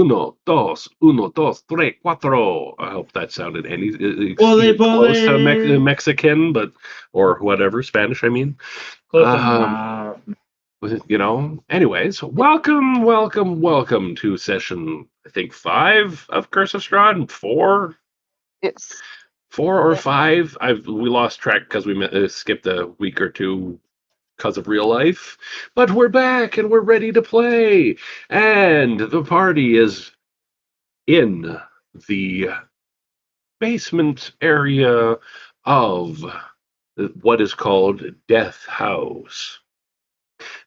uno, dos, tres, cuatro. I hope that sounded any Ole, close to ole. Mexican, but or whatever Spanish. I mean, Close um, enough. Anyways, welcome to session. I think 5 of Curse of Strahd. Yes. 4 or Yeah. 5. We lost track because we skipped a week or two because of real life. But we're back and we're ready to play. And the party is in the basement area of what is called Death House.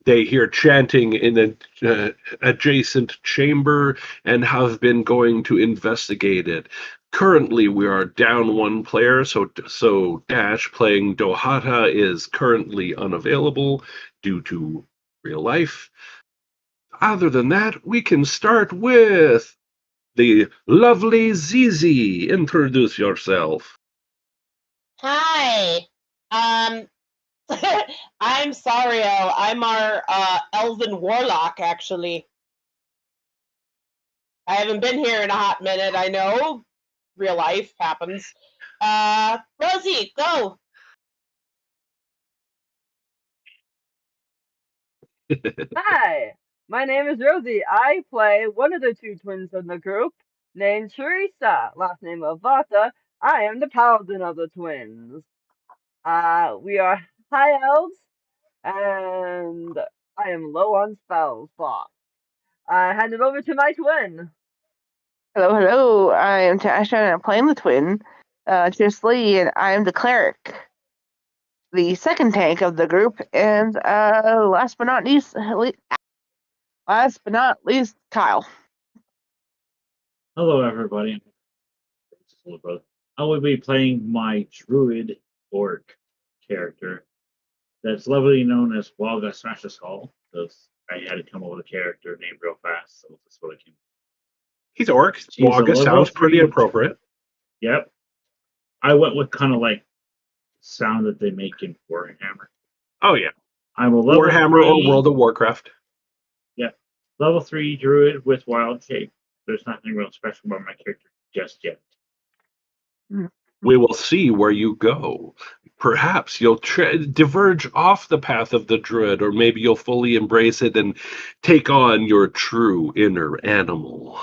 They hear chanting in an adjacent chamber and have been going to investigate it. Currently, we are down 1 player, so Dash playing Dohata is currently unavailable due to real life. Other than that, we can start with the lovely Zizi. Introduce yourself. Hi. Um, I'm Sariel. I'm our elven warlock, actually. I haven't been here in a hot minute. I know. Real life happens. Rosie, go. Hi, my name is Rosie. I play one of the 2 twins in the group, named Teresa, last name Avata. I am the paladin of the twins. We are high elves, and I am low on spell slots. I hand it over to my twin. Hello. I am Tasha, and I'm playing the twin, Just Lee, and I am the cleric, the second tank of the group, and last but not least, Kyle. Hello, everybody. I will be playing my druid orc character that's lovely known as Walga Smash the Skull, because I had to come up with a character named real fast, so that's what I came. He's orc. She's a August level sounds pretty 3. appropriate. Yep. I went with kind of like sound that they make in Warhammer. Oh yeah, I'm a level Warhammer 3, or World of Warcraft. Yep. Level 3 druid with wild shape. There's nothing real special about my character just yet. We will see where you go. Perhaps you'll diverge off the path of the druid, or maybe you'll fully embrace it and take on your true inner animal.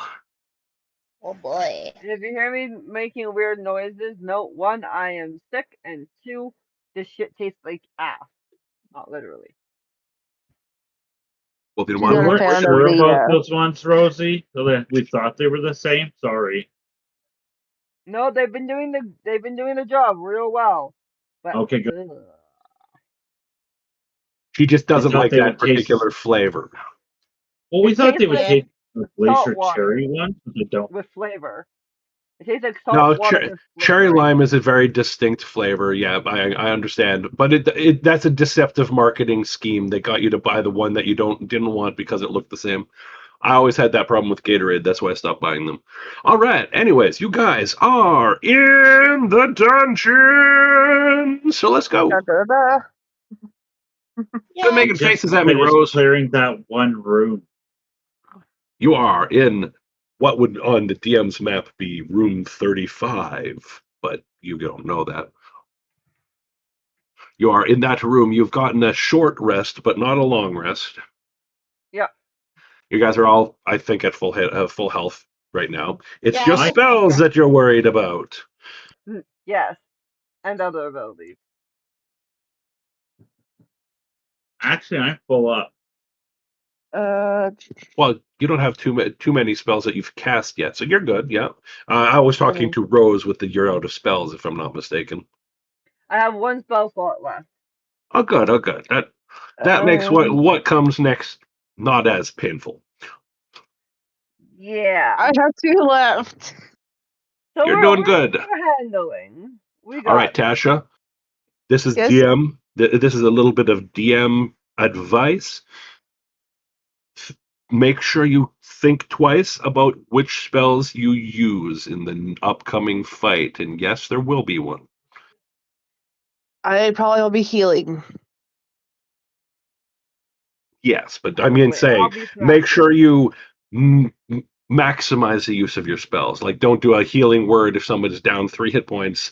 Oh boy. If you hear me making weird noises, note 1, I am sick, and 2, this shit tastes like ass. Not literally. Well, then She's why We gonna don't weren't found we- out sure the, about those ones, Rosie. So that we thought they were the same. Sorry. No, they've been doing the job real well. But Okay, good. ugh. She just doesn't thought like they that would taste- particular flavor. Well, we It thought they tastes would like taste the glacier salt water. cherry one, but they don't. with flavor. It tastes like salt No, water with cherry flavor. lime is a very distinct flavor. Yeah, I understand, but that's a deceptive marketing scheme that got you to buy the one that you didn't want because it looked the same. I always had that problem with Gatorade. That's why I stopped buying them. All right. Anyways, you guys are in the dungeon, so let's go. Da-da-da. Quit making Just faces at me, finished Rose. clearing that one room. You are in what would on the DM's map be room 35, but you don't know that. You are in that room. You've gotten a short rest, but not a long rest. Yep. You guys are all, I think, at full health right now. It's Yeah, just I- spells that you're worried about. Yes. And other abilities. Actually, I'm full up. Well, you don't have too many spells that you've cast yet, so you're good. Yeah. I was talking to Rose with the you're out of spells, if I'm not mistaken. I have 1 spell slot left. Oh, good. Oh, good. That makes what comes next not as painful. Yeah. I have 2 left. So You're we're doing good. handling. We got All right, Tasha. This is Yes. GM. This is a little bit of DM advice. Make sure you think twice about which spells you use in the upcoming fight. And yes, there will be one. I probably will be healing. Yes, but I mean, Wait, I'll saying be make sure you maximize the use of your spells. Like, don't do a healing word if somebody's down 3 hit points,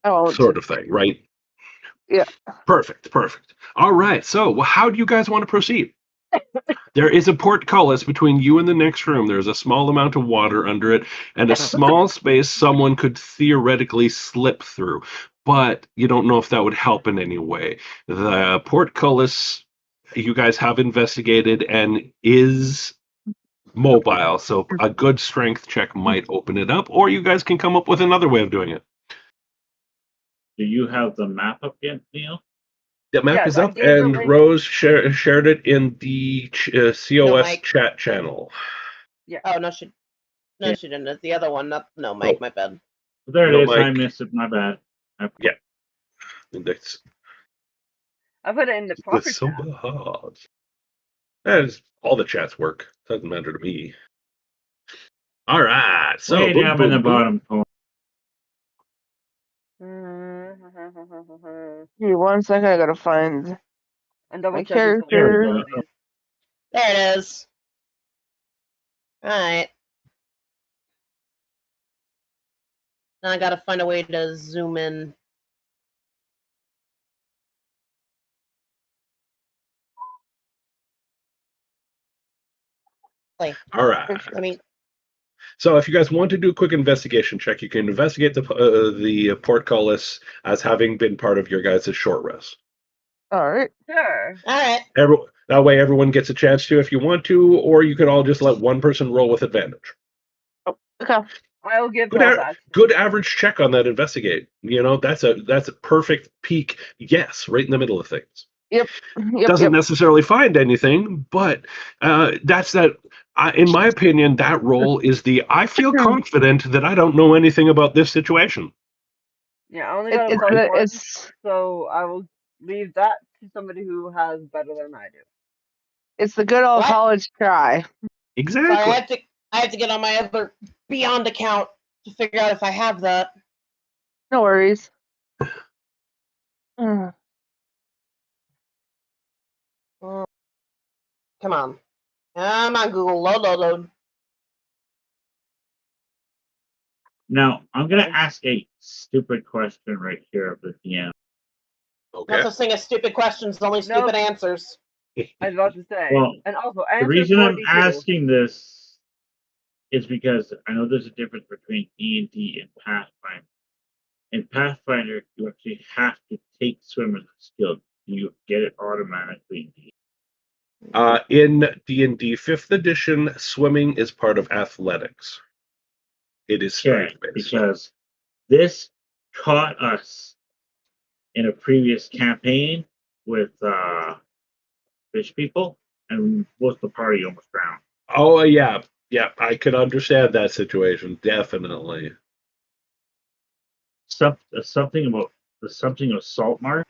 I won't. sort of thing, right? Yeah. Perfect. All right, so how do you guys want to proceed? There is a portcullis between you and the next room. There's a small amount of water under it and a small space someone could theoretically slip through, but you don't know if that would help in any way. The portcullis you guys have investigated and is mobile, so a good strength check might open it up, or you guys can come up with another way of doing it. Do you have the map up yet, Neil? The map Yes, is I up, gave the and link. Rose shared it in the COS Mike. chat channel. Oh no, she didn't. It's the other one. Not no, Mike. My bad. There No, it is. I Mike. missed it. My bad. That's I put it in the proper so chat. hard. That is all the chats work. Doesn't matter to me. All right, so Way down in the bottom corner. Give me 1 second. I gotta find And double my check this one. There we character. go. There it is. All right. Now I gotta find a way to zoom in. Play. All right. I mean, So if you guys want to do a quick investigation check, you can investigate the portcullis as having been part of your guys' short rest. All right. Sure. all right. That way everyone gets a chance to if you want to, or you could all just let one person roll with advantage. Okay. I'll give Good, help action. good average check on that investigate. You know, that's a perfect peak yes, right in the middle of things. Yep. Doesn't necessarily find anything, but that's that. In my opinion, that role is the I feel confident that I don't know anything about this situation. Yeah, I only got a plus one, It's so I will leave that to somebody who has better than I do. it's the good old What? college try. Exactly. Sorry, I have to get on my other Beyond account to figure out if I have that. No worries. Mm. Come on. Come on, Google. Load. Now, I'm going to ask a stupid question right here of the DM. Okay. Not such thing as stupid questions, only stupid answers. I was about to say. Well, and also, The answer reason I'm 42. asking this is because I know there's a difference between D&D and Pathfinder. In Pathfinder, you actually have to take swim as a skill. You get it automatically. In D&D 5th edition, swimming is part of athletics. It is Okay, strength-based. because this caught us in a previous campaign with fish people, and most of the party almost drowned. Oh, yeah. I could understand that situation, definitely. Something of salt mark.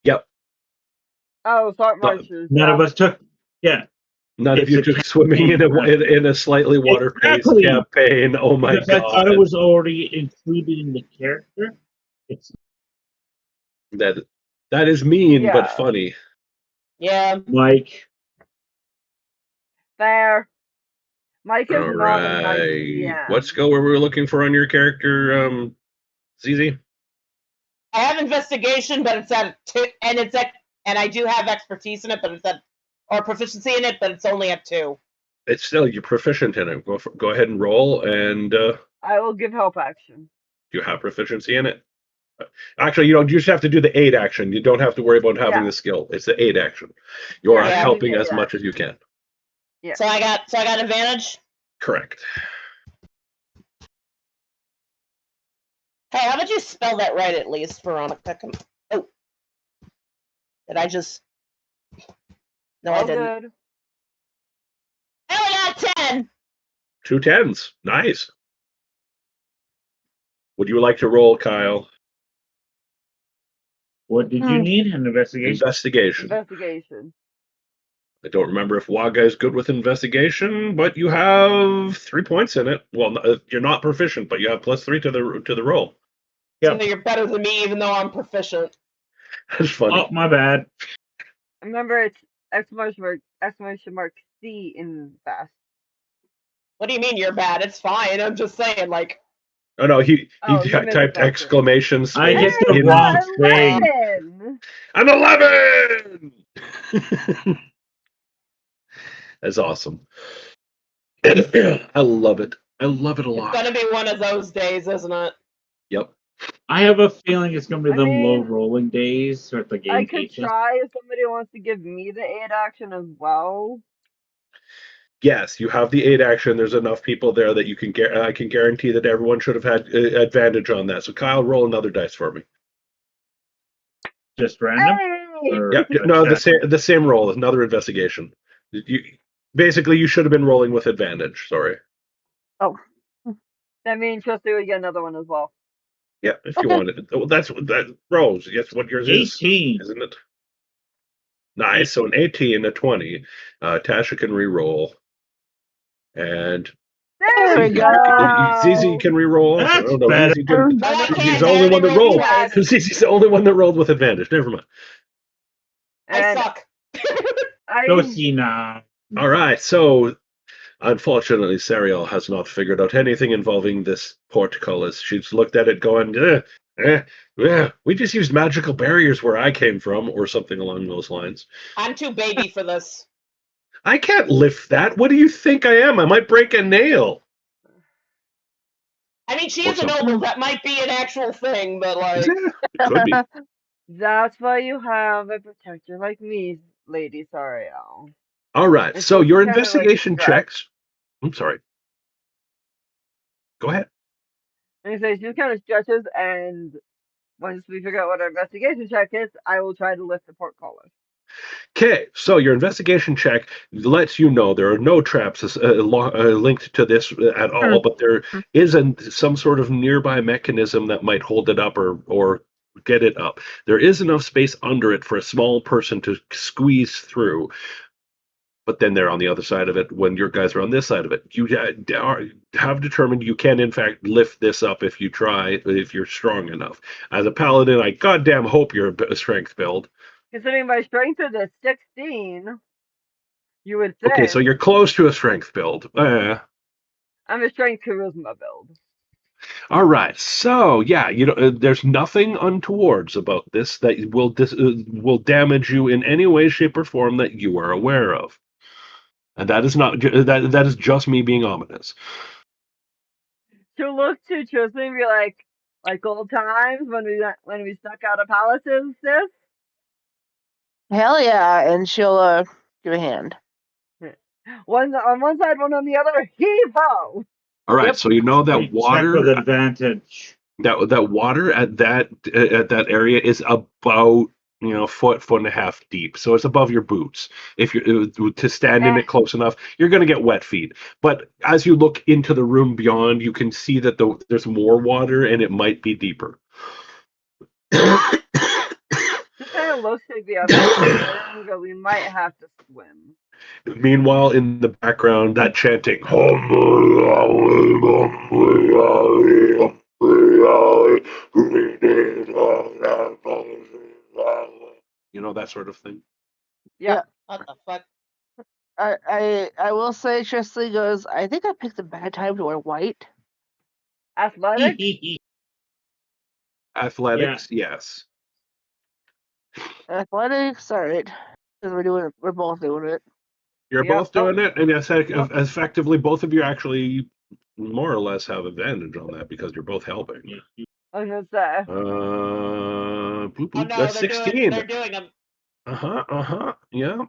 Yep. Oh, salt marshes. None of us took. Yeah, None of It's you a took swimming in a slightly water-paced Exactly. campaign. Oh my because I thought god. it was already included in the character. It's That is mean, Yeah. but funny. Yeah. Mike. Fair. Mike is All not a nice right. DM. What skill were we looking for on your character, ZZ? I have investigation, but it's at 2, and I do have expertise in it, but it's at, or proficiency in it, but it's only at 2. It's still, you're proficient in it. Go ahead and roll, and I will give help action. you have proficiency in it. Actually, you just have to do the aid action. You don't have to worry about having the skill. It's the aid action. You are Yeah, helping yeah. as much as you can. Yeah. So I got advantage. Correct. Hey, how did you spell that right at least, Veronica? Oh. Did I just... No, I All didn't. good. I only got 10! 2 10s. Nice. Would you like to roll, Kyle? What did you need? An investigation? Investigation. I don't remember if Waga is good with investigation, but you have 3 points in it. Well, you're not proficient, but you have +3 to the roll. So you're better than me, even though I'm proficient. That's funny. Oh, my bad. Remember, it's exclamation mark C in fast. What do you mean you're bad? It's fine. I'm just saying, like. Oh no, he Oh, he missed typed that exclamation I space. hit the Hey, wrong got thing. 11! An 11. That's awesome. I love it. I love it a It's lot. gonna be one of those days, isn't it? Yep. I have a feeling it's going to be I the mean, low rolling days or the game I could teaches. try if somebody wants to give me the 8 action as well. Yes, you have the 8 action. There's enough people there that you can get. I can guarantee that everyone should have had advantage on that. So Kyle, roll another dice for me. Just random? Hey! Or Yeah, a no, check? the same roll. Another investigation. You basically you should have been rolling with advantage. Sorry. Oh, That means Trusty would get another one as well. Yeah, if you okay. wanted. Well, that's that Rose. That's what yours is, 18. isn't it? Nice. So an 18, a 20. Tasha can re-roll, and There There we we Zizi go! can re-roll also. That's Oh no, better. Zizi can. No, I And Zizi's can't. the I only one already that rolled rolled. twice. Zizi's the only one that rolled with advantage. Never mind. I and suck. Go I see now. All right. So unfortunately, Serial has not figured out anything involving this portcullis. She's looked at it going, we just used magical barriers where I came from, or something along those lines. I'm too baby for this. I can't lift that. What do you think I am? I might break a nail. I mean, she Or is a something. noble. That might be an actual thing, but like. It could be. that's why you have a protector like me, Lady Sariel. All right. And So she'll your kind of like investigation stretch. checks. I'm sorry. Go ahead. And so she kind of stretches, and once we figure out what our investigation check is, I will try to lift the portcullis. Okay, so your investigation check lets you know there are no traps linked to this at all, but there is some sort of nearby mechanism that might hold it up or get it up. There is enough space under it for a small person to squeeze through, but then they're on the other side of it when your guys are on this side of it. You have determined you can, in fact, lift this up if you try, if you're strong enough. As a paladin, I goddamn hope you're a strength build. Considering my strength is a 16, you would Okay, so think you're close to a strength build. I'm a strength charisma build. All right. So yeah, there's nothing untowards about this that will damage you in any way, shape, or form that you are aware of, and that is not that is just me being ominous. To look to Tristan and be like old times when we snuck out of palaces, sis. Hell yeah, and she'll give a hand. One on one side, one on the other. Heave ho! All right. Yep. So you know that Check water with advantage. that water at that area is about foot and a half deep, so it's above your boots. If you're to stand in Eh, it close enough, you're going to get wet feet. But as you look into the room beyond, you can see that there's more water and it might be deeper. just kind of looks like the others considering that we might have to swim. Meanwhile, in the background, that chanting. That sort of thing. Yeah. What the fuck? I will say, Chesley goes, I think I picked a bad time to wear white. Athletics? Athletics, yes. Athletics, alright. Because we're both doing it. You're Yep. both doing it, and Yep. effectively, both of you actually more or less have advantage on that because you're both helping. I was gonna say. Boop, Oh boop, no, that's they're 16. doing them. Yeah.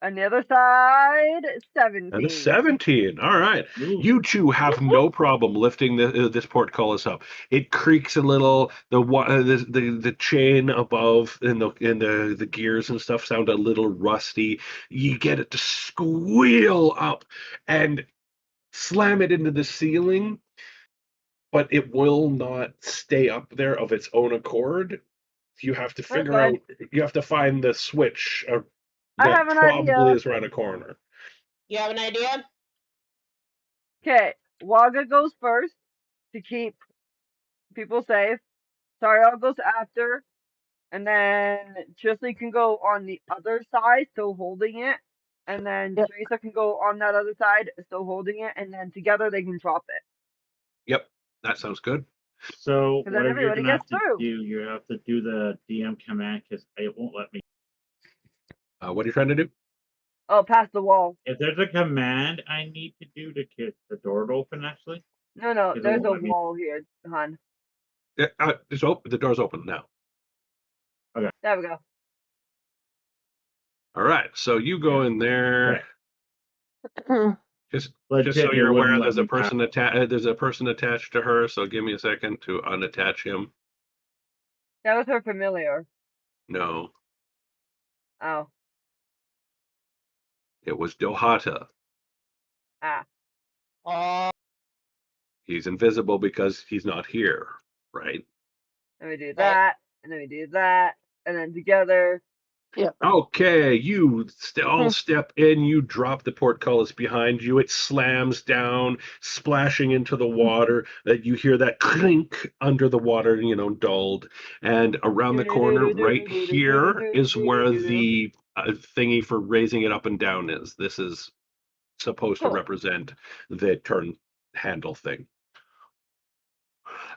On the other side, And a 17. 17. All right. Ooh. You two have no problem lifting this portcullis up. It creaks a little. The chain above and the gears and stuff sound a little rusty. You get it to squeal up and slam it into the ceiling, but it will not stay up there of its own accord. You have to figure Okay. out. You have to find the switch I that have an probably idea. is around a corner. You have an idea? Okay. Waga goes first to keep people safe. Sariel goes after. And then Chisley can go on the other side, still holding it. and then Yep. Teresa can go on that other side, still holding it, and then together they can drop it. Yep, that sounds good. So So then what you're everybody gonna have gets to through. do, you have to do the DM command because it won't let me. What are you trying to do? Oh, past the wall. If there's a command I need to do to get the door to open, actually, No, no, 'cause it there's won't a let me. wall here, hon. It's open. The door's open now. There we go. All right, so you go in there. Okay. Just Legit, so it you're wouldn't aware, let me pass. there's a person attached to her. So give me a second to unattach him. That was her familiar. No, Oh, it was Dohata. ah. Oh, He's invisible because he's not here, right? Then we do right. that, and then we do that, and then together. Okay, you all step in, you drop the portcullis behind you, it slams down, splashing into the water. You hear that clink under the water, dulled. And around the corner, right here, is where the thingy for raising it up and down is. This is supposed to Cool. represent the turn handle thing.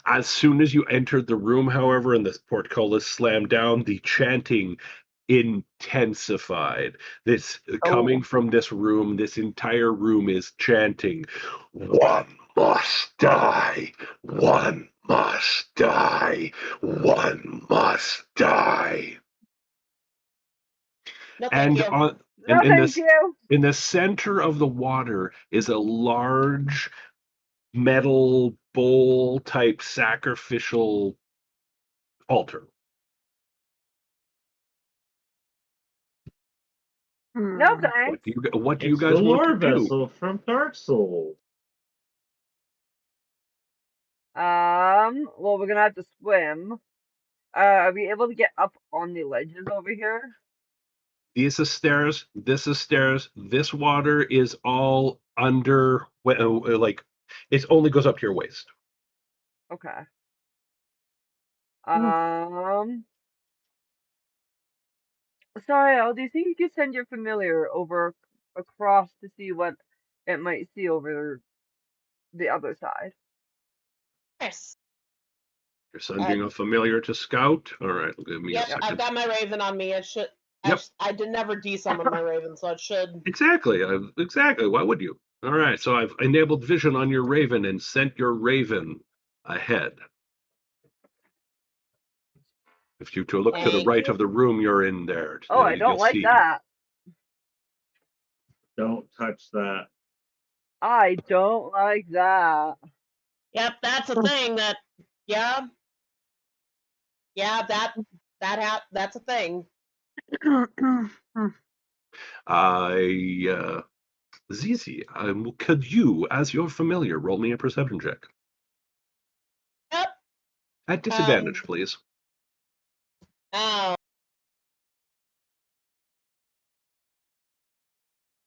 As soon as you entered the room, however, and the portcullis slammed down, the chanting intensified. This coming from this room, this entire room is chanting, "One must die, one must die, one must die." no, thank you. No, thank you. In the center of the water is a large metal bowl type sacrificial altar. No thanks. What do you It's guys the want to lore do? vessel from Dark Souls. Well, we're gonna have to swim. Are we able to get up on the ledges over here? This is stairs. This is stairs. This water is all under, like, it only goes up to your waist. Okay. Sorry, do you think you could send your familiar over across to see what it might see over the other side? Yes. You're sending a familiar to scout. All right, give me a Yep, second. I've got my raven on me. It should. Yep. I did never desummon my raven, so it should. Exactly. Exactly. Why would you? All right. So I've enabled vision on your raven and sent your raven ahead. If you look to the Thank right you. of the room you're in there, Oh, I don't you'll like see. that. Don't touch that. I don't like that. Yep, that's a thing that. Yeah. Yeah, that's a thing. Zizi, could you, as your familiar, roll me a perception check? Yep. At disadvantage, please. Oh.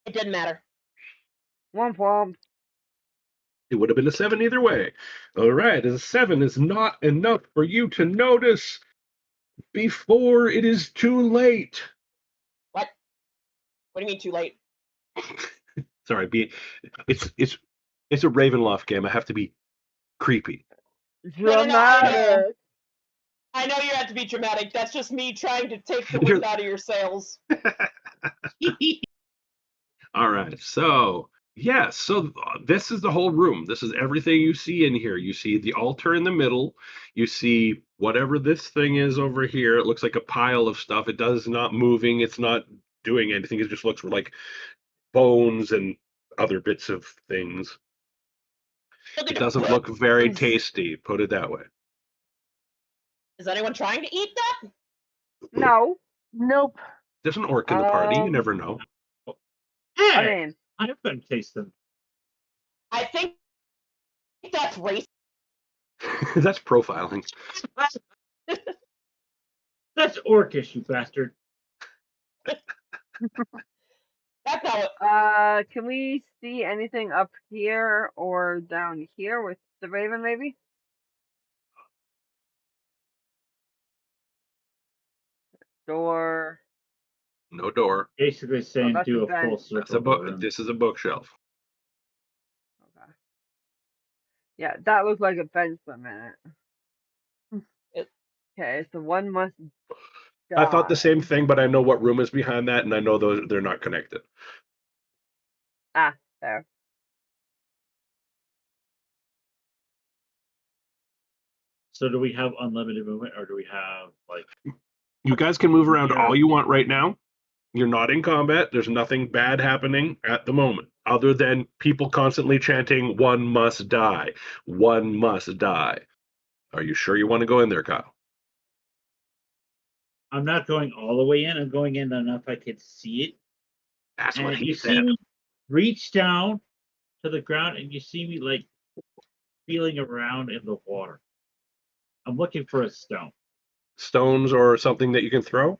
It didn't matter. Womp womp. It would have been a 7 either way. All right, a 7 is not enough for you to notice before it is too late. What? What do you mean too late? Sorry, it's a Ravenloft game. I have to be creepy. Dramatic. I know you have to be dramatic. That's just me trying to take the wind out of your sails. All right, so yes, so this is the whole room. This is everything you see in here. You see the altar in the middle. You see whatever this thing is over here. It looks like a pile of stuff. It does not moving. It's not doing anything. It just looks like bones and other bits of things. It doesn't look very tasty, put it that way. Is anyone trying to eat that? No. Nope. There's an orc in the party. You never know. I mean, I've been tasting. I think that's racist. That's profiling. That's orcish, you bastard. That's not can we see anything up here or down here with the raven, maybe? Door. No door. Basically saying that's do a a full bench. That's circle a book. around. This is a bookshelf. Okay. Yeah, that looked like a bench for a minute. It- Okay, so one must die. I thought the same thing, but I know what room is behind that, and I know they're not connected. Ah, there. So do we have unlimited movement, or do we have like? You guys can move around Yeah. all you want right now. You're not in combat. There's nothing bad happening at the moment, other than people constantly chanting, "One must die. One must die." Are you sure you want to go in there, Kyle? I'm not going all the way in. I'm going in enough I could see it. That's And what he you said. see me reach down to the ground, and you see me like feeling around in the water. I'm looking for a stone. Stones or something that you can throw?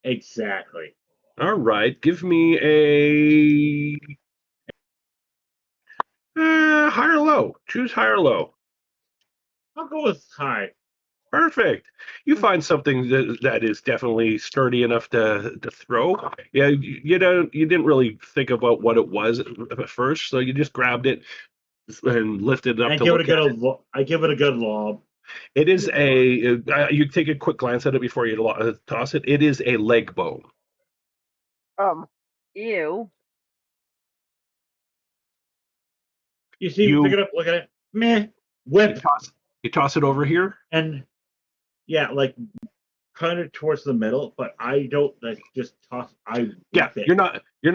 Exactly. All right. Give me a high or low. Choose high or low. I'll go with high. Perfect. You find something that is definitely sturdy enough to throw. Yeah, you didn't really think about what it was at first, so you just grabbed it and lifted it up And to give it a look at it. good. I give it a good lob. It is you take a quick glance at it before you toss it. It is a leg bone. Ew. You see, You- pick it up, look at it. Meh. Whip. You toss it over here. And yeah, like kind of towards the middle, but I don't like just toss. I whip Yeah, it. you're not you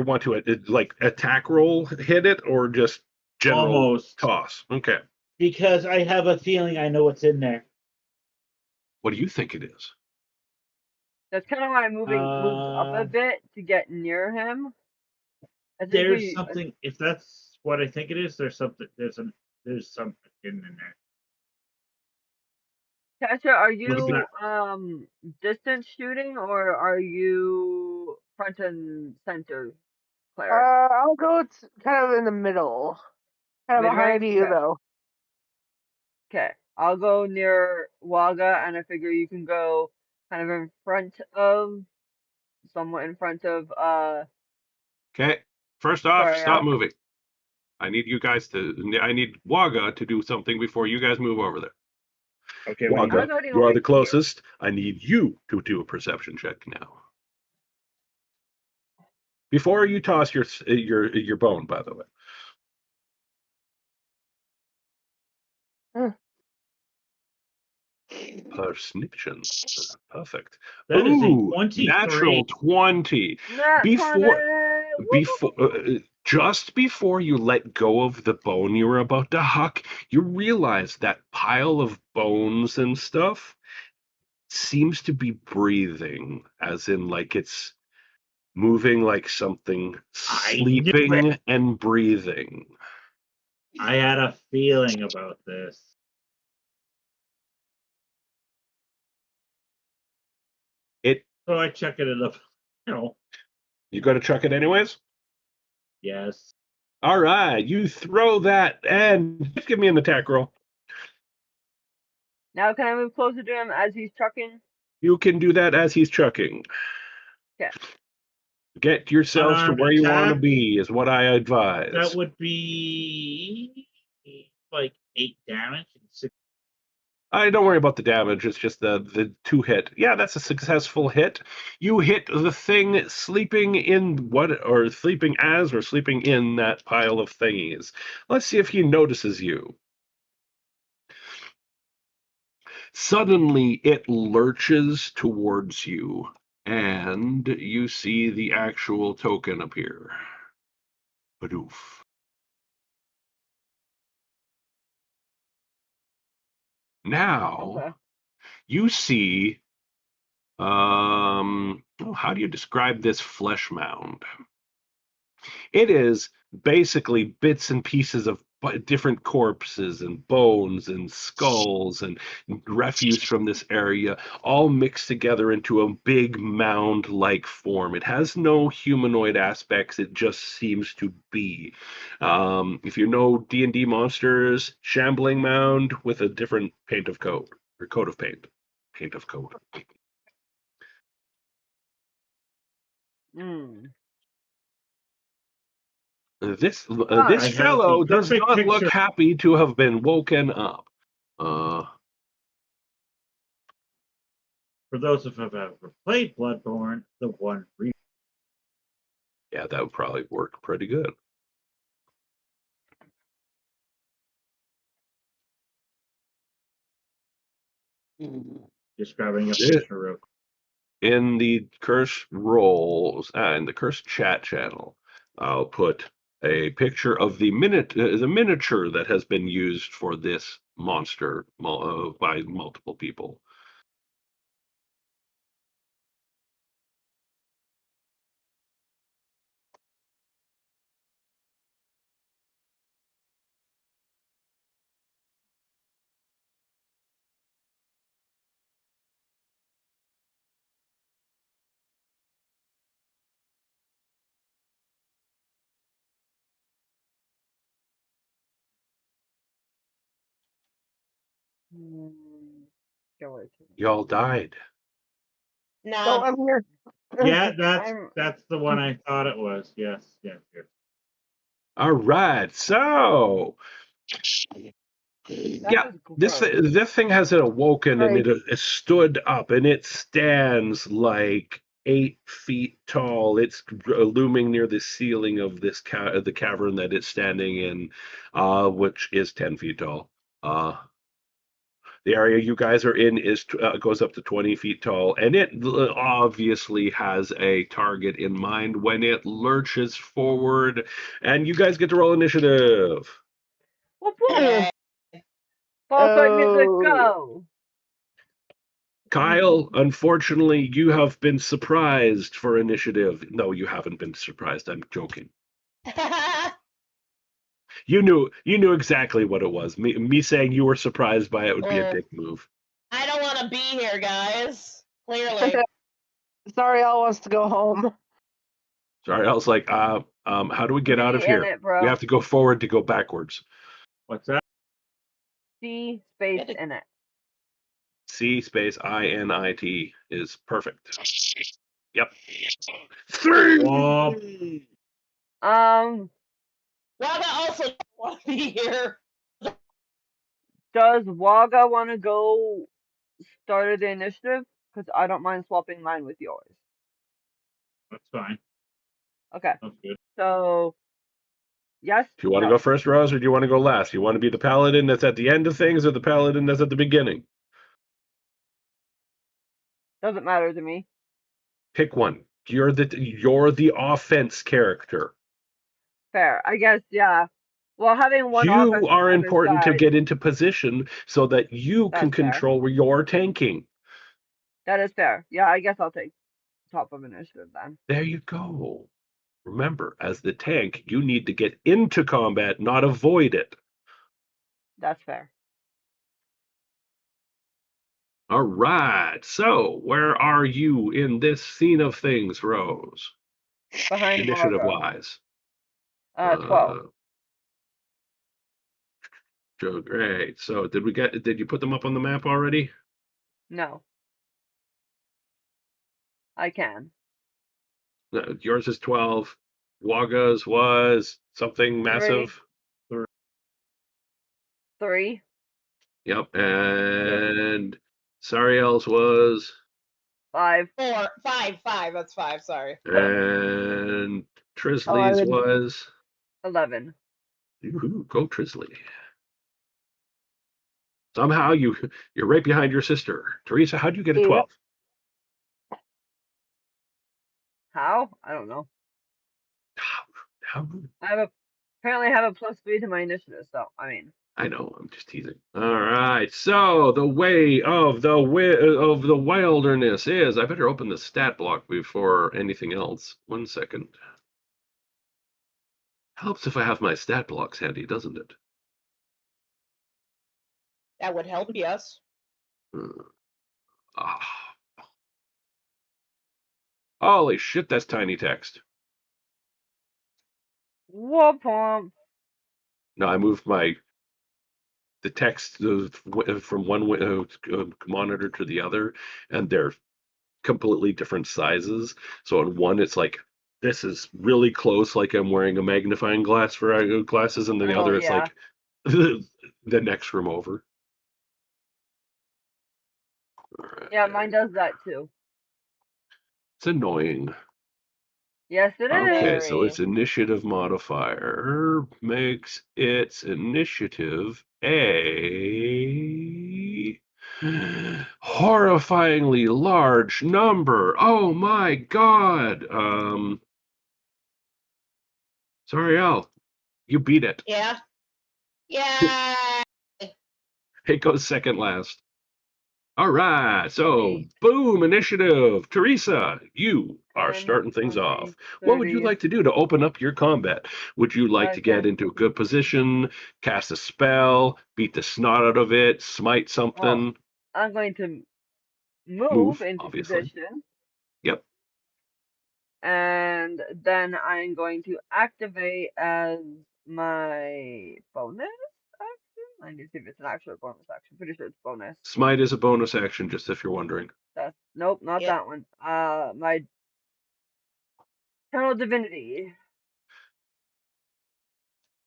want to like attack roll hit it or just general Almost. toss. Okay. Because I have a feeling I know what's in there. What do you think it is? That's kind of why I'm moved up a bit to get near him. I think There's something. If that's what I think it is, there's something. There's something in there. Tasha, are Look at you distance shooting or are you front and center cleric? I'll go kind of in the middle. Kind of behind Mid-range? you, Okay. though. Okay, I'll go near Waga, and I figure you can go kind of in front of, somewhat in front of, Okay. First off, sorry, stop moving. I need Waga to do something before you guys move over there. Okay. I was Waga, already you are over the here. closest. I need you to do a perception check now. Before you toss your bone, by the way. Perception. Perfect. That is a Ooh, 23. natural 20. Nat 20! Before just before you let go of the bone you were about to huck, you realize that pile of bones and stuff seems to be breathing, as in like it's moving like something I knew sleeping and breathing. I had a feeling about this. So I check it up. You got to chuck it anyways? Yes. All right, you throw that and just give me an attack roll. Now can I move closer to him as he's trucking? You can do that as he's chucking. Okay. Get yourselves to Unarmed where you want to attack? be is what I advise. That would be like 8 damage and 6. I don't worry about the damage. It's just the 2 hit. Yeah, that's a successful hit. You hit the thing sleeping in sleeping in that pile of thingies. Let's see if he notices you. Suddenly, it lurches towards you, and you see the actual token appear. Badoof. Now, Okay. you see, how do you describe this flesh mound? It is basically bits and pieces of different corpses and bones and skulls and refuse from this area, all mixed together into a big mound-like form. It has no humanoid aspects. It just seems to be. If you know D&D monsters, shambling mound with a different paint of coat or coat of paint. Paint of coat. Hmm. This Ah, this I have fellow the does perfect not look picture. happy to have been woken up. For those of you who have ever played Bloodborne, the one Yeah, that would probably work pretty good. just grabbing a Yeah. picture real quick. In the curse rolls, in the curse chat channel, I'll put a picture of the miniature that has been used for this monster by multiple people. Hmm. Go away. Y'all died. Oh, Nah. I'm here. Yeah, I'm that's the one I thought it was. Yes. All right, so that yeah, was this gross. this thing has awoken and Right. it stood up and it stands like 8 feet tall. It's looming near the ceiling of this the cavern that it's standing in, which is 10 feet tall. The area you guys are in is goes up to 20 feet tall, and it obviously has a target in mind when it lurches forward. And you guys get to roll initiative. Whoop whoop. Yay. Fall fight music, Oh. go. Kyle, unfortunately, you have been surprised for initiative. No, you haven't been surprised. I'm joking. You knew exactly what it was. Me saying you were surprised by it would be a dick move. I don't want to be here, guys. Clearly. Zariel wants to go home. Sorry, I was like, how do we get out of Be in here? it, bro. We have to go forward to go backwards. What's that? C space Get it. in it. C space INIT is perfect. Yep. 3. Whoa. Um, Waga also doesn't want to be here. does Waga want to go start the initiative? Because I don't mind swapping mine with yours. That's fine. Okay, That's good. so yes, Do you want to no, go first, Rose, or do you want to go last? You want to be the paladin that's at the end of things or the paladin that's at the beginning? doesn't matter to me. Pick one. You're the offense character. Fair, I guess. Yeah. Well, having one You offense on are either important to side, get into position so that you can that's fair. control your tanking. That is fair. Yeah, I guess I'll take top of initiative then. There you go. Remember, as the tank, you need to get into combat, not avoid it. That's fair. All right. So, where are you in this scene of things, Rose? Behind Initiative Waga. wise. 12. So great. So, did you put them up on the map already? No, I can. Yours is 12. Waga's was something 3. massive. 3. Yep. And Sariel's was 5. 4, 5, 5. That's 5. Sorry. and Trisley's 11. was 11. Ooh, go Trisley. Somehow you're right behind your sister. Teresa, how'd you get a Yep. 12? How? I don't know. How? Apparently have a +3 to my initiative, so I mean. I know, I'm just teasing. All right. So the way of the wilderness is. I better open the stat block before anything else. 1 second. Helps if I have my stat blocks handy, doesn't it? That would help, yes. Ah. Holy shit, that's tiny text. Whoop whoop. No, I moved the text from one monitor to the other, and they're completely different sizes. So in one, it's like this is really close, like I'm wearing a magnifying glass for glasses, and then the Oh, other, it's yeah. like the next room over. All Yeah, right. mine does that too. It's annoying. Yes, it Okay, is. so its initiative modifier makes its initiative a horrifyingly large number. Oh my god. Sorry, Al, you beat it. Yeah. Yeah. It goes second last. All right, so Sweet. boom, initiative. Teresa, you are 10, starting things 20, off. What would you 30. like to do to open up your combat? Would you like to get 10. into a good position, cast a spell, beat the snot out of it, smite Well, something? I'm going to move Move, into obviously. position, Yep. and then I'm going to activate as my bonus action. I need to see if it's an actual bonus action. Pretty sure it's bonus. Smite is a bonus action, just if you're wondering. That's nope, not Yep. that one. My Channel Divinity.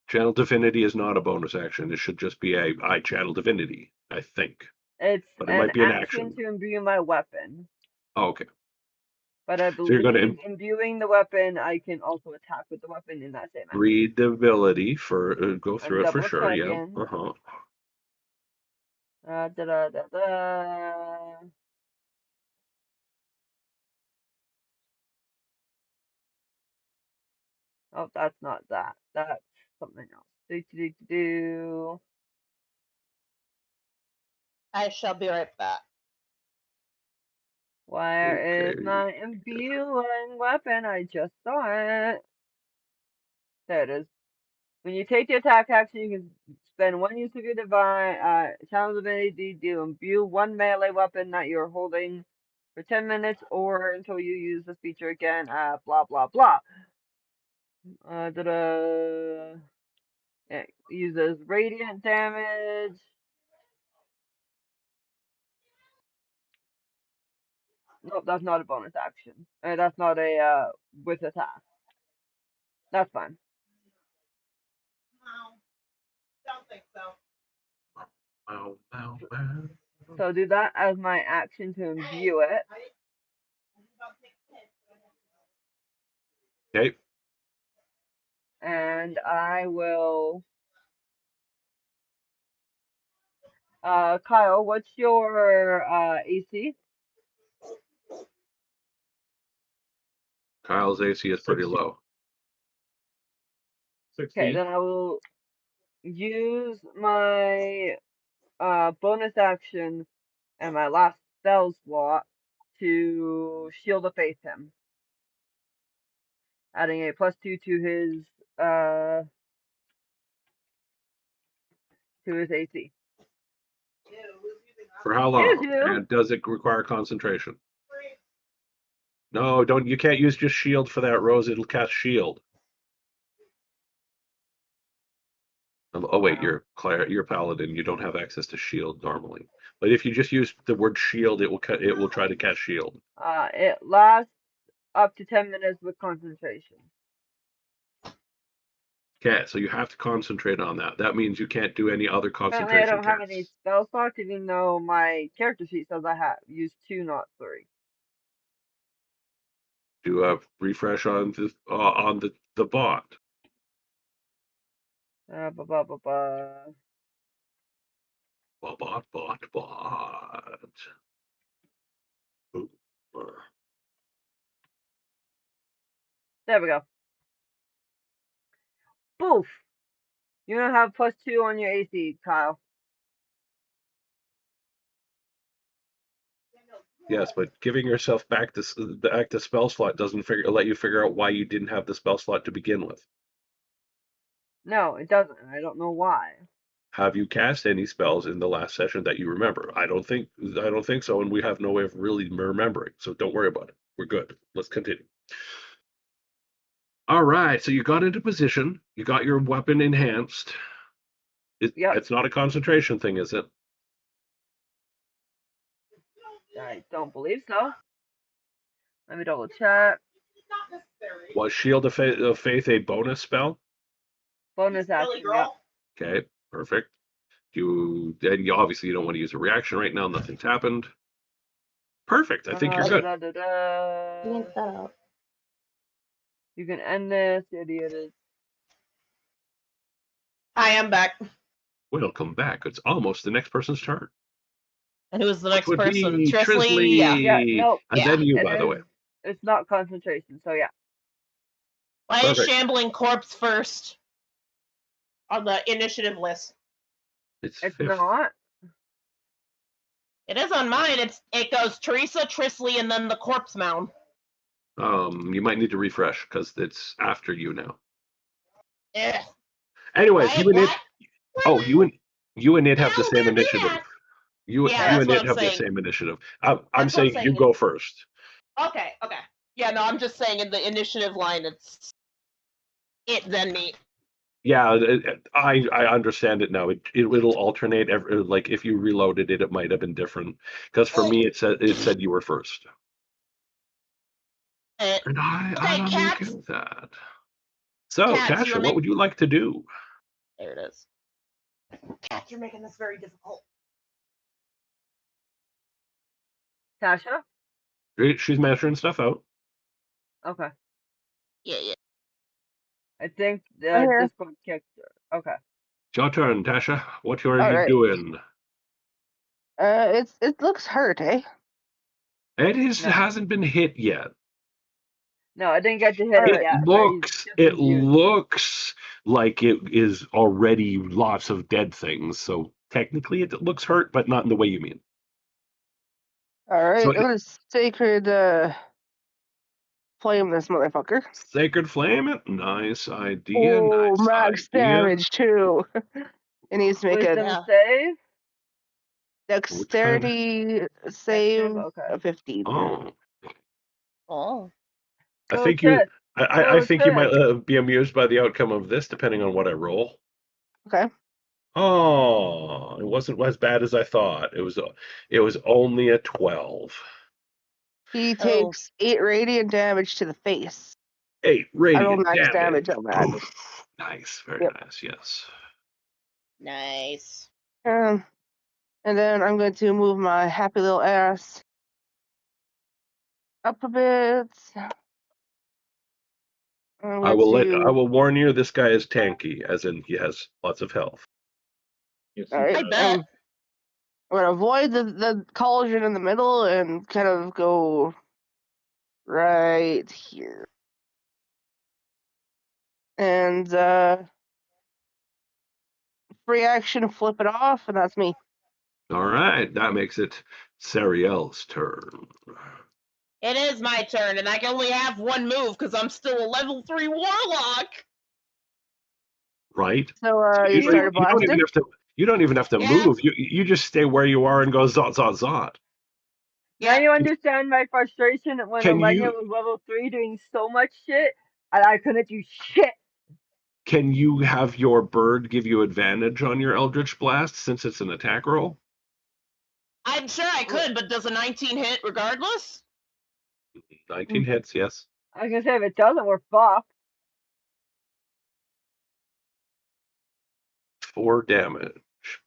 Channel Divinity is not a bonus action. It should just be I channel Divinity, I think. It's But it an might be an action action. to imbue my weapon. Oh, okay. But I So you're going to believe imbuing the weapon, I can also attack with the weapon in that same action. read the ability for go I'm through it for double sure. Yeah. checking. Uh-huh. Da da da da. Oh, that's not that. That's something else. Do. I shall be right back. Where is Okay. my imbuing weapon? I just saw it. There it is. When you take the attack action, you can spend one use of your divine channel divinity to imbue one melee weapon that you're holding for 10 minutes or until you use this feature again. Blah blah blah. It uses radiant damage. Nope, that's not a bonus action. That's not a with attack. That's fine. Wow, wow, wow. So do that as my action to imbue it. Okay. And I will Kyle, what's your AC? Kyle's AC is pretty 60. low. 60. Okay, then I will use my bonus action and my last spell slot to shield of faith him, adding a +2 to his AC. For how Excuse long? you. And does it require concentration? No, don't. You can't use just shield for that, Rose. It'll cast shield. Oh wait, Wow. you're paladin. You don't have access to shield normally. But if you just use the word shield, it will try to cast shield. It lasts up to 10 minutes with concentration. Okay, so you have to concentrate on that. That means you can't do any other Apparently, I concentration don't have any tests. spell slots, even though my character sheet says I have used 2, not 3. Do a refresh on the bot. Ba ba ba ba. Bot. Ooh, There we go. Boof! You don't have +2 on your AC, Kyle. Yes, but giving yourself back the spell slot doesn't let you figure out why you didn't have the spell slot to begin with. No, it doesn't. I don't know why. Have you cast any spells in the last session that you remember? I don't think so, and we have no way of really remembering. So don't worry about it. We're good. Let's continue. All right, so you got into position. You got your weapon enhanced. Yep. It's not a concentration thing, is it? I don't believe so. Let me double check. Was Shield of Faith a bonus spell? Bonus action, yeah. Okay, perfect. You obviously you don't want to use a reaction right now. Nothing's happened. Perfect. I think you're good. Yank that out. You can end this. Idiot. I am back. Welcome back. It's almost the next person's turn. And who's the Which next would person? be Trisley? Yeah. Yeah, no. And Yeah, then you, It by the way. is. It's not concentration, so yeah. Why is Perfect. Shambling Corpse first on the initiative list? It's It's fifth. not. It is on mine. It goes Teresa, Trisley, and then the corpse mound. You might need to refresh because it's after you now. Ugh. Anyways, Why- you and it. why- Oh, you and it have the No, same we're good initiative. at- You Yeah, that's and what it I'm have the saying. same initiative. I'm what I'm saying you saying. go first. Okay. Yeah, no, I'm just saying in the initiative line, it's it then me. Yeah, I understand it now. It'll alternate. Like if you reloaded it, it might have been different. Because for me, it said you were first. And I'm okay Cats. with that. So, Cats, Tasha, what would you like to do? There it is. Cats, you're making this very difficult. Tasha? She's measuring stuff out. Okay. Yeah. I think I'm here. Discord kicked her. Okay. It's your turn, Tasha. What are you Alright. doing? It looks hurt, eh? It No. hasn't been hit yet. No, I didn't get to hit Alright. it yet. It looks like it is already lots of dead things. So technically, it looks hurt, but not in the way you mean. Alright, So I'm gonna sacred flame this motherfucker. Sacred Flame it. Nice idea. Oh, nice max idea. damage too. It needs to make Wisdom a save? dexterity save Okay. of 15. Oh, Oh. I Go think Trish. I think you Trish. might be amused by the outcome of this, depending on what I roll. Okay. Oh, it wasn't as bad as I thought. It was only a 12. He takes 8 radiant damage to the face. 8 I roll radiant max damage. damage on that. Oof. Nice, very Yep. nice. Yes. Nice. And then I'm going to move my happy little ass up a bit. I will warn you. This guy is tanky, as in he has lots of health. Yes, Alright, I bet. I'm gonna avoid the cauldron in the middle and kind of go right here. And free action, flip it off, and that's me. All right, that makes it Sariel's turn. It is my turn, and I can only have one move because I'm still a level 3 warlock. Right? So you started blasting? You don't even have to Yeah. move. You just stay where you are and go zot zot zot. Now Yeah. you understand my frustration when Can Alenia you- was level 3 doing so much shit, and I couldn't do shit. Can you have your bird give you advantage on your Eldritch Blast since it's an attack roll? I'm sure I could, but does a 19 hit regardless? 19 hits, yes. I was gonna say, if it doesn't, we're fucked. 4 damage.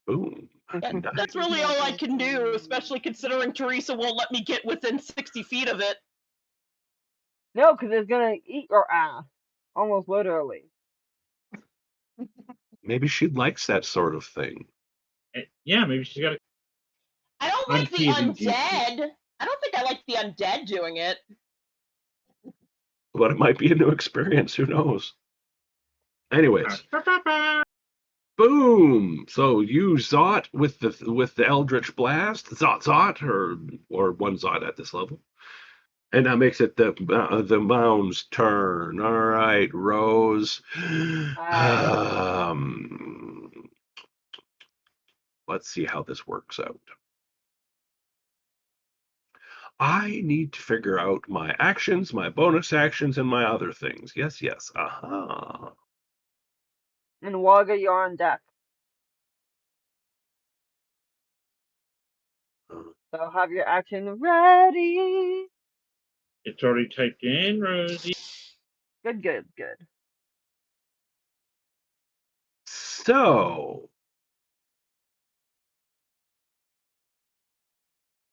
Boom. That's really all I can do, especially considering Teresa won't let me get within 60 feet of it. No, because it's gonna eat your ass. Almost literally. Maybe she likes that sort of thing. Yeah, maybe she's got. I don't like the Unteasing juicy. undead. I don't think I like the undead doing it. But it might be a new experience. Who knows? Anyways. Boom! So you zot with the Eldritch Blast, zot, or one zot at this level, and that makes it the mound's turn. All right, Rose. Let's see how this works out. I need to figure out my actions, my bonus actions, and my other things. Yes. Aha. And Wagga, you're on deck. So have your action ready. It's already typed in, Rosie. Good, good, good. So,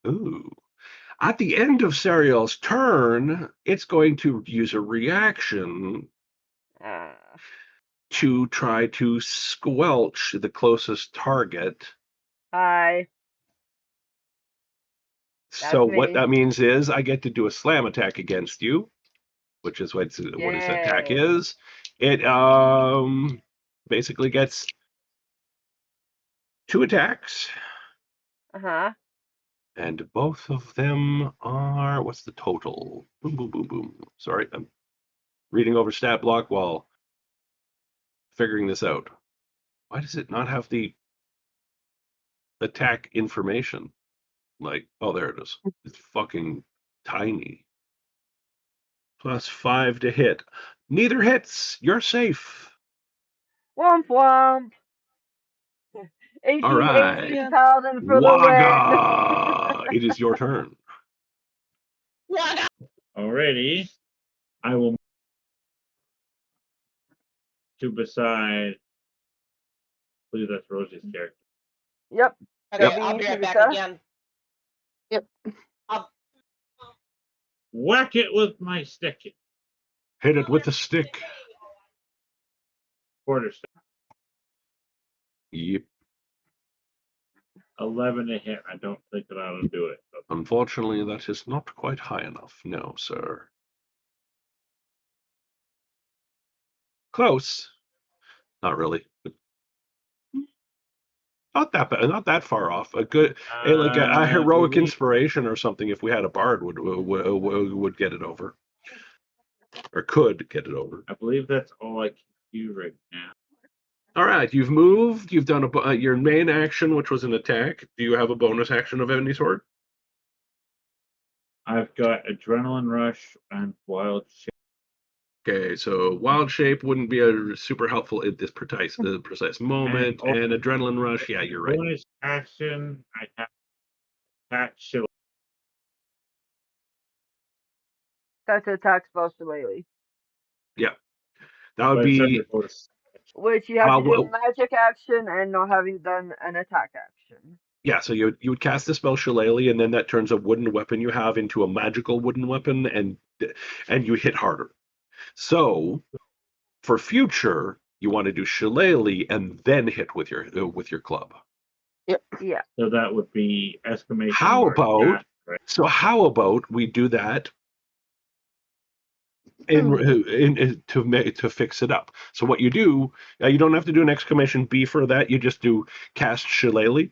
ooh. At the end of Serial's turn, it's going to use a reaction Uh, to try to squelch the closest target. hi. So That's what me. that means is I get to do a slam attack against you, which is what his attack Yay. is. It basically gets 2 attacks, Uh-huh. and both of them are, what's the total? Boom, boom, boom, boom. Sorry, I'm reading over stat block while figuring this out. Why does it not have the attack information? Like, oh, there it is. It's fucking tiny. +5 to hit. Neither hits. You're safe. Womp womp. All 1880 right. the paladin for the win. Waga! It is your turn. Waga! Already, I will to beside. I believe that's Rosie's character. Yep. Okay, That'd I'll be be right back Hibika. again. Yep. Whack it with my stick. Hit it with the stick. Quarter stick. Yep. 11 to hit. I don't think that I'll do it. But Unfortunately, that is not quite high enough. No, sir. Close. Not really. But not that bad. Not that far off. A good, like a I heroic believe, inspiration or something. If we had a bard, would get it over, or could get it over. I believe that's all I can do right now. All right, you've moved. You've done your main action, which was an attack. Do you have a bonus action of any sort? I've got Adrenaline Rush and Wild Shape. Okay, so wild shape wouldn't be a super helpful at this precise moment, And and adrenaline rush. Yeah, you're right. Bonus action, I have Attack Shield. That's attack spell shillelagh. Yeah, that would But it's be. under bonus. Which you have to do well, a magic action and not having done an attack action. yeah, so you would cast the spell Shillelagh, and then that turns a wooden weapon you have into a magical wooden weapon, and you hit harder. So for future, you want to do Shillelagh and then hit with your club. Yeah. So that would be exclamation How mark about dash, right? so? How about we do that to fix it up? So what you do, you don't have to do an exclamation B for that. You just do cast Shillelagh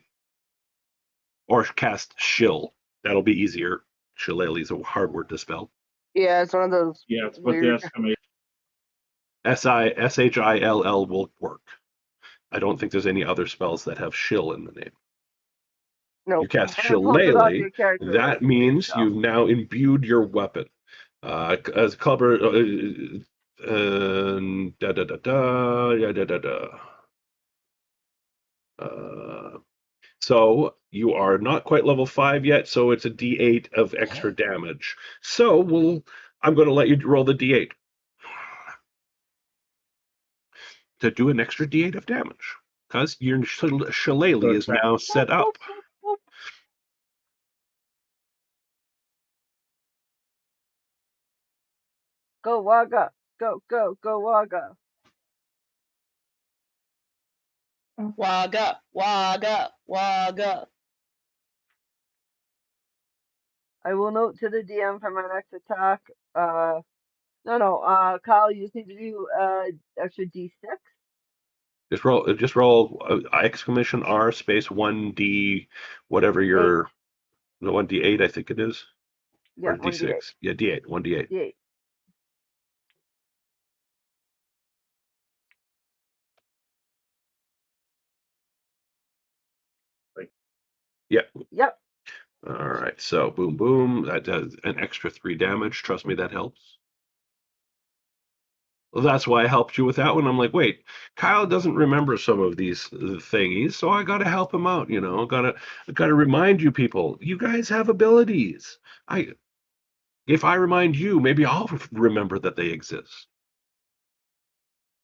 or cast Shill. That'll be easier. Shillelagh is a hard word to spell. Yeah, it's one of those. Yeah, it's put the Weird. exclamation. Shill will work. I don't think there's any other spells that have shill in the name. No. You cast And it pulls it off Shillelagh. your character That list means itself. you've now imbued your weapon. As clubber, da da da da, yeah, da da da. So you are not quite level 5 yet, so it's a D8 of extra damage. So I'm going to let you roll the D8 to do an extra D8 of damage because your Shillelagh is now set up. Go Waga. Go, go, go Waga. Waga, waga, waga. I will note to the DM for my next attack. Kyle, you just need to do extra D6. Just roll exclamation R space 1D, whatever your the 1D8 I think it is, Yeah, or D6. 1d8. Yeah, D8, 1D8. D8. Yeah. Yep. All right. So boom, boom. That does an extra 3 damage. Trust me, that helps. Well, that's why I helped you with that one. I'm like, wait, Kyle doesn't remember some of these thingies, so I got to help him out. I got to remind you people. You guys have abilities. If I remind you, maybe I'll remember that they exist.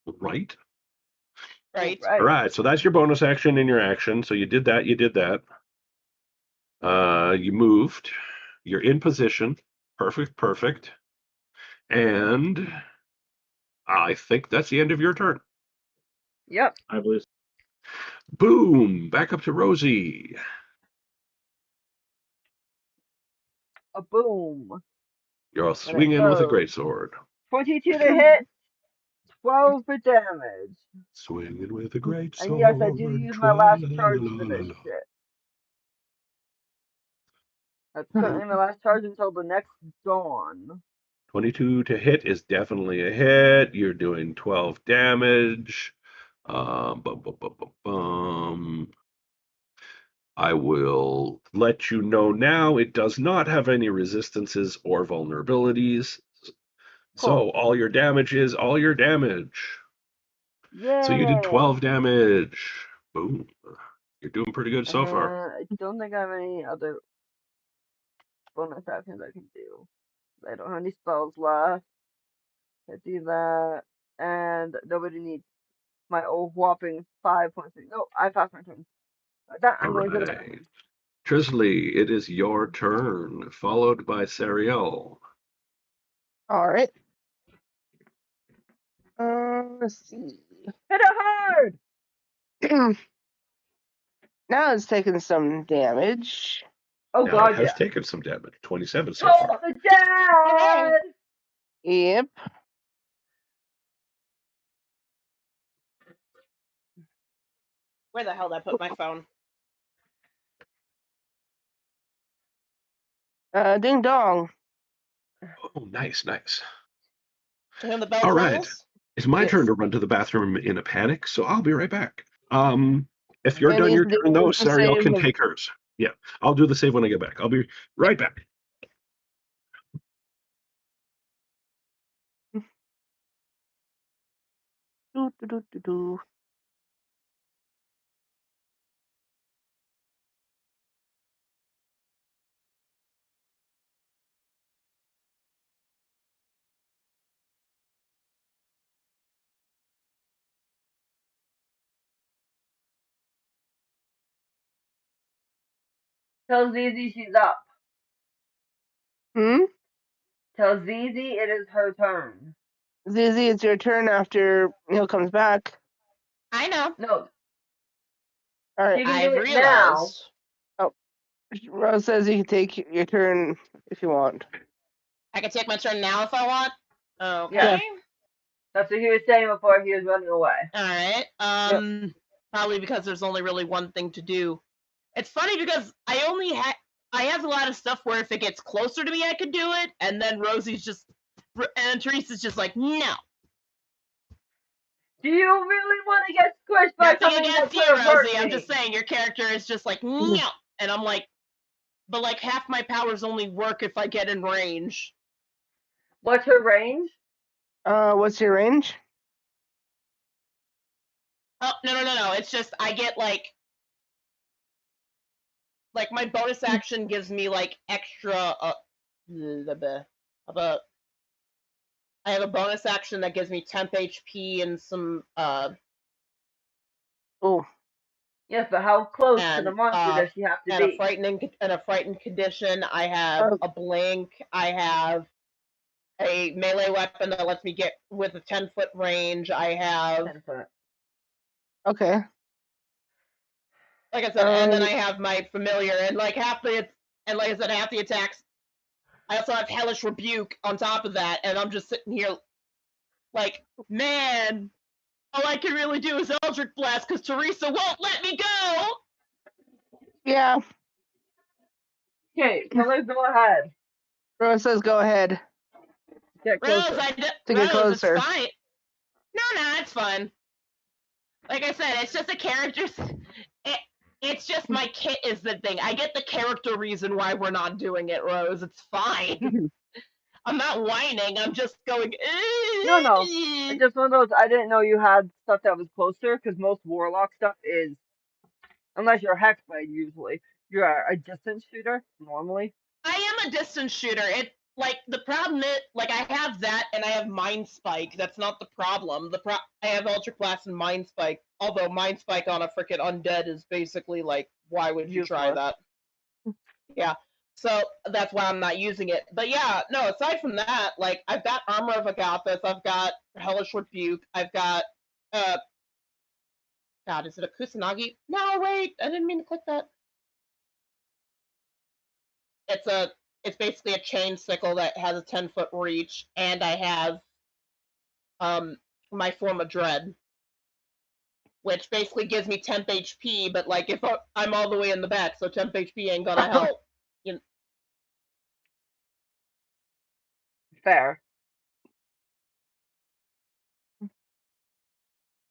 Right? Right. Right. All right. So that's your bonus action in your action. So you did that. You did that. You moved. You're in position. Perfect. Perfect. And I think that's the end of your turn. Yep. I believe. Boom. Back up to Rosie. A boom. You're swinging with a greatsword. 22 to hit. 12 for damage. Swinging with a greatsword. And yes, I do use my last charge for this shit. That's currently my last charge until the next dawn. 22 to hit is definitely a hit. You're doing 12 damage. Bum, bum, bum, bum, bum. I will let you know now it does not have any resistances or vulnerabilities. So Cool. all your damage is all your damage. Yay. So you did 12 damage. Boom. You're doing pretty good so far. I don't think I have any other bonus actions I can do. I don't have any spells left. I do that. And nobody needs my old whopping 5 points. No, I passed my turn. That, I'm All going to the right. bathroom. Trisley, it is your turn, followed by Sariel. All right. Let's see. Hit it hard! Now it's taking some damage. Oh, Now God, it has yeah. taken some damage, 27 so Oh, far. the dad! Yep. Where the hell did I put my phone? Ding dong. Oh, nice, nice. And the bell All right. tolls? It's my Yes. turn to run to the bathroom in a panic, so I'll be right back. If you're And done he's your turn, doing though, the Sariel can save. take hers. Yeah, I'll do the save when I get back. I'll be right back. Do, do, do, do, do. Tell Zizi she's up. Hmm? Tell Zizi it is her turn. Zizi, it's your turn after Neil comes back. I know. No, All right. she can I've do it now. realized. Rose says you can take your turn if you want. I can take my turn now if I want. Okay. Yeah. That's what he was saying before he was running away. All right. Probably because there's only really one thing to do. It's funny because I have a lot of stuff where if it gets closer to me, I could do it, and then and Teresa's just like, no. Do you really want to get squished by Nothing something that against you, could have hurt Rosie. I'm me? just saying your character is just like, no. And I'm like, but like half my powers only work if I get in range. What's her range? What's your range? Oh, no. It's just I get like my bonus action gives me like extra about I have a bonus action that gives me temp HP and some Oh, Yes, but how close to and the monster does she have to and be? a frightened condition. I have a blink. I have a melee weapon that lets me get with a 10-foot range. I have 10 foot. okay. like I said, and then I have my familiar and like half the attacks. I also have hellish rebuke on top of that, and I'm just sitting here like, man, all I can really do is Eldritch Blast because Teresa won't let me go. Yeah. Okay, so let's go ahead. Rose says go ahead. Get closer. To get closer. It's fine. No, it's fine. Like I said, it's just a character. It's just my kit is the thing. I get the character reason why we're not doing it, Rose. It's fine. I'm not whining. I'm just going. No. It's just one of those. I didn't know you had stuff that was closer because most warlock stuff is, unless you're Hexblade, usually you're a distance shooter normally. I am a distance shooter. like the problem is, like I have that and I have Mind Spike. That's not the problem. I have Ultra Class and Mind Spike. Although Mind Spike on a freaking undead is basically like, why would you try Useless. that? Yeah. So that's why I'm not using it. But yeah, no, aside from that, like I've got Armor of Agathis, I've got Hellish Rebuke, I've got God, is it a Kusanagi? No, wait, I didn't mean to click that. It's basically a chain sickle that has a 10-foot reach, and I have my form of dread, which basically gives me temp HP, but like if I'm all the way in the back, so temp HP ain't gonna help. Fair.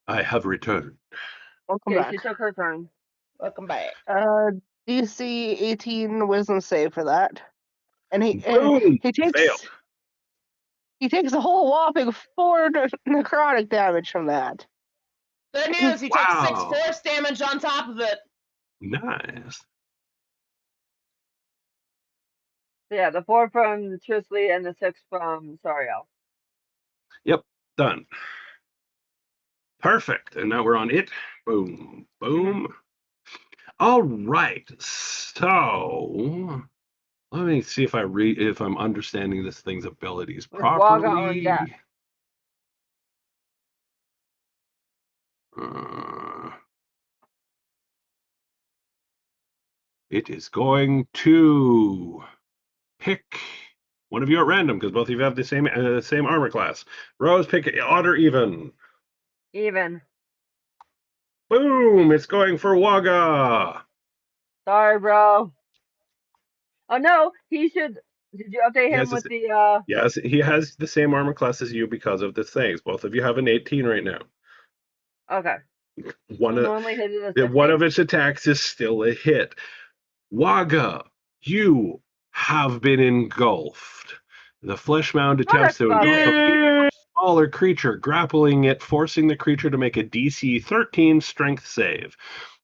I have returned. Welcome Okay, back. she took her turn. Welcome back. DC 18 Wisdom save for that, and Boom! he Failed. takes a whole whopping 4 necrotic damage from that. Good news, he took 6 Wow. force damage on top of it. Nice. So yeah, the 4 from Trisley and the 6 from Sariel. Yep, done. Perfect. And now we're on it. Boom, boom. All right. So let me see if I'm understanding this thing's abilities Was Waga on properly. deck? It is going to pick one of you at random because both of you have the same armor class. Rose, pick odd or even. Even. Boom! It's going for Waga. Sorry, bro. Oh no, he should. Did you update He him has with this, the? yes, he has the same armor class as you because of the things. Both of you have an 18 right now. Okay. One So of normally his is a one 15. of its attacks is still a hit. Waga, you have been engulfed. The flesh mound Oh, attempts that's to engulf lovely. a smaller creature, grappling it, forcing the creature to make a DC 13 strength save.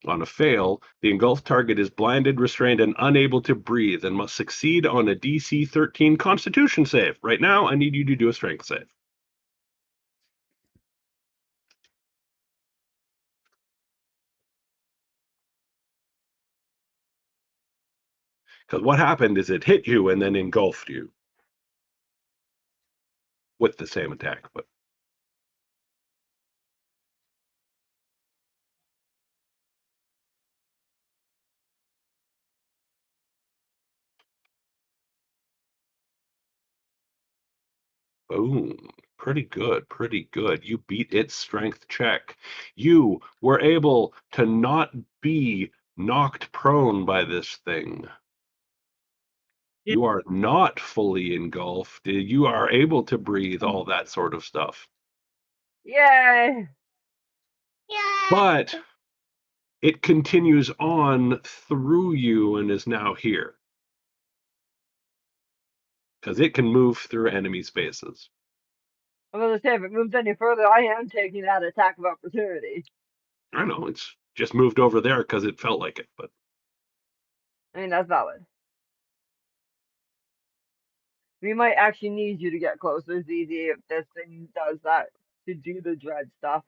On a fail, the engulfed target is blinded, restrained, and unable to breathe and must succeed on a DC 13 constitution save. Right now, I need you to do a strength save. Because what happened is it hit you and then engulfed you with the same attack. But boom. Pretty good, pretty good. You beat its strength check. You were able to not be knocked prone by this thing. You are not fully engulfed. You are able to breathe, all that sort of stuff. Yay! Yeah. But it continues on through you and is now here. Because it can move through enemy spaces. I'm gonna say if it moves any further, I am taking that attack of opportunity. I know, it's just moved over there because it felt like it, but I mean that's valid. We might actually need you to get closer, ZZ, if this thing does that to do the dread stuff.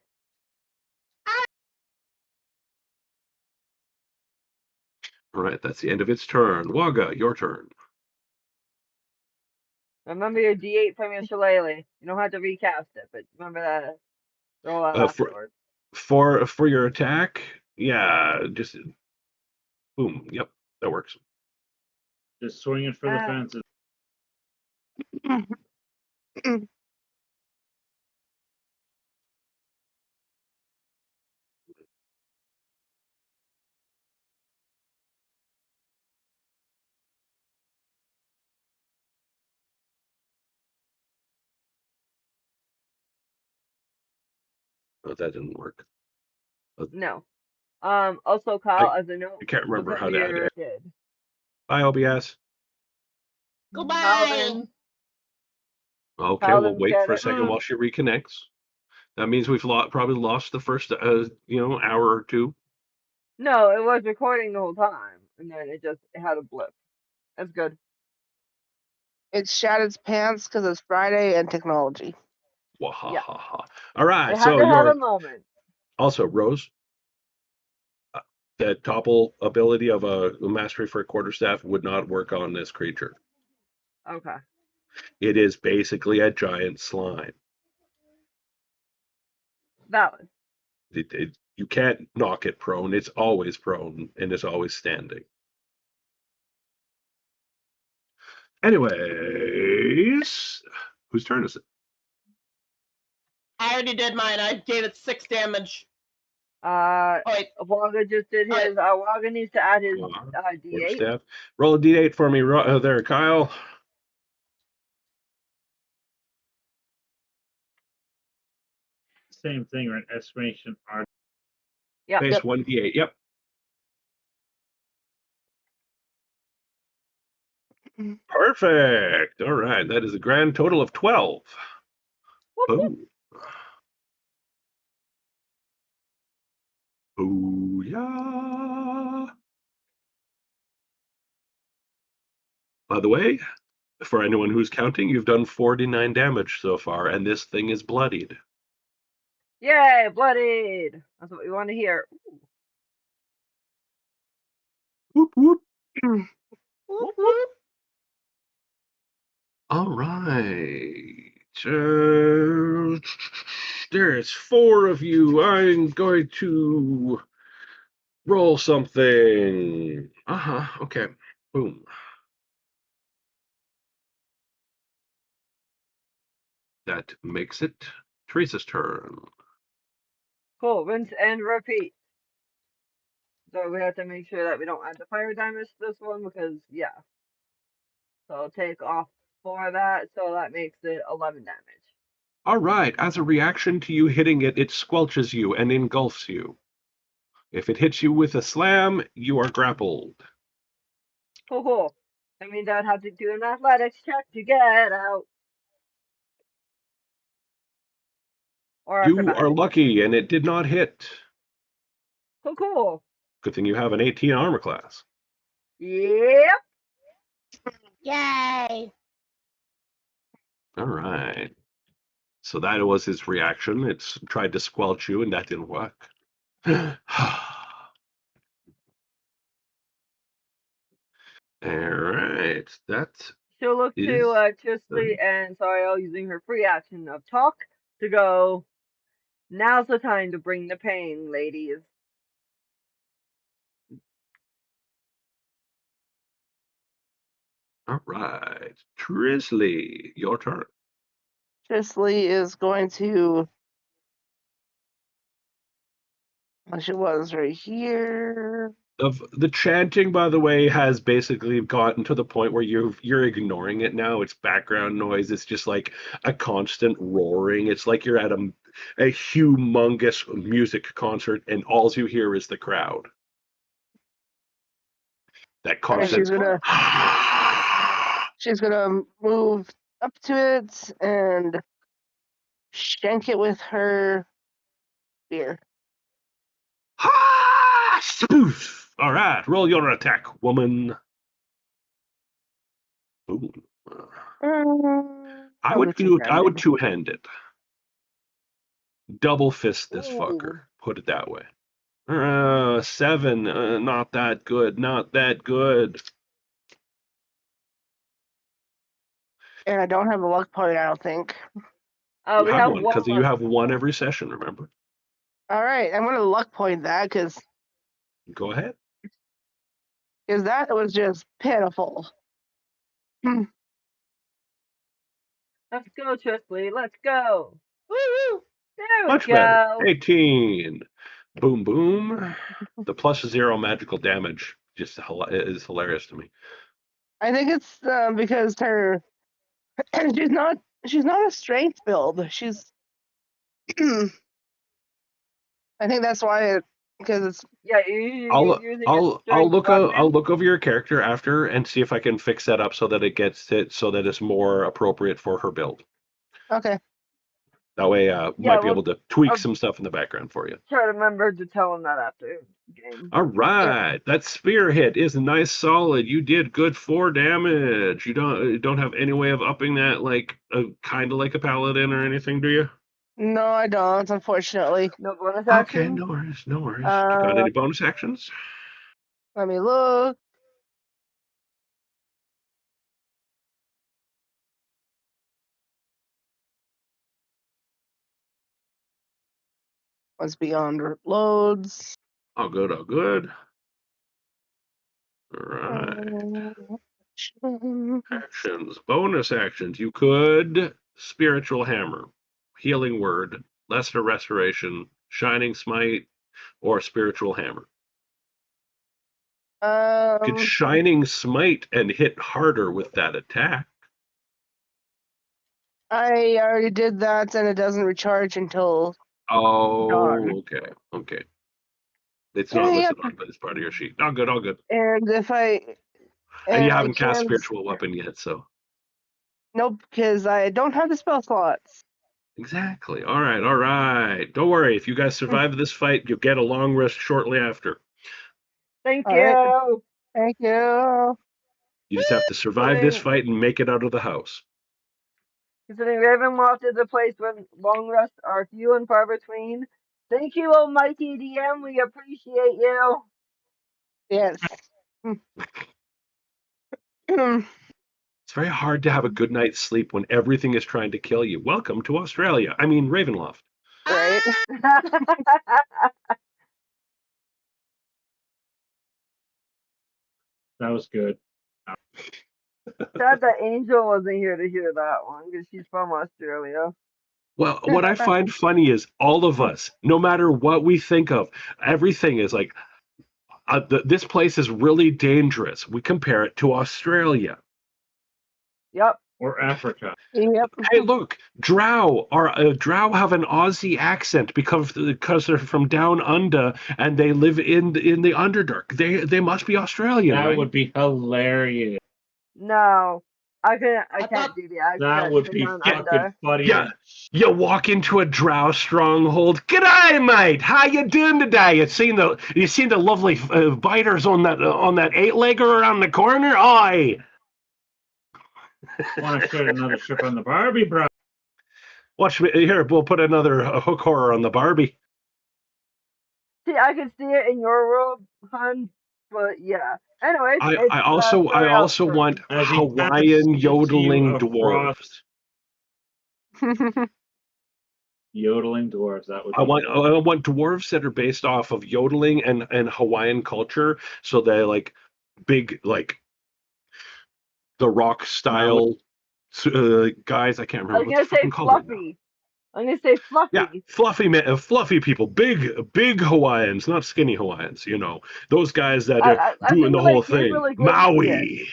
all right, that's the end of its turn. Waga, your turn. Remember your D8 from your shillelagh. You don't have to recast it, but remember that. Roll that For afterwards. for your attack, yeah, just boom. Yep, that works. Just swinging for the fences. Oh, that didn't work. No. Also, Kyle, as a note, I can't remember look how under to add your it. kid. Bye, OBS. Goodbye. Paladin. Okay, we'll Paladin's wait got for a it. second while she reconnects. That means we've probably lost the first, hour or two. No, it was recording the whole time, and then it had a blip. That's good. It shat its pants because it's Friday and technology. Wahahaha. All right, It had so to have you're a moment. also Rose. The topple ability of a mastery for a quarterstaff would not work on this creature. Okay. It is basically a giant slime. Valid. You can't knock it prone. It's always prone and it's always standing. Anyways, whose turn is it? I already did mine. I gave it 6 damage. Wait, Wagga just did his. Wagga needs to add his D8. Quarterstaff. Roll a D8 for me there, Kyle. Same thing, right? Estimation art. Yeah. Base Yep. 1D8. Yep. Perfect. All right. That is a grand total of 12. Whoop, whoop. Boom. Booyah. By the way, for anyone who's counting, you've done 49 damage so far, and this thing is bloodied. Yay, bloodied. That's what we want to hear. Whoop, whoop. whoop, Whoop, whoop. All right. There's 4 of you. I'm going to roll something. Okay. Boom. That makes it Teresa's turn. cool. Rinse and repeat. So we have to make sure that we don't add the fire damage to this one because, yeah. So I'll take off 4 of that, so that makes it 11 damage. All right. As a reaction to you hitting it, it squelches you and engulfs you. If it hits you with a slam, you are grappled. Cool. That means I'd have to do an athletics check to get out. Or You are acrobatics. lucky, and it did not hit. Cool. Good thing you have an 18 armor class. Yep. Yay! All right. So that was his reaction. It's tried to squelch you, and that didn't work. All right. That She'll look is. to Chisley and Sariel using her free action of talk to go. Now's the time to bring the pain, ladies. All right. Trisley, your turn. Chisley is going to. She was right here. The chanting, by the way, has basically gotten to the point where you're ignoring it now. It's background noise. It's just like a constant roaring. It's like you're at a humongous music concert, and all you hear is the crowd. That And constant. she's gonna move up to it and shank it with her spear. Spoof! All right, roll your attack, woman. Ooh. I would two-hand it. Double fist this fucker. Put it that way. 7. Not that good. Not that good. And I don't have a luck point, I don't think. You We have have one one because you have one every session. Remember. All right, I'm gonna luck point that because Go ahead. that was just pitiful. Let's go, Chisley. Let's go. Woo! There we Much go. better. 18. Boom, boom. The +0 magical damage just is hilarious to me. I think it's because her she's not a strength build. She's I think that's why because it's Yeah, you're using I'll look over your character after and see if I can fix that up so that it gets it so that it's more appropriate for her build. okay. That way, Yeah, might be well, able to tweak I'll some stuff in the background for you. try to remember to tell him that after the game. All right, that spear hit is a nice solid. You did good 4 damage. You don't have any way of upping that, like kind of like a paladin or anything, do you? No, I don't, unfortunately. No bonus Okay, action? no worries, no worries. You got any bonus actions? Let me look. What's beyond loads? All good, all good. All right. Actions, bonus actions. You could spiritual hammer, healing word, lesser restoration, shining smite, or spiritual hammer. You could shining smite and hit harder with that attack. I already did that, and it doesn't recharge until Oh, dawn. okay. It's not listed on, but it's part of your sheet. All good, all good. And if I And you I haven't cast can't- spiritual weapon yet, so. Nope, because I don't have the spell slots. Exactly. All right, all right. Don't worry. If you guys survive this fight, you'll get a long rest shortly after. Thank All you. right. Thank you. You just have to survive this fight and make it out of the house. Considering Ravenloft is a place where long rests are few and far between. Thank you, almighty DM. We appreciate you. Yes. It's very hard to have a good night's sleep when everything is trying to kill you. Welcome to Australia. I mean, Ravenloft. Right. That was good. Sad that Angel wasn't here to hear that one because she's from Australia. Well, what I find funny is all of us, no matter what we think of, everything is like, this place is really dangerous. We compare it to Australia. Yep. Or Africa. Yep. Hey, look, Drow have an Aussie accent because they're from down under and they live in the Underdark. They must be Australian, That right? would be hilarious. No, I can't thought do the accent. That would to be Down fucking Under. funny. Yeah. You walk into a Drow stronghold. G'day, mate. How you doing today? You seen the lovely biters on that 8-legger around the corner? Aye. Want to shoot another ship on the Barbie, bro? Watch me here. We'll put another hook horror on the Barbie. See, I can see it in your world, hun. But yeah. Anyways, I also want As he Hawaiian passes yodeling you dwarves. Yodeling dwarves. That would. I want dwarves that are based off of yodeling and Hawaiian culture, so they like big like the rock style guys. I can't I remember was what the gonna say fucking color now. fluffy. I'm gonna say fluffy. Yeah, fluffy people, big Hawaiians, not skinny Hawaiians. You know, those guys that are I doing the think, whole like, thing. Gabriel Iglesias. Maui.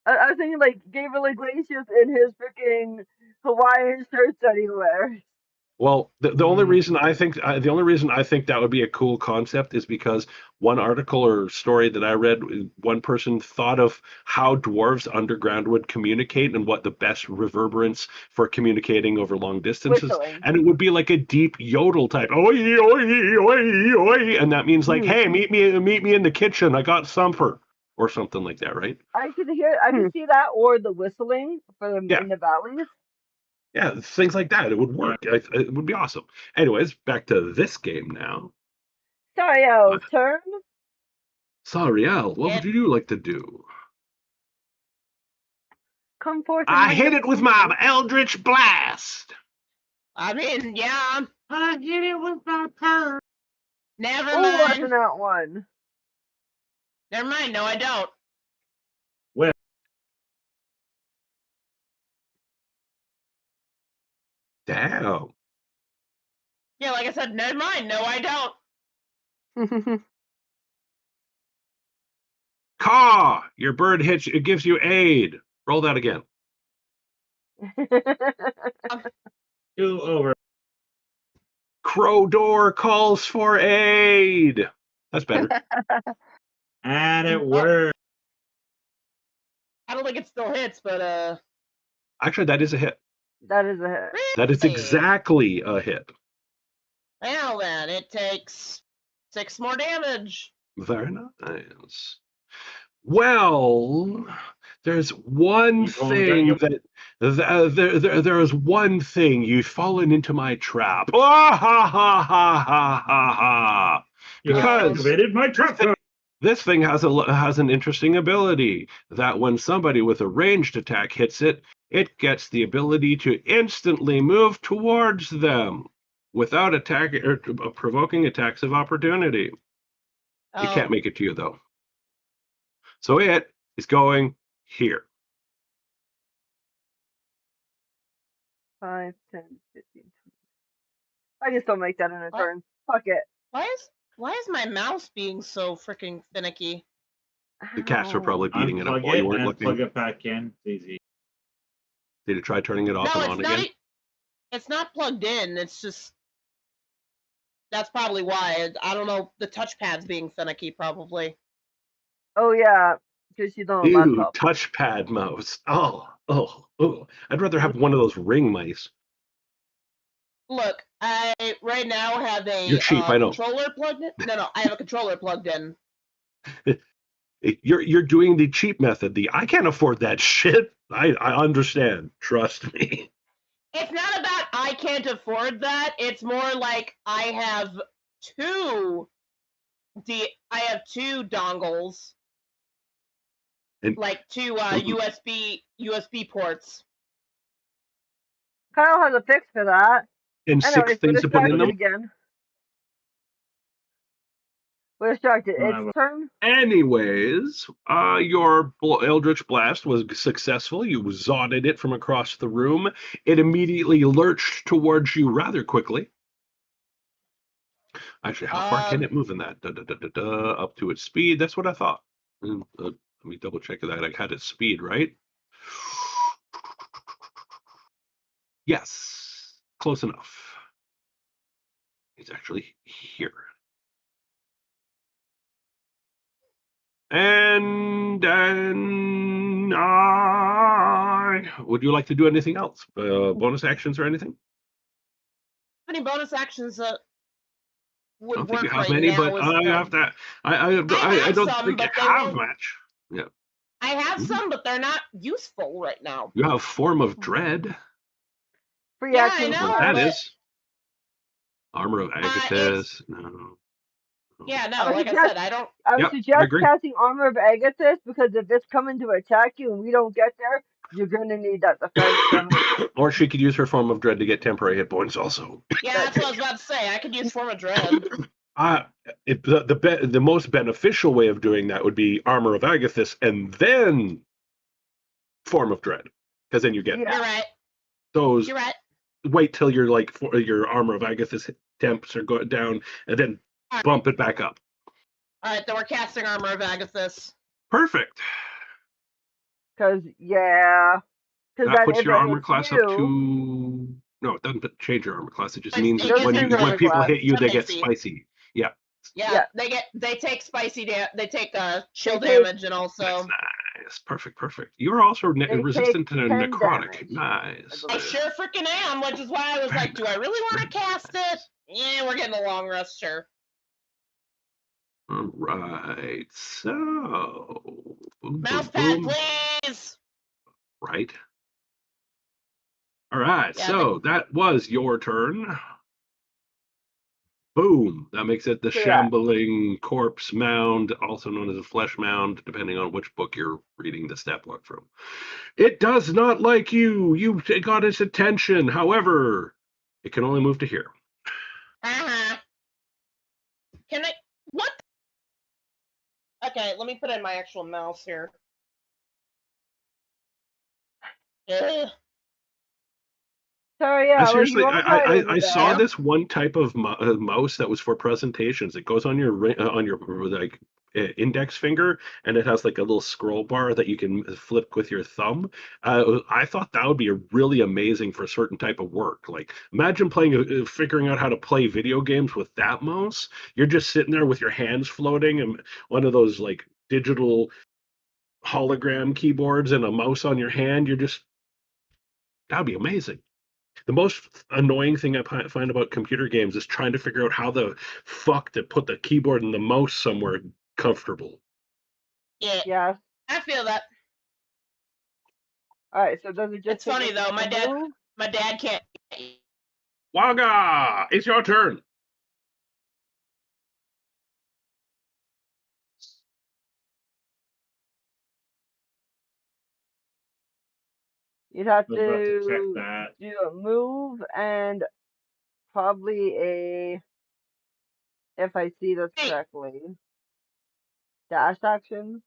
I was thinking like Gabriel Iglesias in his freaking Hawaiian shirts that he wears. Well, the only reason I think that would be a cool concept is because one article or story that I read, one person thought of how dwarves underground would communicate and what the best reverberance for communicating over long distances, Whistling. and it would be like a deep yodel type, oi oi oi oi, and that means like, hey, meet me in the kitchen, I got sumper, or something like that, right? I could see that, or the whistling for them Yeah. in the valleys. Yeah, things like that. It would work. It would be awesome. Anyways, back to this game now. Sariel's turn. Sariel, what would you like to do? Come forth. And I let hit us it with see. my Eldritch Blast. I mean, yeah. I hit it with my turn. Never Oh, that's mind. not one. Never mind. No, I don't. Damn. Yeah, like I said, never mind. No, I don't. Caw! Your bird hits. It gives you aid. Roll that again. 2 over. Crow door calls for aid. That's better. And it worked. I don't think it still hits, but Actually, that is a hit. That is a hit. That is Really? exactly a hit. Well then, it takes 6 more damage. Very nice. Well, there's one You told me thing that there is one thing you've fallen into my trap. Ah, ha ha ha ha ha ha! you Because activated my trap card. this thing has an interesting ability that when somebody with a ranged attack hits it, it gets the ability to instantly move towards them without attack or provoking attacks of opportunity. It Oh, can't make it to you though. So it is going here. 5, 10, 15, 20. I just don't make that in a What? turn. Fuck it. why is my mouse being so freaking finicky? The cats are Ow. probably beating it up Unplug while you it weren't and looking. plug it back in. It's easy. Did you try turning it off No, and it's on not. again? It's not plugged in. It's just. That's probably why. I don't know. The touchpad's being finicky, probably. Oh yeah, because she's on a Ew, laptop. touchpad mouse. Oh. I'd rather have one of those ring mice. Look, I right now have a You're cheap, I know. controller plugged in. No, I have a controller plugged in. You're doing the cheap method. I can't afford that shit. I understand. Trust me. It's not about I can't afford that. It's more like I have two dongles, And like two USB ports. Kyle has a fix for that. and Anyways, 6 we're things to put in distracted them. again. We're distracted. Whatever. It's turn. Anyways, your Eldritch Blast was successful. You zodded it from across the room. It immediately lurched towards you rather quickly. Actually, how far can it move in that? Up to its speed. That's what I thought. Let me double check that. I had its speed, right? Yes, close enough. It's actually here. And then would you like to do anything else? Bonus actions or anything? How many bonus actions I would don't think you work have right many, now? but Is I the- have that. I have don't some, think you but they have won't- much. Yeah. I have some, but they're not useful right now. You have Form of Dread. Free Yeah, action. I know, What that but- is. Armor of Agathis. No. Yeah, no, I would like I suggest- said, I don't. I would Yep, I suggest agree. casting Armor of Agathis because if it's coming to attack you and we don't get there, you're gonna need that defense damage. Or she could use her Form of Dread to get temporary hit points also. Yeah, that's what I was about to say. I could use Form of Dread. The most beneficial way of doing that would be Armor of Agathis and then Form of Dread, because then you get Yeah. You're right. those. You're right. Wait till your your Armor of Agathis temps are going down, and then bump it back up. All right, then we're casting Armor of Agathis. Perfect. Because That puts if your it armor hits class you, up to. No, it doesn't change your armor class. It just It means doesn't when change your armor people class. hit you, they get Spicy. spicy. Yeah. Yeah, they take spicy they take chill They take- damage and also. Nice. Perfect. You're also They resistant to take 10 necrotic. damage. Nice. I sure freaking am, which is why I was like, do I really want to cast it? Yeah, we're getting a long rest, sure. All right. So. Boom, Mouse boom, pad, boom. please. Right. All right. Yeah, So that was your turn. Boom. That makes it the Yeah. shambling corpse mound, also known as a flesh mound, depending on which book you're reading the stat block from. It does not like you. You got its attention. However, it can only move to here. Uh-huh. Can I... What? Okay, let me put in my actual mouse here. Ugh. So yeah, Seriously, like, you wanna I saw there. this one type of mouse that was for presentations. It goes on your like index finger, and it has like a little scroll bar that you can flip with your thumb. I thought that would be really amazing for a certain type of work. Like, imagine figuring out how to play video games with that mouse. You're just sitting there with your hands floating, and one of those like digital hologram keyboards and a mouse on your hand. That'd be amazing. The most annoying thing I find about computer games is trying to figure out how the fuck to put the keyboard and the mouse somewhere comfortable. Yeah, Yes. I feel that. All right. So does it just? It's funny take a though. move? My dad can't. Waga! It's your turn. You'd have I was about to check to that. do a move and probably a, if I see this Hey. correctly, dash action.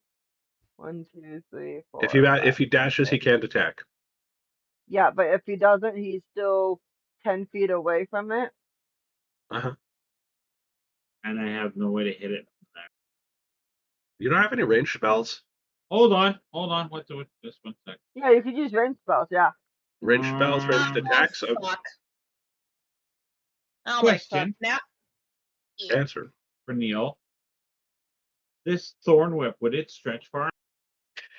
1, 2, 3, 4, If 5, he dashes, he 6. can't attack. Yeah, but if he doesn't, he's still 10 feet away from it. Uh-huh. And I have no way to hit it from there. You don't have any range spells? Hold on. What's just 1 sec? Yeah, you could use range spells. Yeah. Range spells, ranged attacks? Oh, fuck. Oh my fuck. Question Now. Answer. for Neil. This thorn whip, would it stretch far?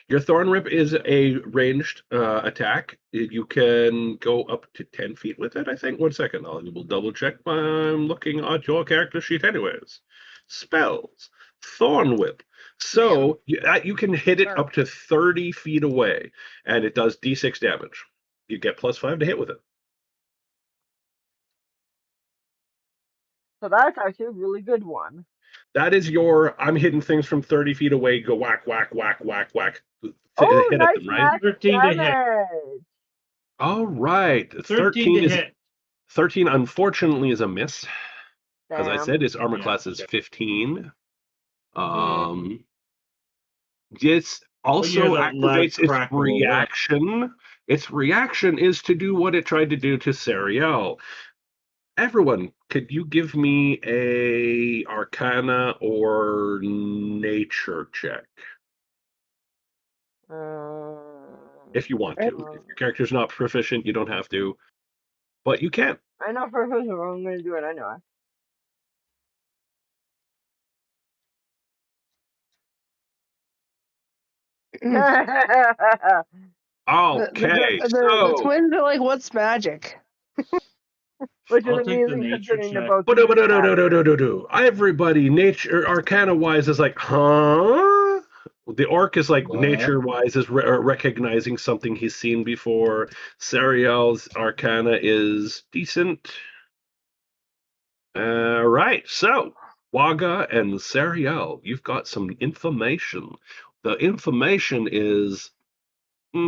Your Thorn Rip is a ranged attack. You can go up to 10 feet with it, I think. 1 second. I will double check. I'm looking at your character sheet anyways. Spells. Thorn Whip. So you can hit it up to 30 feet away, and it does d6 damage. You get +5 to hit with it. So that's actually a really good one. That is your, I'm hitting things from 30 feet away, go whack, whack, whack, whack, whack. Oh, Hit nice at them, right? max 13 to hit. damage. All right. 13 to is hit. 13 unfortunately is a miss. As I Damn. said, his armor Yeah. class is 15. This also that activates light its crackle away. reaction. Its reaction is to do what it tried to do to Sariel. Everyone, could you give me a Arcana or Nature check? If you want to. If your character's not proficient, you don't have to. But you can. I know for who's I'm going to do it anyway. Okay, The so twins are like, what's magic? Which is I'll take the amazing nature considering they're check. both. Everybody, nature Arcana wise is like, huh? The orc is like What? nature wise is recognizing something he's seen before. Sariel's Arcana is decent. Right, so Waga and Sariel, you've got some information. The information is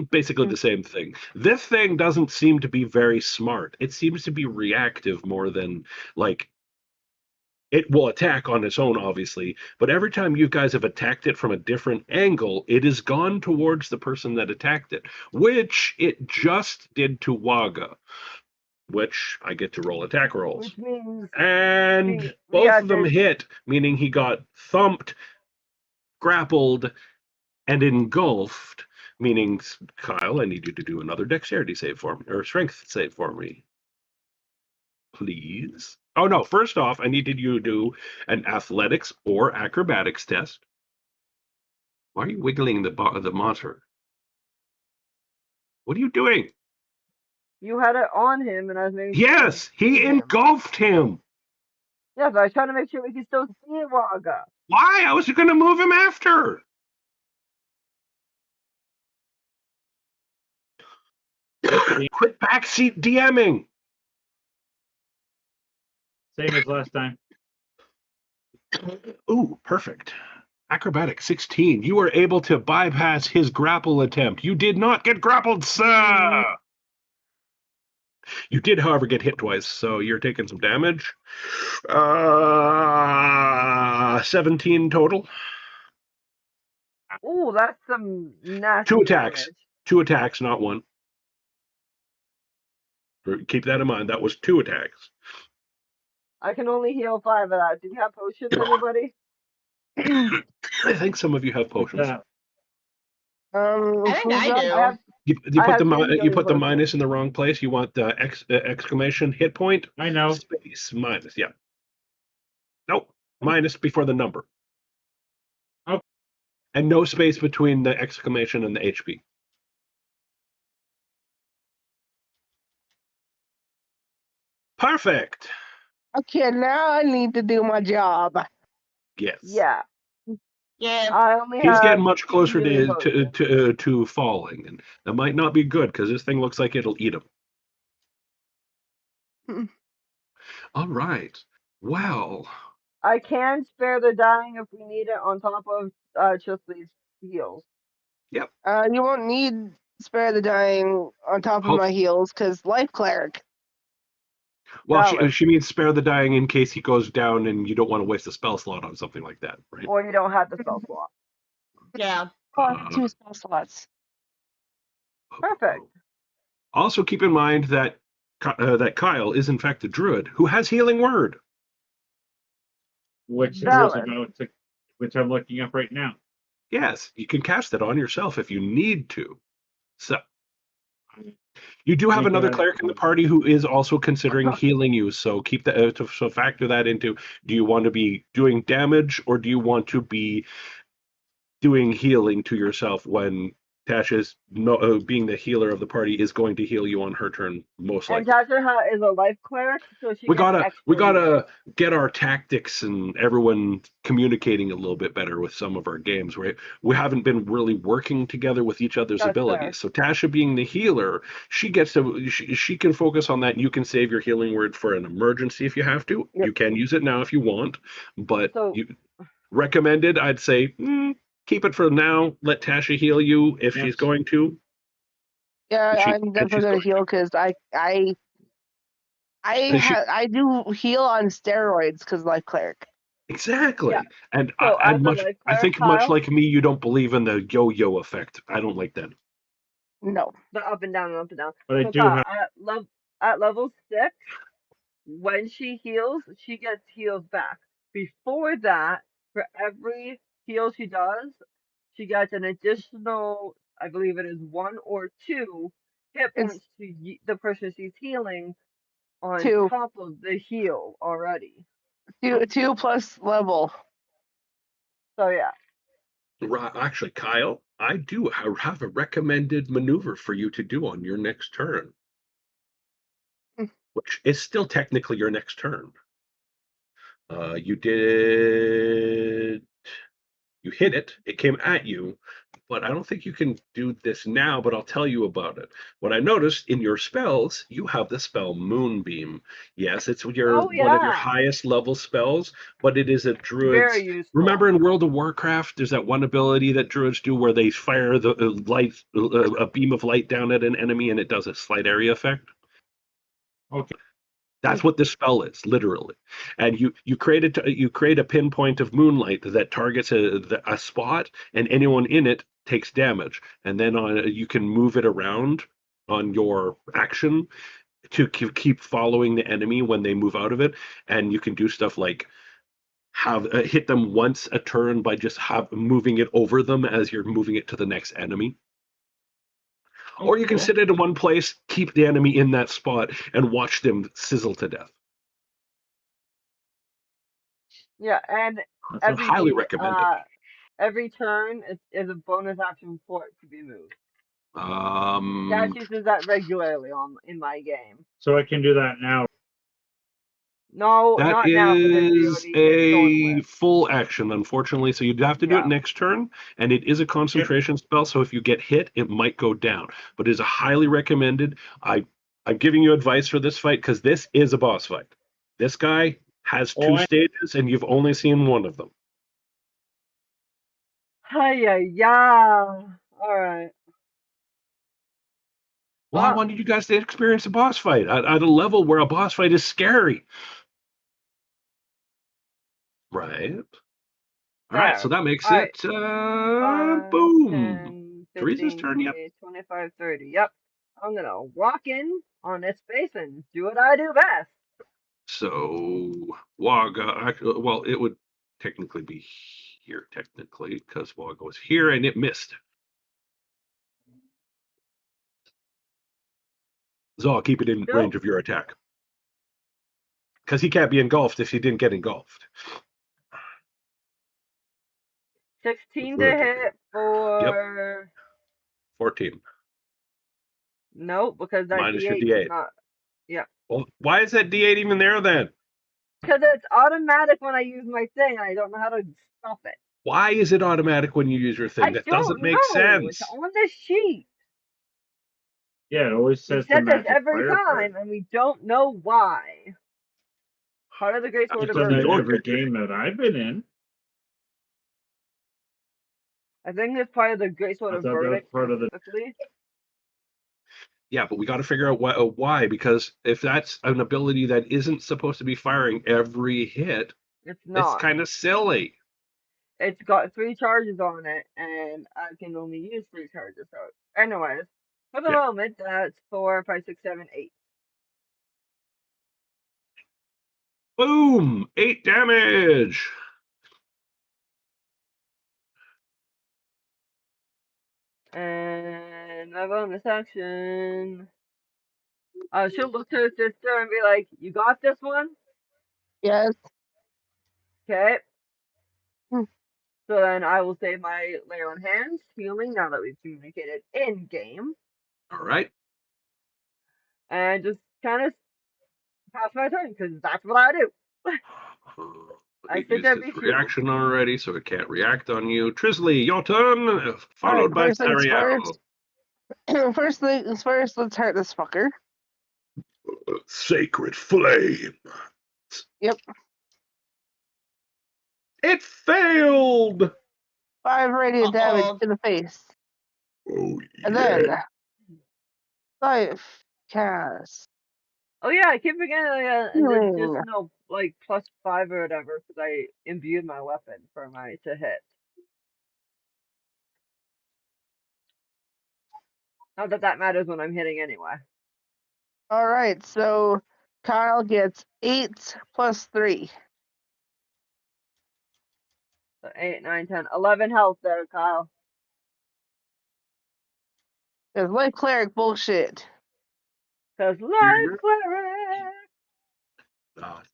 basically the same thing. This thing doesn't seem to be very smart. It seems to be reactive more than like it will attack on its own, obviously, but every time you guys have attacked it from a different angle, it has gone towards the person that attacked it, which it just did to Waga, which I get to roll attack rolls. Which means And both of them hit, meaning he got thumped, grappled, and engulfed. Meaning, Kyle, I need you to do another dexterity save for me, or strength save for me. Please. Oh, no. First off, I needed you to do an athletics or acrobatics test. Why are you wiggling the monitor? What are you doing? you had it on him, and I was making Yes, he engulfed him. Yes, I was trying to make sure we could still see Waga. Why? I was going to move him after. Quit backseat DMing. Same as last time. Ooh, perfect. Acrobatic 16. You were able to bypass his grapple attempt. You did not get grappled, sir. You did, however, get hit twice, so you're taking some damage. 17 total. Ooh, that's some nasty 2 attacks. damage. 2 attacks, not 1. Keep that in mind. That was 2 attacks. I can only heal 5 of that. Do you have potions, anybody? I think some of you have potions. Yeah. I think I do. I have, You I put have the three you healing put the potions. minus in the wrong place. You want the exclamation hit point I know. space minus. Yeah. Nope. Minus before the number. Oh. And no space between the exclamation and the HP. Perfect. Okay, now I need to do my job. Yes. Yeah. Yeah. I only He's have getting much two closer healing to falling, and that might not be good because this thing looks like it'll eat him. Hmm. All right. Well, I can spare the dying if we need it on top of Chesley's heals. yep. You won't need spare the dying on top of Hope- my heals because life cleric. Well, Valid. she means spare the dying in case he goes down, and you don't want to waste a spell slot on something like that, right? Or you don't have the spell slot. Yeah. Oh, I have 2 spell slots. Perfect. Also, keep in mind that that Kyle is in fact a druid who has healing word. Which is Valid. about to, which I'm looking up right now. Yes, you can cast it on yourself if you need to. So you do have Think another about it. cleric in the party who is also considering healing you. So keep that. So factor that into. Do you want to be doing damage or do you want to be doing healing to yourself when Tasha's being the healer of the party is going to heal you on her turn most And likely. Tasha is a life cleric, so she We gets gotta extra. get our tactics and everyone communicating a little bit better with some of our games. We haven't been really working together with each other's That's abilities. fair. So Tasha being the healer, she can focus on that. And you can save your healing word for an emergency if you have to. Yep. You can use it now if you want, but So you recommended. I'd say keep it for now. Let Tasha heal you if she's Yes. going to. Yeah, And I'm definitely gonna heal because I do heal on steroids because life cleric. Exactly. Yeah. And So as a life I cleric, think much Kyle, like me, you don't believe in the yo-yo effect. I don't like that. No. the up and down and up and down. But I So do Kyle, have. at level 6, when she heals, she gets heals back. Before that, for every heal she does, she gets an additional, I believe it is 1 or 2 hit It's points to the person she's healing on 2. top of the heal already. 2 plus level. So yeah. Actually, Kyle, I do have a recommended maneuver for you to do on your next turn, which is still technically your next turn. You hit it, it came at you, but I don't think you can do this now, but I'll tell you about it. What I noticed in your spells, you have the spell Moonbeam. Yes, it's Oh one of your yeah. highest level spells, but it is a druid's. Very useful. Remember in World of Warcraft, there's that one ability that druids do where they fire the light, a beam of light down at an enemy, and it does a slight area effect. Okay. That's what this spell is, literally. And you create a pinpoint of moonlight that targets a spot, and anyone in it takes damage. And then you can move it around on your action to keep following the enemy when they move out of it. And you can do stuff like have hit them once a turn by just moving it over them as you're moving it to the next enemy. Oh, Or you can cool. sit it in one place, keep the enemy in that spot, and watch them sizzle to death. Yeah, and That's So highly every recommended. every turn is a bonus action for it to be moved. Dash Um, uses that regularly in my game. So I can do that now. No, that not now because is it's a Thornwhip. full action, unfortunately. So you'd have to do it Yeah. next turn, and it is a concentration spell. So if you get hit, it might go down. But it is a highly recommended. I'm giving you advice for this fight because this is a boss fight. This guy has Oh, two stages, and you've only seen one of them. Yeah. All right. Well, I wanted you guys to experience a boss fight at a level where a boss fight is scary. Right. All right, so that makes All right. it 5, boom. 10, Teresa's 15, turn. Yep. 20, 25, 30. Yep. I'm gonna walk in on this space and do what I do best. So Waga, well, it would technically be here, technically, because Waga was here and it missed. So I'll keep it in range of your attack. Because he can't be engulfed if he didn't get engulfed. 16 to hit for. Yep. 14. Nope, because that Minus your D8 does D8. not. Yep. Well, why is that D8 even there then? Because it's automatic when I use my thing, and I don't know how to stop it. Why is it automatic when you use your thing? I That don't doesn't make know. It's sense. on the sheet. Yeah, it always It says the said this magic every fire time, part. and we don't know why. Part of the Great Sword It's of done Your it Burgundy. every character. game that I've been in. I think it's part of the Great Sword I of thought that was Verdict part of the. specifically. Yeah, but we got to figure out why, because if that's an ability that isn't supposed to be firing every hit, It's it's not. kind of silly. It's got 3 charges on it, and I can only use 3 charges. So, anyways, for the Yeah. moment, that's 4, 5, 6, 7, 8. Boom! 8 damage! And my bonus action. She'll look to her sister and be like, "You got this one?" Yes. Okay. Hmm. So then I will save my lay on hands healing now that we've communicated in game, All right. and just kind of pass my turn because that's what I do. I It used figure I'd his be futile. reaction already, so it can't react on you. Trisley, your turn, followed by First things Sariel. first. First things first, let's hurt this fucker. Sacred flame. Yep. It failed! 5 radiant damage Uh-oh. to the face. Oh, And yeah. then 5 cast. Oh yeah, I keep forgetting Healing. just no like +5 or whatever because I imbued my weapon for my to hit. Not that that matters when I'm hitting anyway. Alright, so Kyle gets 8 plus 3. So 8, 9, 10, 11 health there, Kyle. Because life cleric bullshit. Cause life cleric.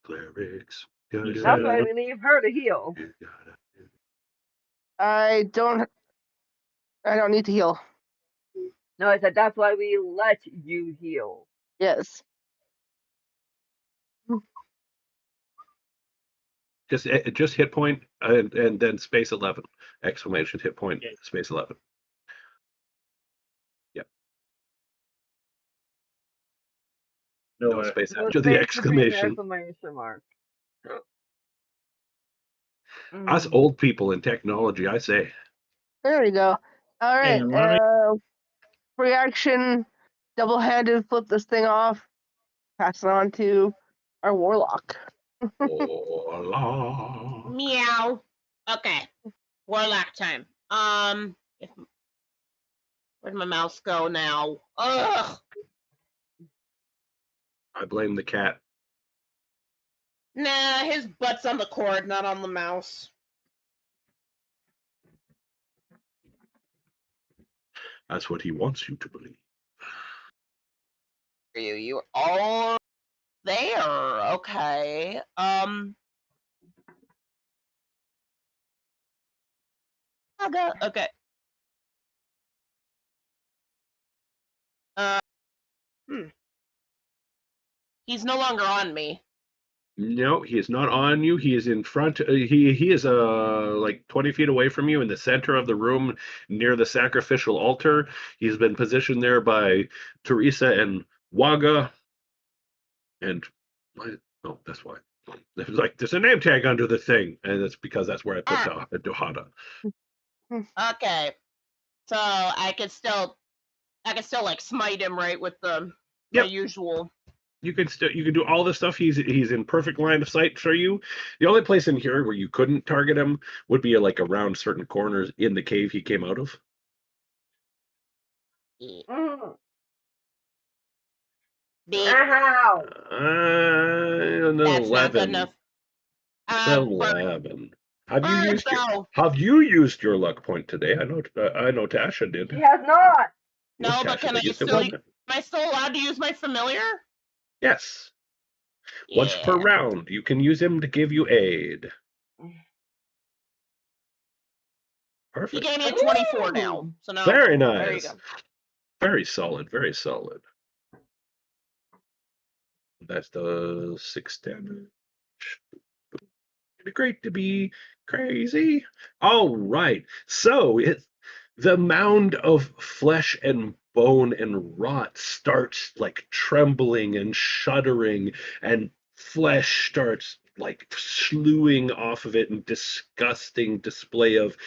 Clerics. That's why we leave her to heal. I don't need to heal. No, I said that's why we let you heal. Yes. Just hit point and then space 11 exclamation hit point Yeah. space 11. No space No after the space between the exclamation. exclamation mark. Us old people in technology, I say. There we go. Alright, And let me- reaction, double-handed, flip this thing off, pass it on to our warlock. Hola. Meow. Okay. Warlock time. Where'd my mouse go now? Ugh. I blame the cat. Nah, his butt's on the cord, not on the mouse. That's what he wants you to believe. You all there? Okay. Okay. He's no longer on me. No, he is not on you. He is in front. He is like 20 feet away from you in the center of the room near the sacrificial altar. He's been positioned there by Teresa and Waga. And oh, that's why. There's a name tag under the thing, and it's because that's where I put Dohada. Okay. So I can still like smite him, right, with the usual. You can do all this stuff. He's in perfect line of sight for you. The only place in here where you couldn't target him would be like around certain corners in the cave he came out of. Ow! That's 11. not good enough. 11. Have you Though. used your luck point today? I know Tasha did. She has not. No, but Tasha, can I you still? Am I still allowed to use my familiar? Yes. Yeah. Once per round, you can use him to give you aid. Perfect. He gave me a 24 now. So now. Very There you nice. go. Very solid. Very solid. That's the 6 damage. Great to be crazy. All right. So the mound of flesh and bone and rot starts like trembling and shuddering, and flesh starts like slewing off of it in disgusting display of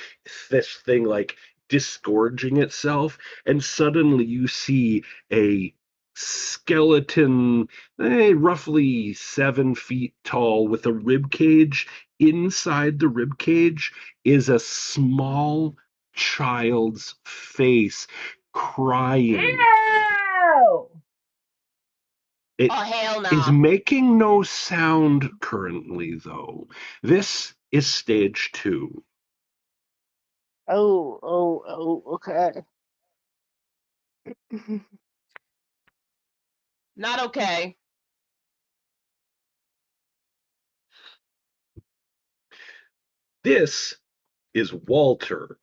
this thing like disgorging itself. And suddenly you see a skeleton, roughly 7 feet tall, with a rib cage. Inside the rib cage is a small child's face crying. Ew! It Oh hell no! is making no sound currently, though. This is stage 2. Okay. Not okay. This is Walter.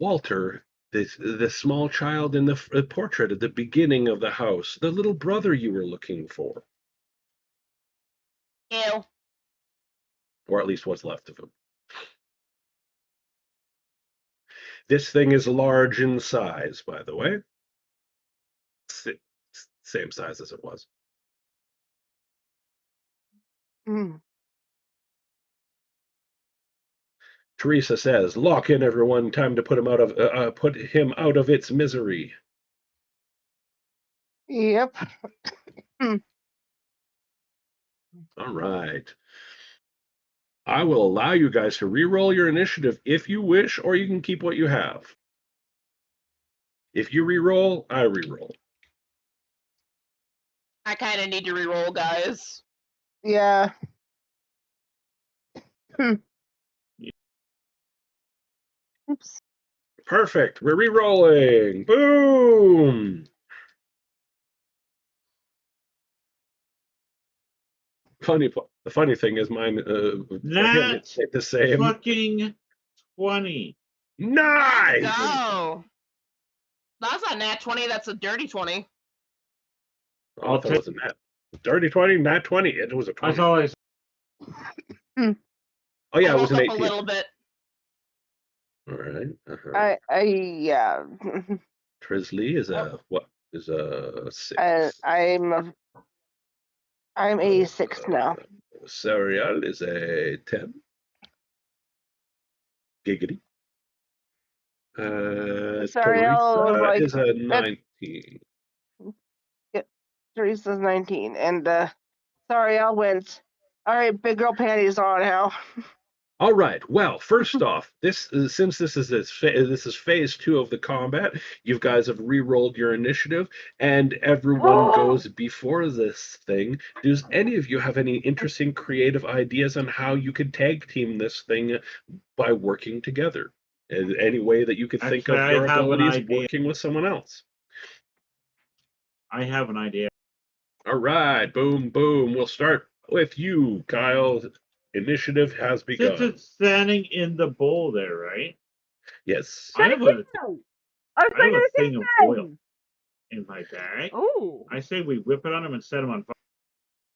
Walter, the small child in the portrait at the beginning of the house, the little brother you were looking for, Ew. or at least what's left of him. This thing is large in size, by the way. Same size as it was. Mm. Teresa says, "Lock in, everyone. Time to put him out of its misery." Yep. All right. I will allow you guys to re-roll your initiative if you wish, or you can keep what you have. If you re-roll, I re-roll. I kind of need to reroll, guys. Yeah. Oops. Perfect. We're re-rolling. Boom. The funny thing is mine. For him, That's it's the same. fucking 20. Nice. Go. That's not nat 20. That's a dirty 20. Oh, I thought it was a nat. Dirty 20, nat 20. It was a 20. That's all I said. Oh yeah, I it was woke an up 18. a little bit. All right. Yeah. Trisley is a what? Is a 6. I'm a 6 now. Serial is a 10. Giggity. Sariel was Teresa like, is a 19. Yep, Teresa's 19, and Sariel went, all right, big girl panties on now. All right. Well, first off, since this is phase 2 of the combat, you guys have re-rolled your initiative, and everyone goes before this thing. Does any of you have any interesting creative ideas on how you could tag team this thing by working together? Any way that you could think Actually, of your I have an abilities idea. working with someone else? I have an idea. All right. Boom, boom. We'll start with you, Kyle. Initiative has begun. Since it's standing in the bowl there, right? Yes. I have a I was thinking the thing same of oil thing. in my bag. Ooh. I say we whip it on him and set him on fire.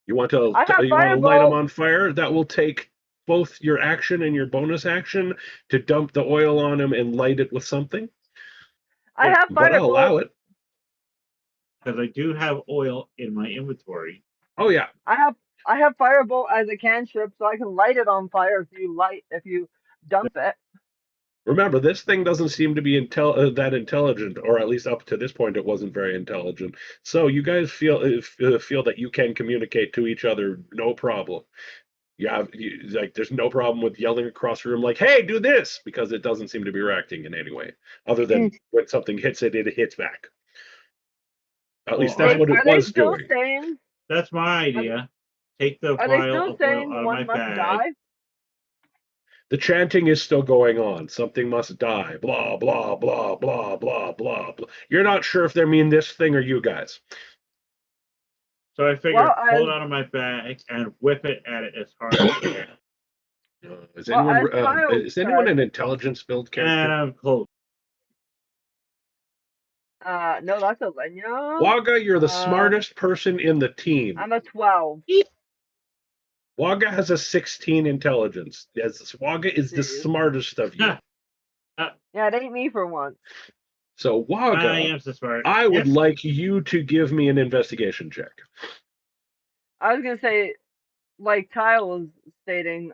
You want to I have light them Firebolt. on fire? That will take both your action and your bonus action to dump the oil on him and light it with something. I have But I'll allow Firebolt. it. Because I do have oil in my inventory. Oh yeah. I have Firebolt as a cantrip, so I can light it on fire if you dump it. Remember, this thing doesn't seem to be that intelligent, or at least up to this point, it wasn't very intelligent. So you guys feel that you can communicate to each other, no problem. There's no problem with yelling across the room like, "Hey, do this," because it doesn't seem to be reacting in any way, other than when something hits it, it hits back. At least that's what it Are they was still doing. Saying, that's my idea. Take the Are they vial still of saying oil out of one my must bag. die? The chanting is still going on. Something must die. Blah, blah, blah, blah, blah, blah, blah. You're not sure if they mean this thing or you guys. So I figured pull it out of my bag and whip it at it as hard as I can. Is anyone an intelligence build character? And I'm close. No, that's a Lenya. Wagga, you're the Uh, smartest person in the team. I'm a 12. Wagga has a 16 intelligence. Yes, Wagga is the Jeez. smartest of you. Yeah, it ain't me for once. So I Wagga, am so smart. I would Yes. like you to give me an investigation check. I was gonna say, like Kyle was stating,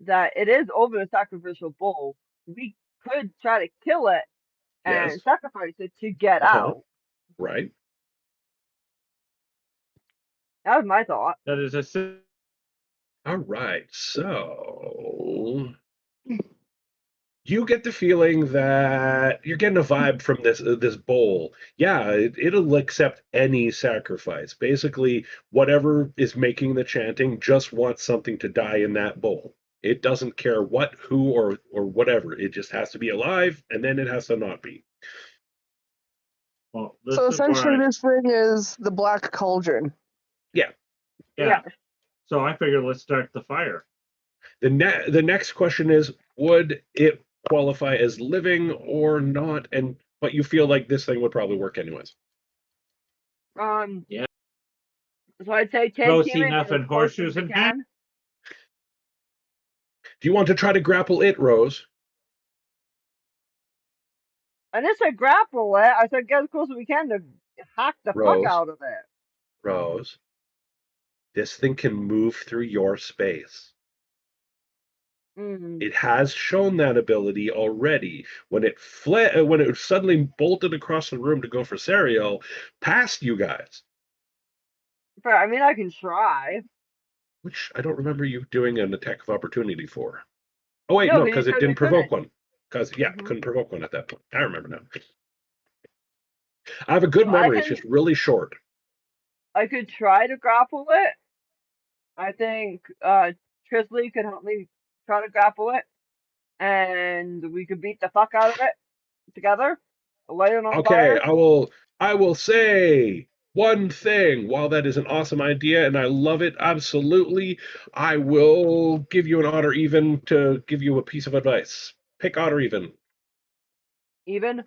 that it is over the sacrificial bull. We could try to kill it and Yes. sacrifice it to get Uh-huh. out. Right. That was my thought. That is a All right. So you get the feeling that you're getting a vibe from this bowl. Yeah, it'll accept any sacrifice. Basically, whatever is making the chanting just wants something to die in that bowl. It doesn't care what, who, or whatever. It just has to be alive, and then it has to not be. well. This So is essentially, where this thing is the black cauldron. yeah. Yeah. So I figured let's start the fire. The next question is, would it qualify as living or not? But you feel like this thing would probably work anyways. Yeah. So I'd say Throw take him in enough as and close horseshoes as we in hand. can. Do you want to try to grapple it, Rose? I didn't say grapple it. I said get as close as we can to hack the fuck Rose. out of it. Rose, this thing can move through your space. Mm. It has shown that ability already when it when it suddenly bolted across the room to go for Serial, past you guys. But I mean, I can try. Which I don't remember you doing an attack of opportunity for. Oh wait, No, no, he because it said we didn't provoke couldn't. one. Because yeah, Mhm. couldn't provoke one at that point. I remember now. I have a good So I memory. It's can. just really short. I could try to grapple it. I think Trisley could help me try to grapple it, and we could beat the fuck out of it together. Light it on Okay, fire. I will say one thing. While that is an awesome idea and I love it absolutely, I will give you an odd or even to give you a piece of advice. Pick odd or even. Even.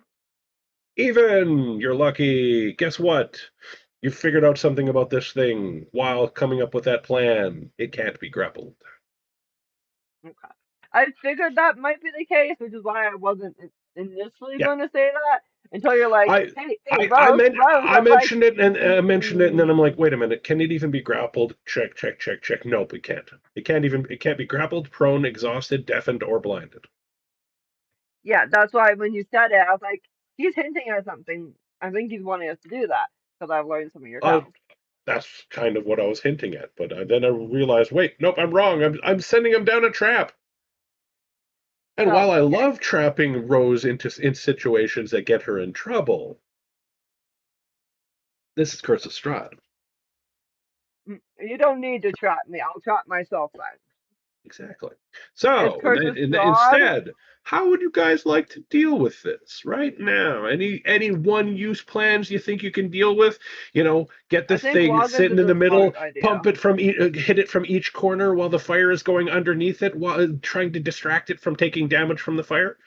Even, you're lucky. Guess what? You figured out something about this thing while coming up with that plan. It can't be grappled. Okay. I figured that might be the case, which is why I wasn't initially Yeah. going to say that until you're like, I hey, I Rose, I I'm like, mentioned it and I mentioned it and then I'm like, mm. wait a minute, can it even be grappled? Check, check, check, check. Nope, it can't. It can't be grappled, prone, exhausted, deafened, or blinded. Yeah, that's why when you said it, I was like, he's hinting at something. I think he's wanting us to do that because I've learned some of your Oh, towns. that's kind of what I was hinting at, but then I realized, wait, nope, I'm wrong. I'm sending him down a trap. And So, while I okay. love trapping Rose in situations that get her in trouble, this is Curse of Strahd. You don't need to trap me. I'll trap myself then. Exactly. Is So Curtis Strahd? instead, how would you guys like to deal with this right now? Any one use plans you think you can deal with? You know, get the I think thing Waga's sitting is in the a middle, smart idea. pump it from hit it from each corner while the fire is going underneath it, while trying to distract it from taking damage from the fire.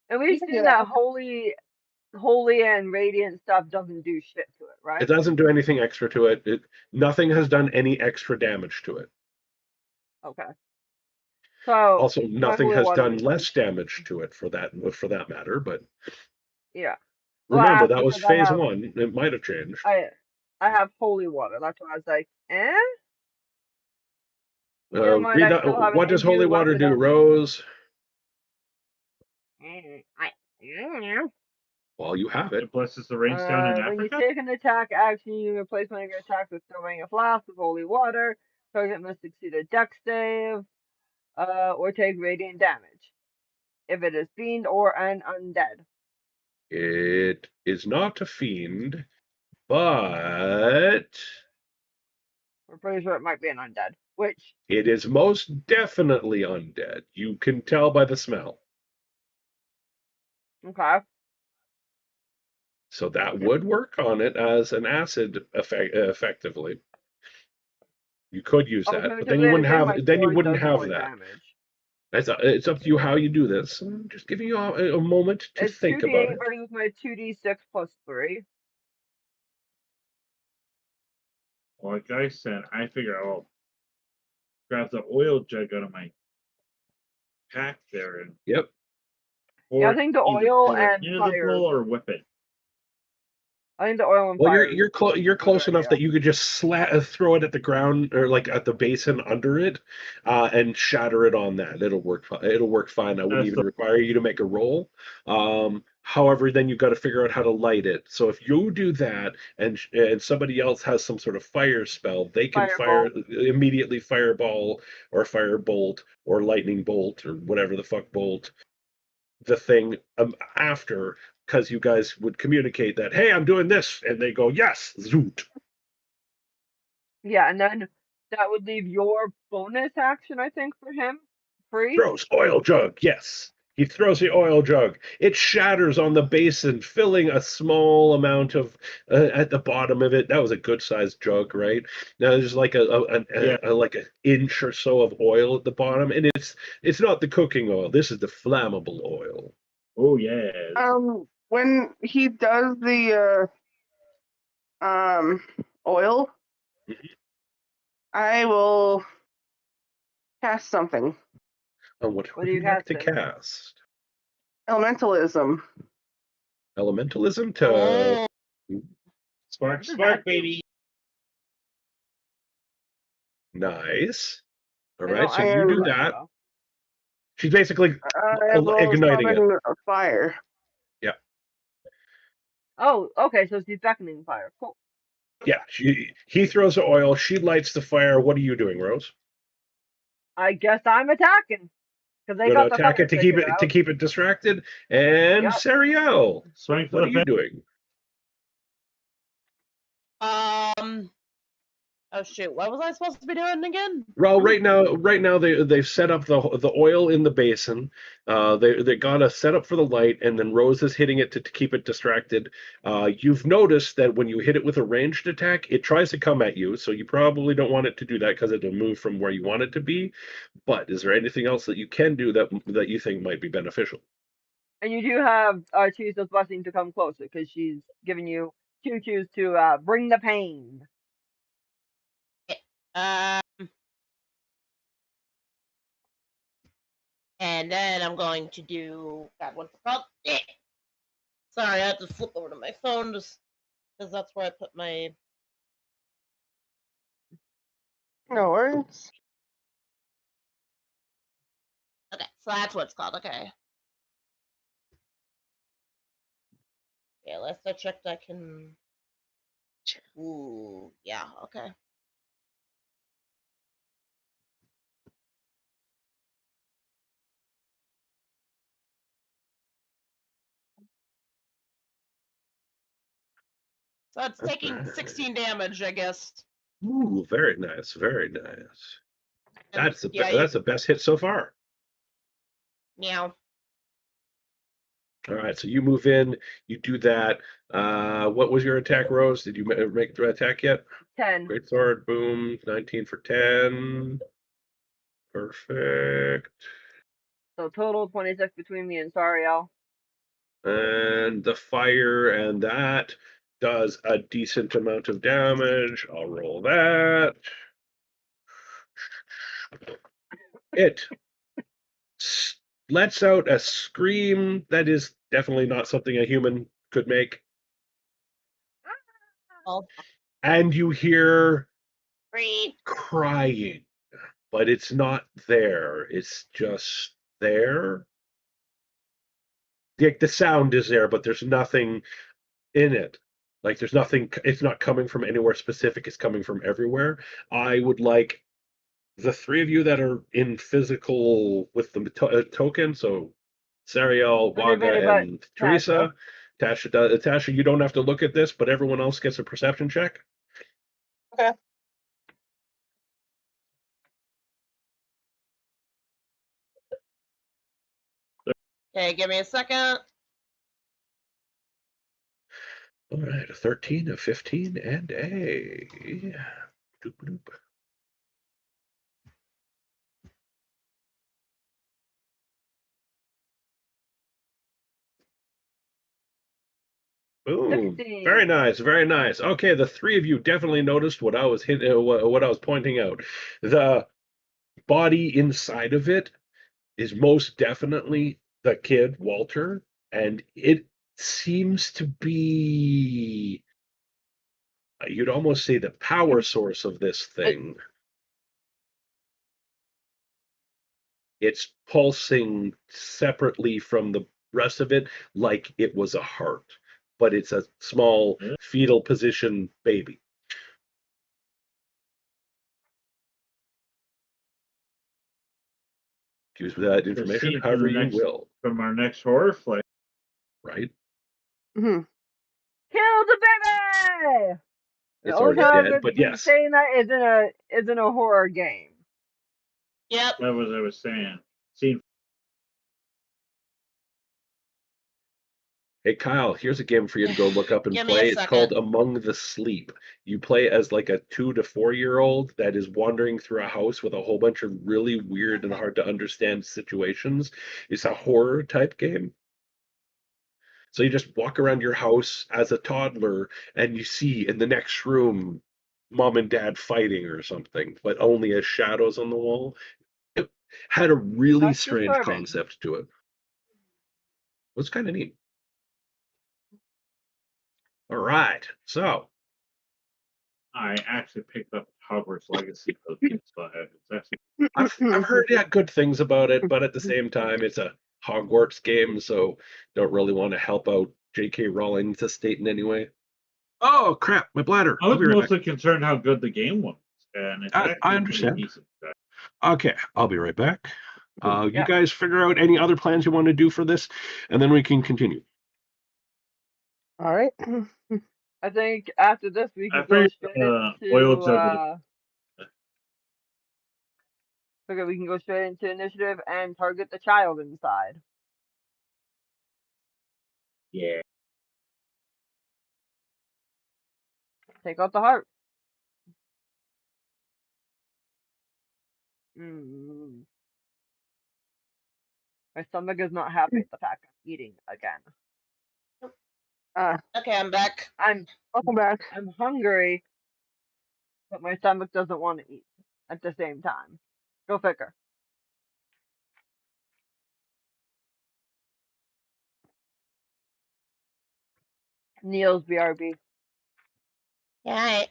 And we've can seen do that that. holy and radiant stuff doesn't do shit to it, right? It doesn't do anything extra to it. Nothing has done any extra damage to it. Okay. So Also, my nothing holy has water done is less fine. damage to it for that matter. But Yeah. Well, I remember, asked that was because I phase have one. It might have changed. I have holy water. That's why I was like, eh. Never mind. I still have an What does holy imbued water weapon do, on me. Rose? I don't know. Well, you have it. It blesses the rains down in When you Africa. take an attack action, you replace one of your attacks with throwing a flask of holy water. Target must succeed a dex save, or take radiant damage if it is fiend or an undead. It is not a fiend, but We're pretty sure it might be an undead. Which, it is most definitely undead. You can tell by the smell. okay. So that would work on it as an acid effectively. You could use that, but then you Alternatively, I wouldn't think have my then you sword wouldn't does have more that. damage. It's up to you how you do this. I'm just giving you a moment to It's think about 2d8 it. versus my 2d6 plus 3. Like I said, I figure I'll grab the oil jug out of my pack there and Yep. Yeah, I pour think the either oil pour it and into the fire. bowl or whip it. I think the oil and Well, fire. you're is a close good enough idea. that you could just throw it at the ground or like at the basin under it, and shatter it on that. It'll work. It'll work fine. I wouldn't That's even the require you to make a roll. However, then you've got to figure out how to light it. So if you do that, and somebody else has some sort of fire spell, they can fire Firebolt. immediately fireball or firebolt or lightning bolt or whatever the fuck bolt the thing after, because you guys would communicate that, hey, I'm doing this, and they go, yes, zoot. Yeah, and then that would leave your bonus action, I think, for him free. Throws oil jug, yes. He throws the oil jug. It shatters on the basin, filling a small amount of at the bottom of it. That was a good sized jug, right? Now there's like yeah. like an inch or so of oil at the bottom, and it's not the cooking oil. This is the flammable oil. Oh yes. When he does the oil, Mhm. I will cast something. And what What would do you you like to casting? cast? Elementalism. Elementalism to Oh, Spark, What does spark, that do? baby. nice. All I right, don't so I you actually do am. remember that. though. She's basically I will igniting it. summon a fire. Yeah, Oh, okay, so she's beckoning fire. Cool. yeah. He throws the oil. She lights the fire. What are you doing, Rose? I guess I'm attacking because they You're gonna got the attack fire it to figured to out. keep it distracted. And Yep. Sariel, Swing for what are the you fence. doing? um. Oh shoot! What was I supposed to be doing again? Well, right now they've set up the oil in the basin. They got a setup for the light, and then Rose is hitting it to keep it distracted. You've noticed that when you hit it with a ranged attack, it tries to come at you. So you probably don't want it to do that because it'll move from where you want it to be. But is there anything else that you can do that you think might be beneficial? And you do have choose this blessing to come closer because she's giving you choose to bring the pain. Um. And then I'm going to do. God, what's it called? Sorry, I had to flip over to my phone just because that's where I put my. No worries. Okay, so that's what it's called. Okay. Yeah, last I checked, I can. Ooh, yeah, okay. So it's taking 16 damage, I guess. Ooh, very nice, very nice. And yeah, That's the best hit so far. meow. All right, so you move in, you do that. What was your attack, Rose? Did you make the attack yet? 10. Great sword, boom, 19 for 10. Perfect. So total 26 between me and Sariel. And the fire and that does a decent amount of damage. I'll roll that. It lets out a scream that is definitely not something a human could make. Oh, And you hear free. crying, but it's not there. It's just there. The sound is there, but there's nothing in it. Like there's nothing. It's not coming from anywhere specific. It's coming from everywhere. I would like the three of you that are in physical with the token. So Sariel, Everybody Waga, but and Tasha. Teresa. Tasha, you don't have to look at this, but everyone else gets a perception check. Okay. Okay, give me a second. All right, a 13, a 15, and a doop doop. Boom. 16. Very nice, very nice. Okay, the three of you definitely noticed what I was what I was pointing out. The body inside of it is most definitely the kid Walter, and it seems to be, you'd almost say, the power source of this thing. It's pulsing separately from the rest of it like it was a heart, but it's a small fetal position baby. Use that information scene from however the you next- will, From our next horror flick. right? Mhm. Kill the baby! The It's only already time I'm dead, going to but be yes. saying that is in a horror game. Yep. That was what I was saying. Scene. Hey Kyle, here's a game for you to go look up and Give me a play. It's called second. Among the Sleep. You play as like a 2 to 4-year-old that is wandering through a house with a whole bunch of really weird and hard to understand situations. It's a horror type game. So you just walk around your house as a toddler and you see in the next room mom and dad fighting or something, but only as shadows on the wall. It had a really That's strange disturbing. concept to it. It was kind of neat. All right, so I actually picked up Hogwarts Legacy for the PS5. It's actually I've heard good things about it, but at the same time, it's a Hogwarts game, so don't really want to help out J.K. Rowling's estate in any way. Oh crap, my bladder. I I'll was be right back. mostly concerned how good the game was, and it's I actually understand. pretty decent. Okay, I'll be right back. You Yeah. guys figure out any other plans you want to do for this, and then we can continue. All right. I think after this we I could go figured straight oil into jug figure we can go straight into initiative and target the child inside. yeah. Take out the heart. Mm. My stomach is not happy with the fact I'm eating again. Okay, I'm back. Welcome back. I'm hungry, but my stomach doesn't want to eat at the same time. Go figure. Neil's BRB. Yeah.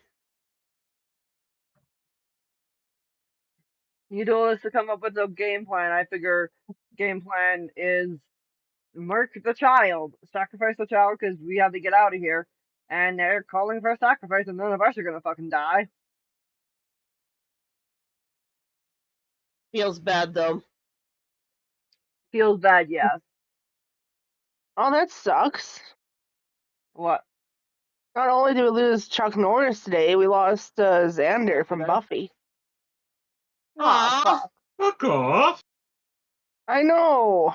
You told us to come up with a game plan. I figure game plan is murk the child, sacrifice the child because we have to get out of here. And they're calling for a sacrifice, and none of us are gonna fucking die. Feels bad though. Feels bad, yes. Oh, that sucks. What? Not only did we lose Chuck Norris today, we lost Xander from Did I? Buffy. Aw, Aw. fuck. Fuck off! I know.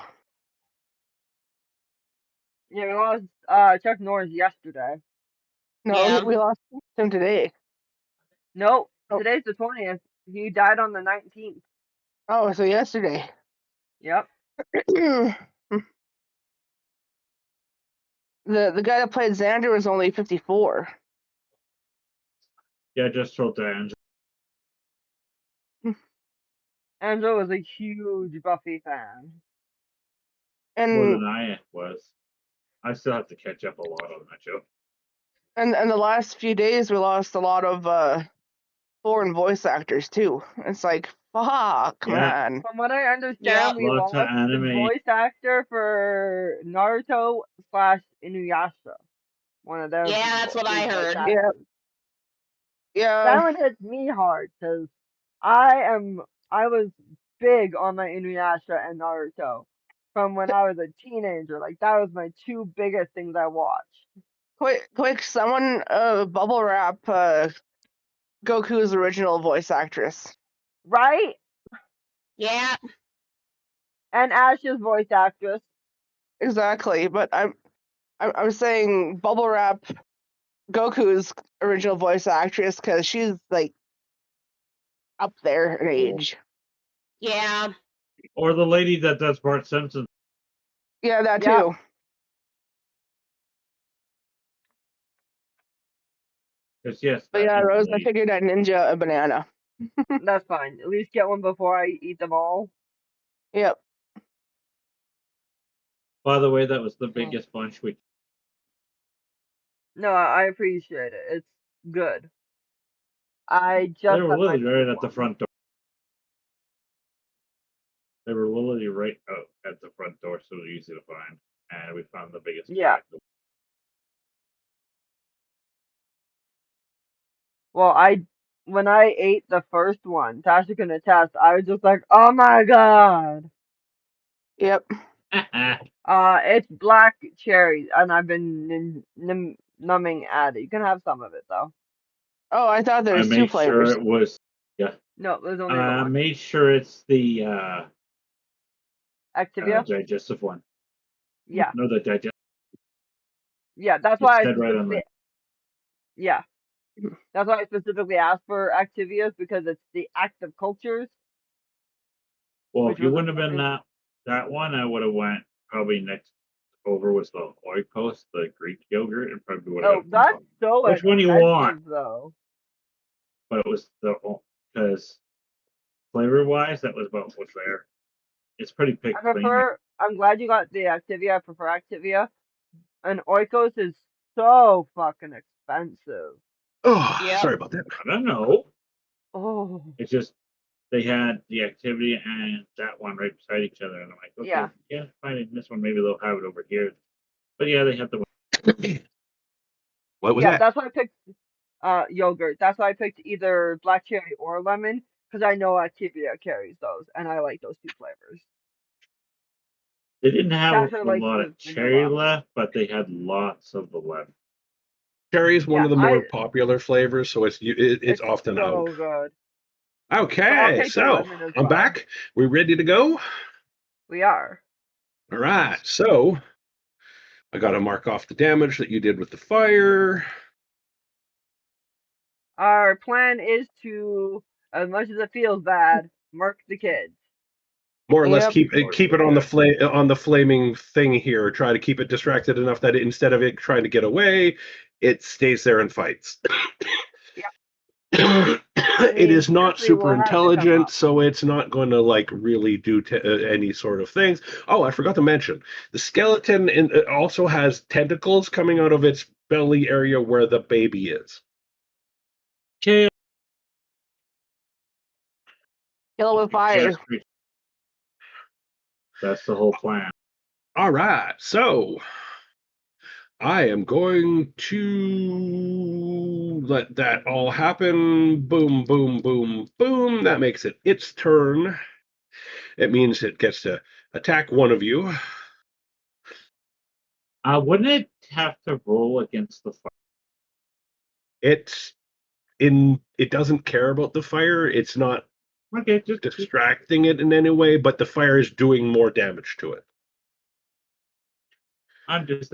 Yeah, we lost Chuck Norris yesterday. No, Yeah. we lost him today. Nope. Oh. Today's the 20th. He died on the 19th. Oh, so yesterday. Yep. the guy that played Xander was only 54. Yeah, just told to Angela. Angela was a huge Buffy fan. And More than I was. I still have to catch up a lot on that show. and the last few days we lost a lot of foreign voice actors too. It's like fuck, Yeah. man. From what I understand, Yeah. we Lots lost of the anime. voice actor for Naruto / Inuyasha. One of their Yeah, that's what I voice heard. actors. Yeah. Yeah. That one hits me hard because I was big on my Inuyasha and Naruto from when I was a teenager. Like that was my two biggest things I watched. Quick, someone bubble wrap Goku's original voice actress. Right? Yeah. And Ash's voice actress. Exactly, but I was saying bubble wrap Goku's original voice actress because she's like up there in age. Yeah. Or the lady that does Bart Simpson. Yeah, that Yep. too. Because yes, But yeah, that's Rose, I usually- figured I'd ninja a banana. That's fine. At least get one before I eat them all. Yep. By the way, that was the biggest bunch we. No, I appreciate it. It's good. I just They were had my literally right food at the one. front door. They were literally right out at the front door, so it was easy to find. And we found the biggest. Yeah. pack. Well, when I ate the first one, Tasha can attest, I was just like, oh my god. Yep. It's black cherry, and I've been numbing at it. You can have some of it though. Oh, I thought there I was two made sure flavors. it was. Yeah. No, there's only the one. Made sure it's the Activia? digestive one. Yeah. No, the digestive. Yeah, that's It why I said right on specifically. there. Yeah. That's why I specifically asked for Activias, because it's the active cultures. Well, Which if you was wouldn't have been amazing. that one, I would have went probably next over was the oikos, the Greek yogurt, and probably would have. Oh, that's so Which one do you expensive, want? though. But it was the because flavor wise, that was about what's there. It's pretty I pick clean. prefer. I'm glad you got the Activia. I prefer Activia. And Oikos is so fucking expensive. Oh, Yep. sorry about that. I don't know. Oh. It's just they had the activity and that one right beside each other, and I'm like, okay, Yeah. fine. This one maybe they'll have it over here. But yeah, they have the one. What was Yeah, that? that's why I picked yogurt. That's why I picked either black cherry or lemon, because I know Activia carries those, and I like those two flavors. They didn't have Tasha a likes lot the of cherry vanilla. left, but they had lots of the left. Cherry is one Yeah, of the more popular flavors, so it's it's often so out. good. So I'll Okay, take the so lemon as I'm well. back. We ready to go? We are. All right. So I got to mark off the damage that you did with the fire. Our plan is to, as much as it feels bad, mark the kids. More or less Yep. keep it on the flaming thing here. Try to keep it distracted enough that instead of it trying to get away, it stays there and fights. Yeah. It is not Seriously, we'll super have to come intelligent, up. so it's not going to like really do any sort of things. Oh, I forgot to mention the skeleton also has tentacles coming out of its belly area where the baby is. Okay. Kill it with fire. That's the whole plan. All right, so I am going to let that all happen. Boom, boom, boom, boom. That makes it its turn. It means it gets to attack one of you. Wouldn't it have to roll against the fire? It doesn't care about the fire. It's not Okay, just distracting it in any way, but the fire is doing more damage to it. I'm just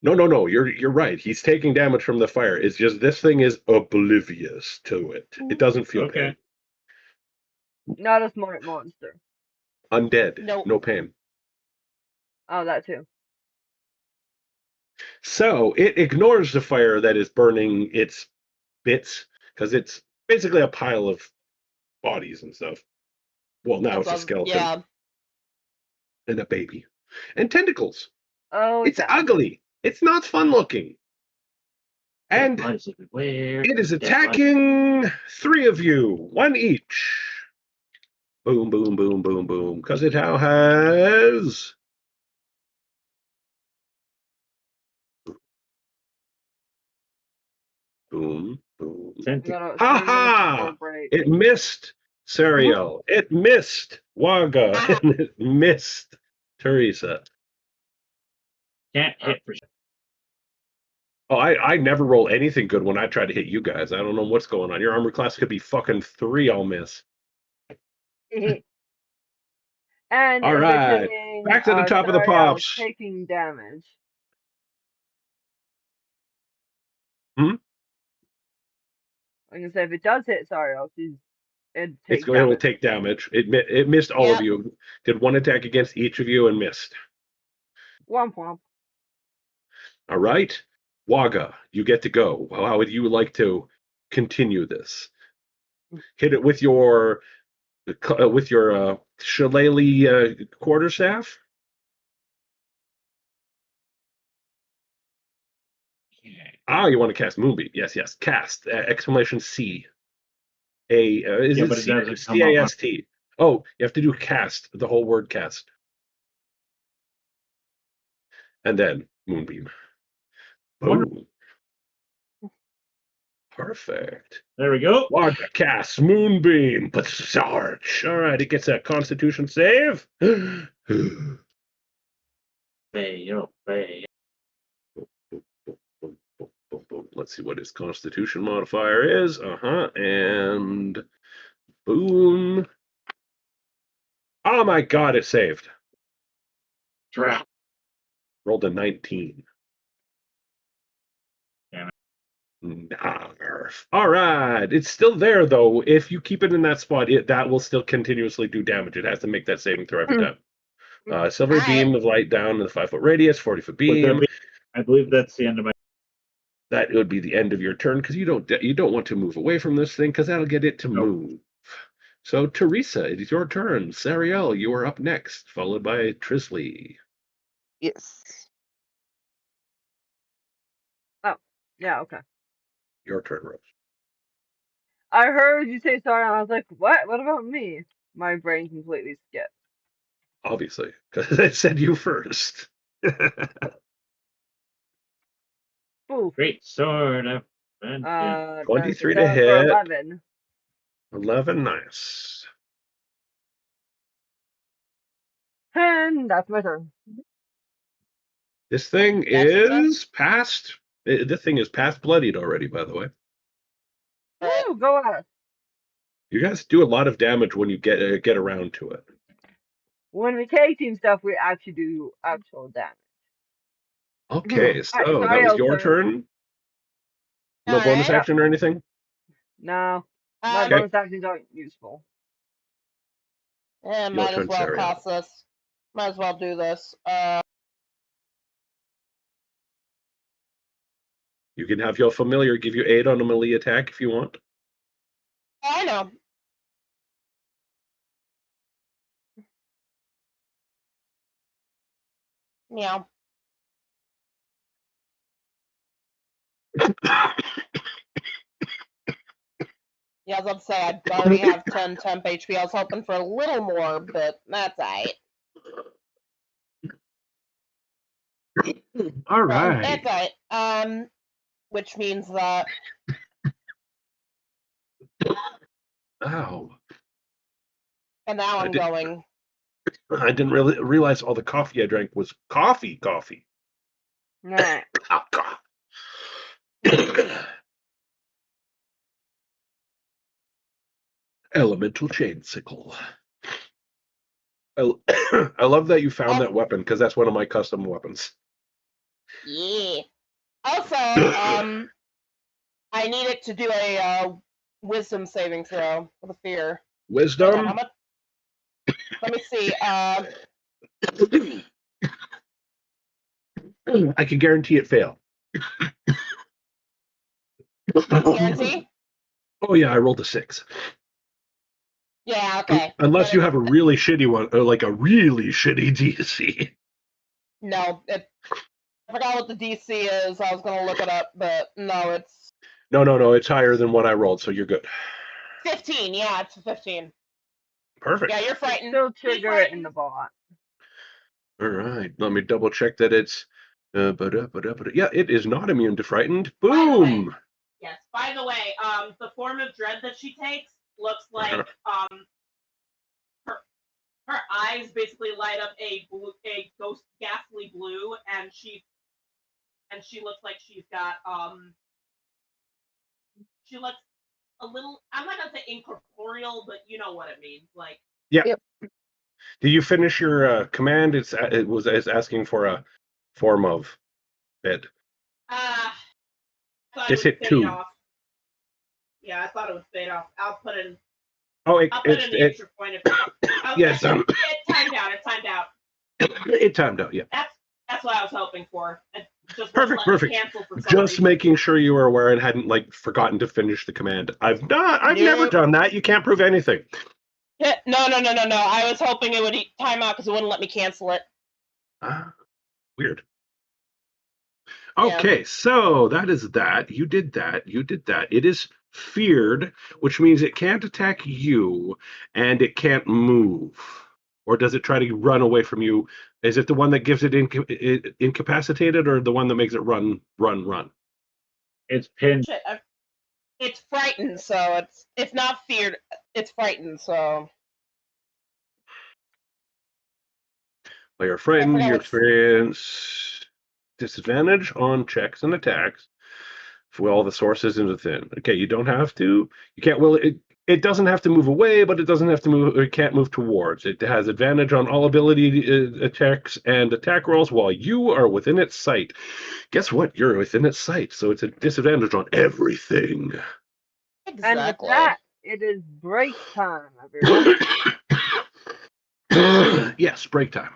No. You're right. He's taking damage from the fire. It's just this thing is oblivious to it. It doesn't feel okay. pain. Not a smart monster. Undead. Nope. No pain. Oh, that too. So it ignores the fire that is burning its bits because it's basically a pile of bodies and stuff. Well, now it's a skeleton Yeah. and a baby and tentacles. Oh, It's yeah. ugly. It's not fun looking. And Lives everywhere. it is attacking three of you, one each. Boom, boom, boom, boom, boom. Because it now has boom, boom. We got a Ha 3 minute ha! score break. It missed Sariel. It missed Waga. And it missed Teresa. Can't hit for sure. Oh, I never roll anything good when I try to hit you guys. I don't know what's going on. Your armor class could be fucking 3 I'll miss. And All if right. it's hitting, Back to the top of the Sariel is pops. taking damage. Hmm? I'm gonna say if it does hit Sariel, it It will take damage. It missed all of Yep. you. Did one attack against each of you and missed. Womp womp. All right. Waga, you get to go. How would you like to continue this? Hit it with your shillelagh quarterstaff. Ah, you want to cast Moonbeam? Yes, yes. Cast! Exclamation C. Is Yeah, it but it C doesn't come up on- C-A-S-T? Oh, you have to do cast. The whole word cast. And then Moonbeam. Wonderful. Boom. Perfect. There we go. Waga casts Moonbeam. But Sarge. All right, it gets a Constitution save. Fail. Let's see what his Constitution modifier is. And boom. Oh my God! It saved. Drop. Rolled a 19. Damn Narf. All right, it's still there though. If you keep it in that spot, that will still continuously do damage. It has to make that saving throw every time. Silver Alright. beam of light down to the 5-foot radius, 40-foot Would that beam. be- I believe that's the end of my. That would be the end of your turn because you don't want to move away from this thing because that'll get it to Nope. move. So Teresa, it is your turn. Sariel, you are up next, followed by Trisley. Yes. Yeah, okay. Your turn, Rose. I heard you say sorry, and I was like, what? What about me? My brain completely skipped. Obviously, because I said you first. Oof. Great sword of vengeance. 23 to that's for hit. 11. 11, nice. And that's my turn. This thing That's your turn? is past. This thing is past bloodied already, by the way. Alright. Woo, go at us. You guys do a lot of damage when you get around to it. When we K team stuff, we actually do actual damage. Okay, so that sorry, was your Elsa. turn. No bonus Alright. action or anything. No, my Um, bonus actions aren't useful. yeah, Your might turn, as well Sariel. cost this. Might as well do this. You can have your familiar give you 8 on a melee attack if you want. I know. Meow. Yeah, I was about to say I already have 10 temp HP. I was hoping for a little more, but that's alright. All That's right. alright. Which means that Ow. and now I I'm did- going. I didn't really realize all the coffee I drank was coffee. Nah. Oh, God. Elemental chain sickle. I love that you found that weapon because that's one of my custom weapons. Yeah. Also, I need it to do a wisdom saving throw with a fear. Hold on, how Wisdom. much? Let me see. I can guarantee it fail. Guarantee? Oh yeah, I rolled a 6. Yeah. Okay. Unless Then you have a really shitty one, or like a really shitty DC. No, I forgot what the DC is. I was gonna look it up, but no, it's No, it's higher than what I rolled, so you're good. 15. Yeah, it's 15. Perfect. Yeah, you're frightened. Still trigger it in the bot. All right, let me double check that it's. Yeah, it is not immune to frightened. Boom. Yes. By the way, the form of dread that she takes looks like her eyes basically light up a ghost ghastly blue, and she looks like she's got she looks a little, I'm not gonna say incorporeal, but you know what it means. Like, Yeah. Yep. Did you finish your command? It's asking for a form of it. thought Just it would hit fade 2. off. Yeah, I thought it would fade off. I'll put in. Oh, I'll put in the extra point. Yes. It timed out. It timed out. It timed out. Yeah. That's what I was hoping for. Just Perfect, won't let me perfect. cancel for some Just reason. making sure you were aware and hadn't like forgotten to finish the command. I've never Nope. done that. You can't prove anything. Yeah, no. I was hoping it would time out because it wouldn't let me cancel it. Weird. Yeah. Okay, so that is that. You did that. You did that. It is feared, which means it can't attack you and it can't move. Or does it try to run away from you? Is it the one that gives it incapacitated or the one that makes it run? It's pinned. Shit, it's frightened, so it's not feared. It's frightened, so. While you're frightened, forgot you what's- experience disadvantage on checks and attacks for all the sources in within. Okay, you don't have to. You can't. Well, it doesn't have to move away, but it doesn't have to move. It can't move towards. It has advantage on all ability checks and attack rolls while you are within its sight. Guess what? You're within its sight, so it's a disadvantage on everything. Exactly. And with that, it is break time, everyone. Yes, break time.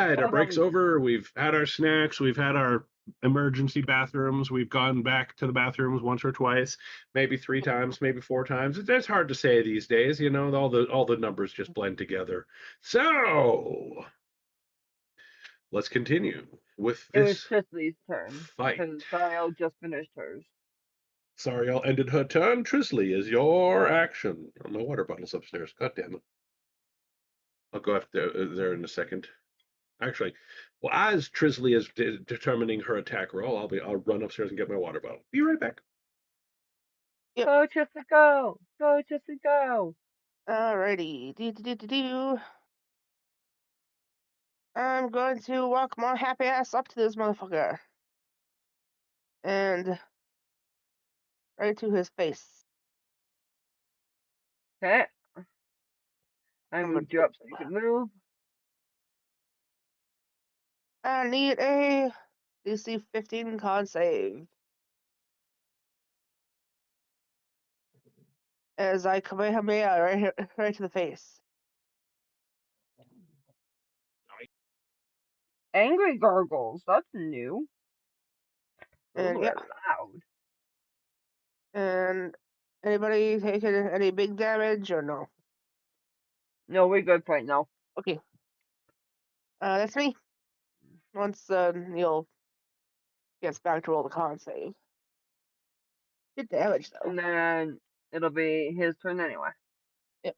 right, our break's over. We've had our snacks. We've had our emergency bathrooms. We've gone back to the bathrooms once or twice, maybe 3 times, maybe 4 times. It's hard to say these days, you know, all the numbers just blend together. So let's continue with It was this Trisley's turn. fight. Because Sariel just finished hers. Sariel ended her turn. Trisley is your action. Oh, my water bottle's upstairs. God damn it. I'll go after there in a second. Actually, well, as Trisley is determining her attack roll, I'll run upstairs and get my water bottle. Be right back. Yep. Go, Trisley, go! Go, Trisley, go! Alrighty. I'm going to walk my happy ass up to this motherfucker. And right to his face. Okay. I I'm moved gonna- you up so you can move. I need a DC 15 con save. As I Kamehameha right to the face. Angry gargles. That's new. Those And were yeah. loud. And anybody taking any big damage or no? No, we're good right now. Okay. That's me. Once Neil gets back to roll the con save. Good damage though. And then it'll be his turn anyway. Yep.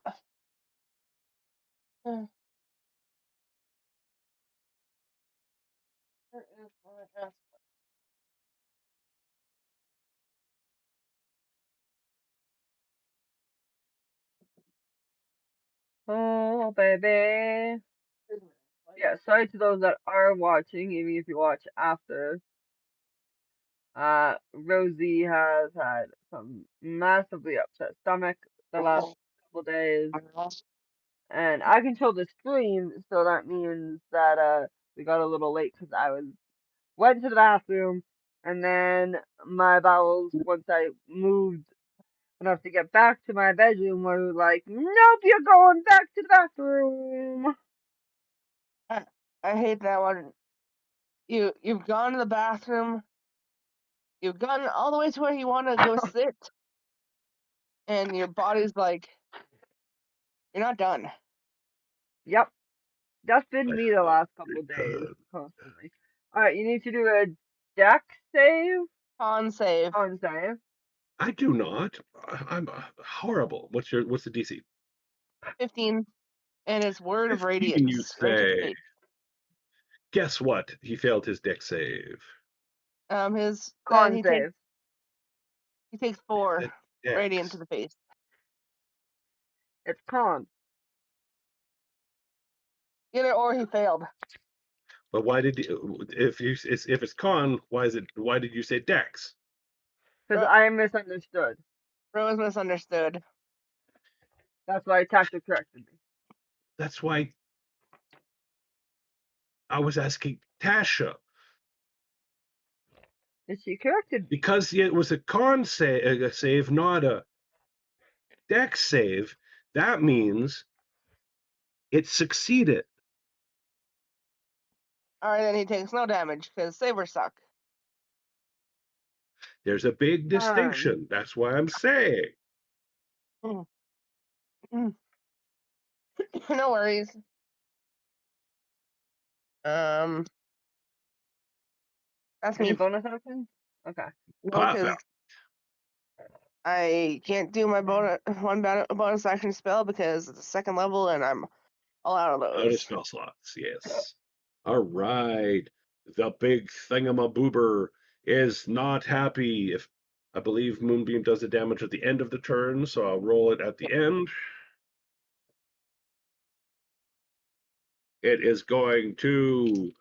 Where is my ass? Oh, baby. Yeah, sorry to those that are watching, even if you watch after. Rosie has had some massively upset stomach the last couple days, and I control the stream, so that means that we got a little late because went to the bathroom, and then my bowels, once I moved enough to get back to my bedroom, were like, nope, you're going back to the bathroom. I hate that one. You've gone to the bathroom. You've gotten all the way to where you want to go sit, and your body's like, you're not done. Yep. That's been me the last couple You're days, done. constantly. Alright, you need to do a deck save? Con save. Con save. I do not. I'm horrible. What's the DC? 15. And it's word of 15, radiance. you Right to the say. face. Guess what? He failed his deck save. His Con he save. takes 4 Dex. radiant to the face. It's con. Either or he failed. But why did if it's con? Why did you say dex? Because I misunderstood. Rose misunderstood. That's why Tasha corrected me. That's why I was asking Tasha. And she corrected me. Because it was a con save, not a dex save. That means it succeeded. Alright, then he takes no damage, because savers suck. There's a big distinction. That's why I'm saying. No worries. That's Any me. bonus actions? Okay. No, Pop 'cause out. I can't do my bonus action spell because it's a 2nd level and I'm all out of Out of those. spell slots, yes. All right. The big thingamaboober is not happy. If I believe Moonbeam does the damage at the end of the turn, so I'll roll it at the end. It is going to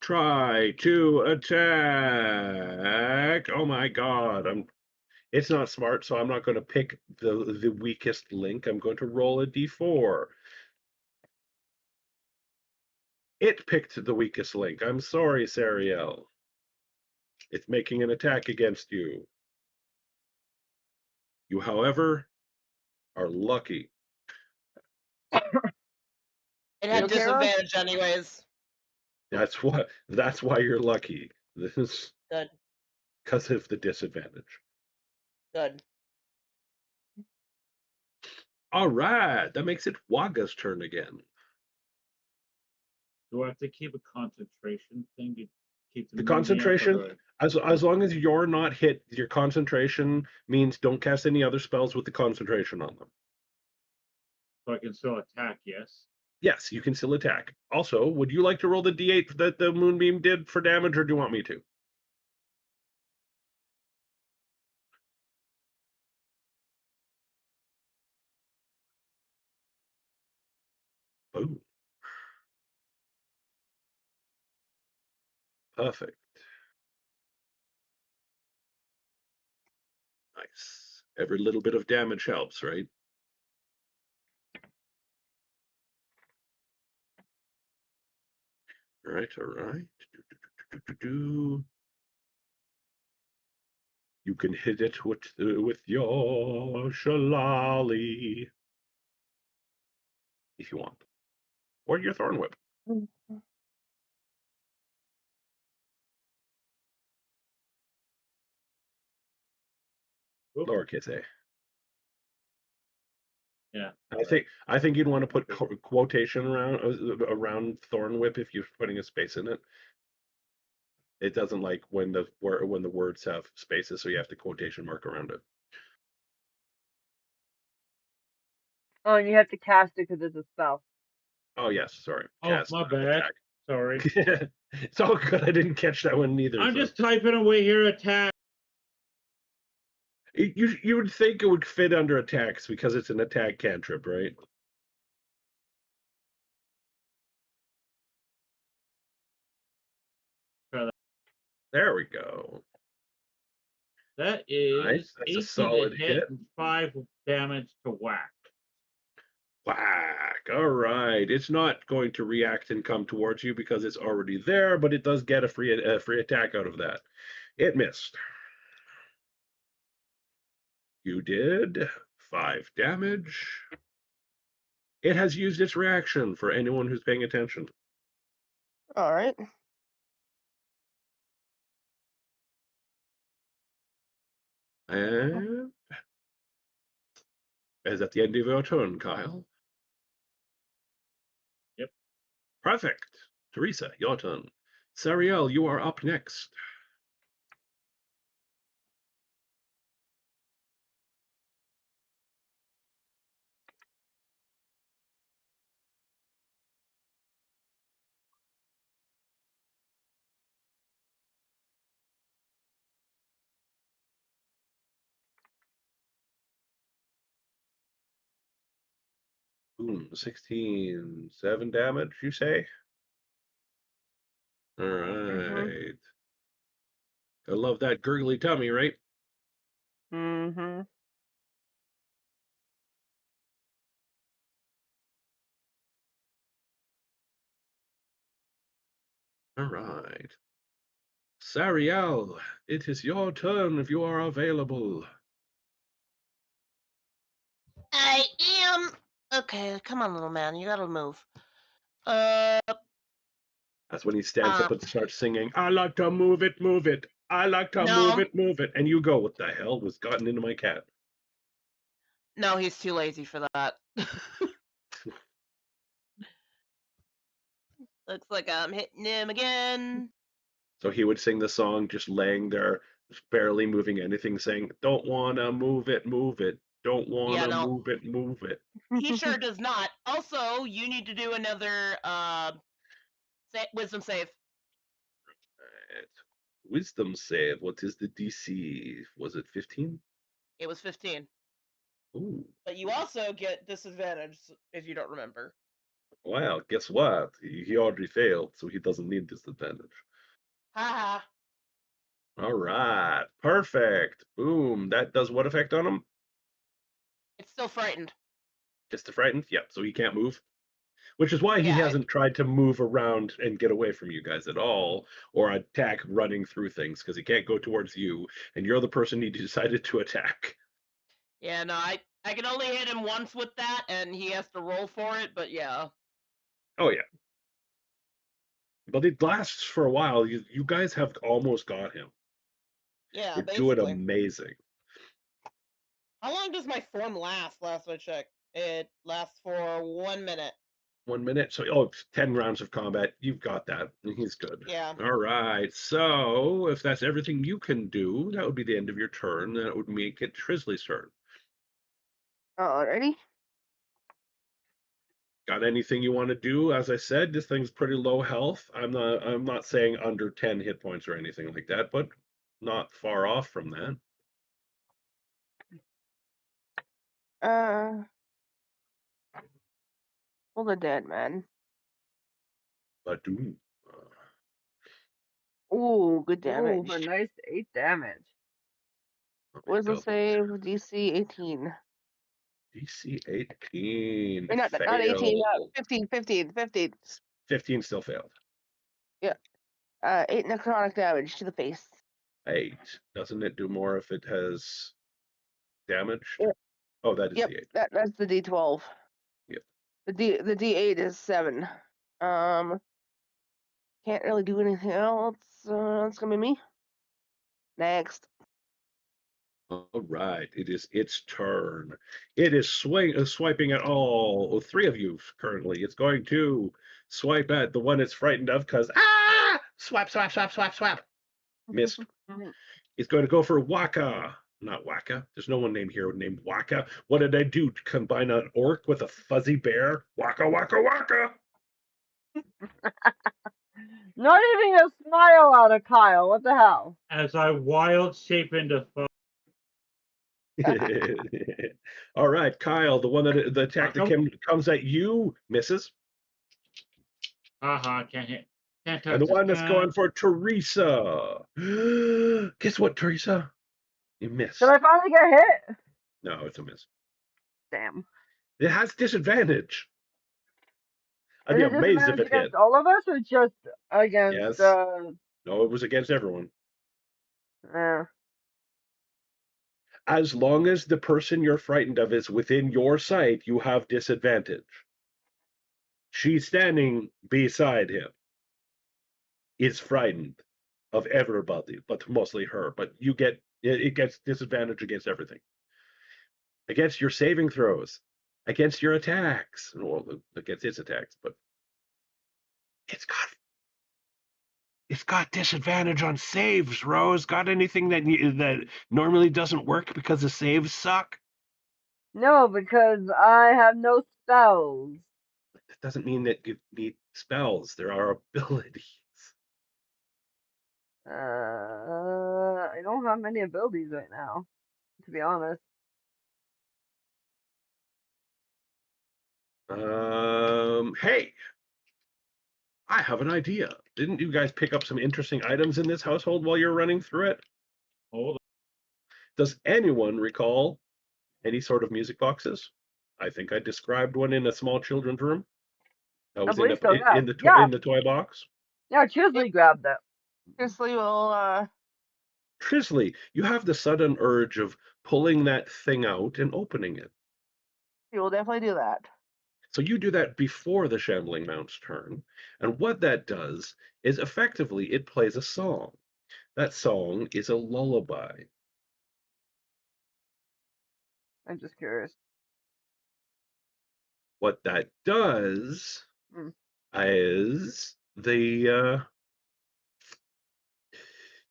try to attack. Oh my god. It's not smart, so I'm not going to pick the weakest link. I'm going to roll a d4. It picked the weakest link. I'm sorry, Sariel. It's making an attack against you. You, however, are lucky. It had Okay, Ron? disadvantage anyways. That's why you're lucky. This is Good. because of the disadvantage. Good. All right, that makes it Waga's turn again. Do I have to keep a concentration thing to keep The moon up, or concentration, do as long as you're not hit, your concentration means don't cast any other spells with the concentration on them. so I can still attack? Yes. Yes, you can still attack. Also, would you like to roll the d8 that the moonbeam did for damage, or do you want me to? Boom. Perfect. Nice. Every little bit of damage helps, right? All right, all right. You can hit it with your shillelagh if you want, or your thorn whip. Oop, Lowercase a. yeah. I think you'd want to put quotation around thorn whip if you're putting a space in it. It doesn't like when the words have spaces, so you have to quotation mark around it. Oh, and you have to cast it because it's a spell. Oh yes, sorry. Oh, Cast, my not bad. attack. Sorry. It's all good. I didn't catch that one neither. I'm so. just typing away here. Attack. You would think it would fit under attacks because it's an attack cantrip, right? There we go. That is Nice. That's a 18 solid to hit hit. and 5 damage to whack. Whack. All right. It's not going to react and come towards you because it's already there, but it does get a free attack out of that. It missed. You did 5 damage. It has used its reaction for anyone who's paying attention. All right. And is at the end of your turn, Kyle. Yep. Perfect. Teresa, your turn. Sariel, you are up next. Boom, 16, 7 damage, you say? All right. I love that gurgly tummy, right? Mm-hmm. All right. Sariel, it is your turn if you are available. I am. Okay, come on, little man. You gotta move. Uh, That's when he stands up and starts singing, I like to move it, move it. I like to No. move it, move it. And you go, what the hell was gotten into my cat? no, he's too lazy for that. Looks like I'm hitting him again. So he would sing the song just laying there, just barely moving anything, saying, don't want to move it, move it. Don't want to no. move it, move it. He sure does not. Also, you need to do another wisdom save. Right. Wisdom save. What is the DC? Was it 15? It was 15. Ooh. But you also get disadvantage if you don't remember. Well, guess what? He already failed, so he doesn't need disadvantage. Haha. All right. Perfect. Boom. That does what effect on him? It's still frightened. Just a frightened? Yep. So he can't move. Which is why he Yeah. hasn't tried to move around and get away from you guys at all, or attack running through things, because he can't go towards you, and you're the person he decided to attack. Yeah, no, I can only hit him once with that, and he has to roll for it, but yeah. Oh, yeah. But it lasts for a while. You guys have almost got him. Yeah, You're doing basically. amazing. How long does my form last? Last I checked, it lasts for 1 minute. 1 minute. So, 10 rounds of combat. You've got that. He's good. Yeah. All right. So, if that's everything you can do, that would be the end of your turn. That would make it Trisley's turn. Alrighty. Got anything you want to do? As I said, this thing's pretty low health. I'm not saying under 10 hit points or anything like that, but not far off from that. Well, the dead man. But do. Ooh, good Ooh, damage. a nice 8 damage. Wisdom save, DC 18. DC 18. Or not 18, Failed. 15, 15, 15. 15 still failed. 8 necrotic damage to the face. 8. Doesn't it do more if it has damage? Yep. Oh, that is Yep, the 8. that's the D12. Yep. The D8 is 7. Can't really do anything else. It's gonna be me. Next. All right, it is its turn. It is swiping at all 3 of you currently. It's going to swipe at the one it's frightened of because swap, swap, swap, swap, swap. Missed. It's going to go for Waka. Not Waka. There's no one named here named Waka. What did I do? Combine an orc with a fuzzy bear? Waka, waka, waka. Not even a smile out of Kyle. What the hell? As I wild shape into foe. All right, Kyle, the one that the attack that comes at you misses. Can't hit. Can't touch And the this one that's guy. going for Teresa. Guess what, Teresa? You missed. Did I finally get hit? No, it's a miss. Damn. It has disadvantage. I'd Is be it amazed if disadvantage it hit. against all of us or just against Yes. No, it was against everyone. As long as the person you're frightened of is within your sight, you have disadvantage. She's standing beside him. Is frightened of everybody, but mostly her. But it gets disadvantage against everything. Against your saving throws, against your attacks. Well, against its attacks, but it's got disadvantage on saves. Rose, got anything that normally doesn't work because the saves suck? No, because I have no spells. That doesn't mean that you need spells. There are abilities. I don't have many abilities right now, to be honest. Hey, I have an idea. Didn't you guys pick up some interesting items in this household while you're running through it? Hold Does anyone recall any sort of music boxes? I think I described one in a small children's room. That was believe so, yeah. in the toy box. Yeah, Chisley grabbed that. Grizzly will, Trisley, you have the sudden urge of pulling that thing out and opening it. he will definitely do that. So you do that before the Shambling Mount's turn. And what that does is effectively it plays a song. That song is a lullaby. I'm just curious. What that does Mm. is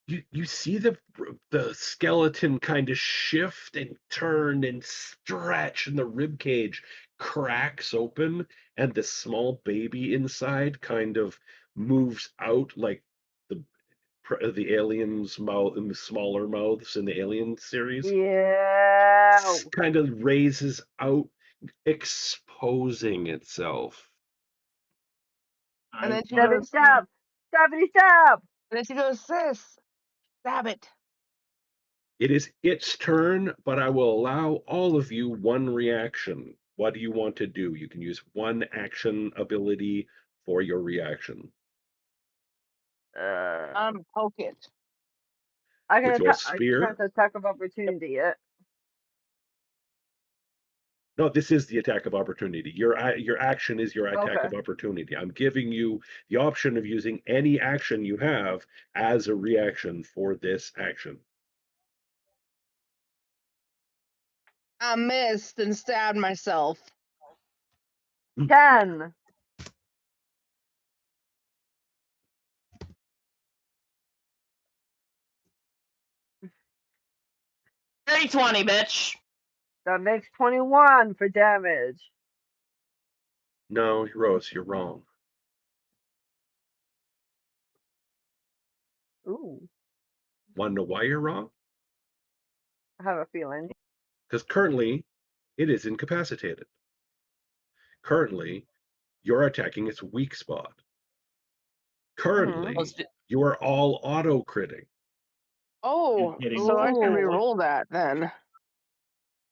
you see the skeleton kind of shift and turn and stretch, and the rib cage cracks open, and the small baby inside kind of moves out like the aliens' mouth and the smaller mouths in the Alien series. Yeah. Kind of raises out, exposing itself. And then she Stabby goes, stab! Stabby stab! and then she goes, sis, stab it. It is its turn, but I will allow all of you one reaction. What do you want to do? You can use one action ability for your reaction. Poke it. I can With your attack. I spear? can't attack of opportunity yet. No, this is the attack of opportunity. Your action is your attack Okay. of opportunity. I'm giving you the option of using any action you have as a reaction for this action. I missed and stabbed myself. 10. Dirty 20, bitch. That makes 21 for damage. No, Rose, you're wrong. Ooh, Want to know why you're wrong? I have a feeling. Because currently it is incapacitated. Currently, you're attacking its weak spot. Currently, you are all auto critting. Oh, Hitting so I can Ooh. re-roll that then.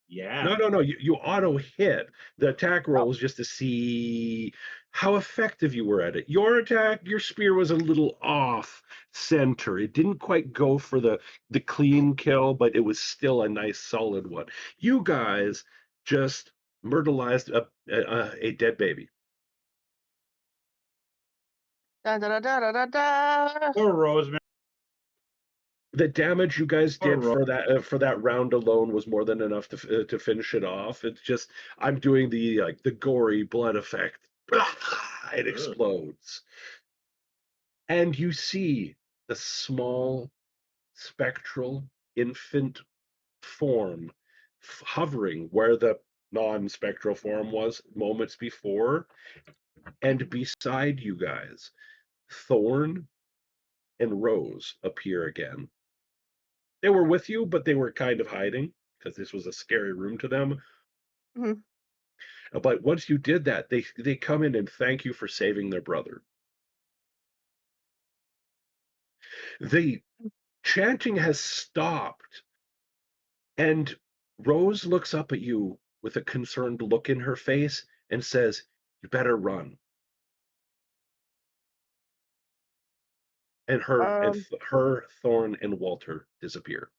Yeah. No. You auto hit. The attack rolls just to see how effective you were at it. Your attack, your spear was a little off center. It didn't quite go for the clean kill, but it was still a nice solid one. You guys just myrtleized a dead baby. Da da da da da da. Poor Rosemary. The damage you guys Poor did Rose. for that round alone was more than enough to finish it off. It's just I'm doing the gory blood effect. It explodes, and you see the small spectral infant form hovering where the non-spectral form was moments before, and beside you guys, Thorn and Rose appear again. They were with you, but they were kind of hiding because this was a scary room to them. Mhm. But once you did that, they come in and thank you for saving their brother. The chanting has stopped, and Rose looks up at you with a concerned look in her face and says, "You better run." And her, Thorn, and Walter disappear.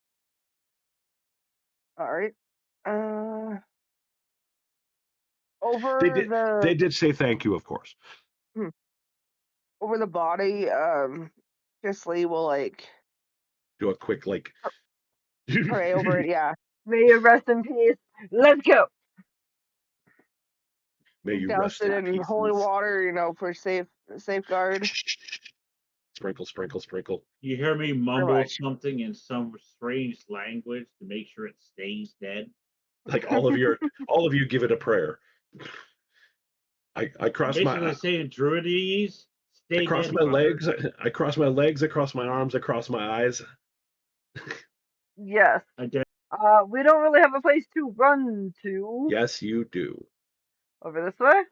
All right. They Over did. the They did say thank you, of course. over the body, Lee will like Do a quick like. pray over it. Yeah, May you rest in peace. Let's go. May you douse rest it in in peace. holy water, for safeguard. Sprinkle, sprinkle, sprinkle. You hear me mumble much. something in some strange language to make sure it stays dead. Like all of you give it a prayer. I cross Basically my saying Druidese, stay across dead, my fucker. legs. I cross my legs, across my arms, across my eyes. Yes. I did. We don't really have a place to run to. Yes, you do. Over this way?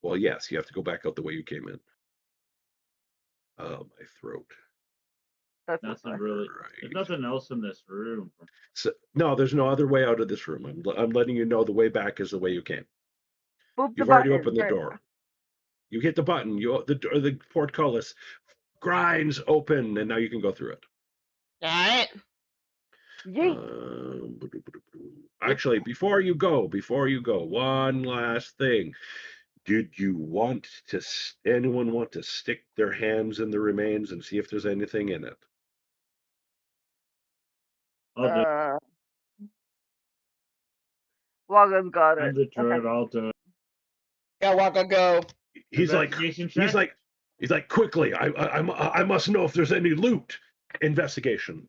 Well, yes, you have to go back out the way you came in. Oh, my throat. That's this Nothing way. really. Right. There's nothing else in this room. So, no, there's no other way out of this room. I'm letting you know the way back is the way you came. Boop the You've already button. opened the door. You hit the button. The portcullis grinds open, and now you can go through it. All right. Yeet. Actually, before you go, one last thing. Did anyone want to stick their hands in the remains and see if there's anything in it? I'll do it. Waga's got I'm it. the druid. I'll do it. Go, Waka, go. He's like, Investigation check? quickly. I must know if there's any loot. Investigation.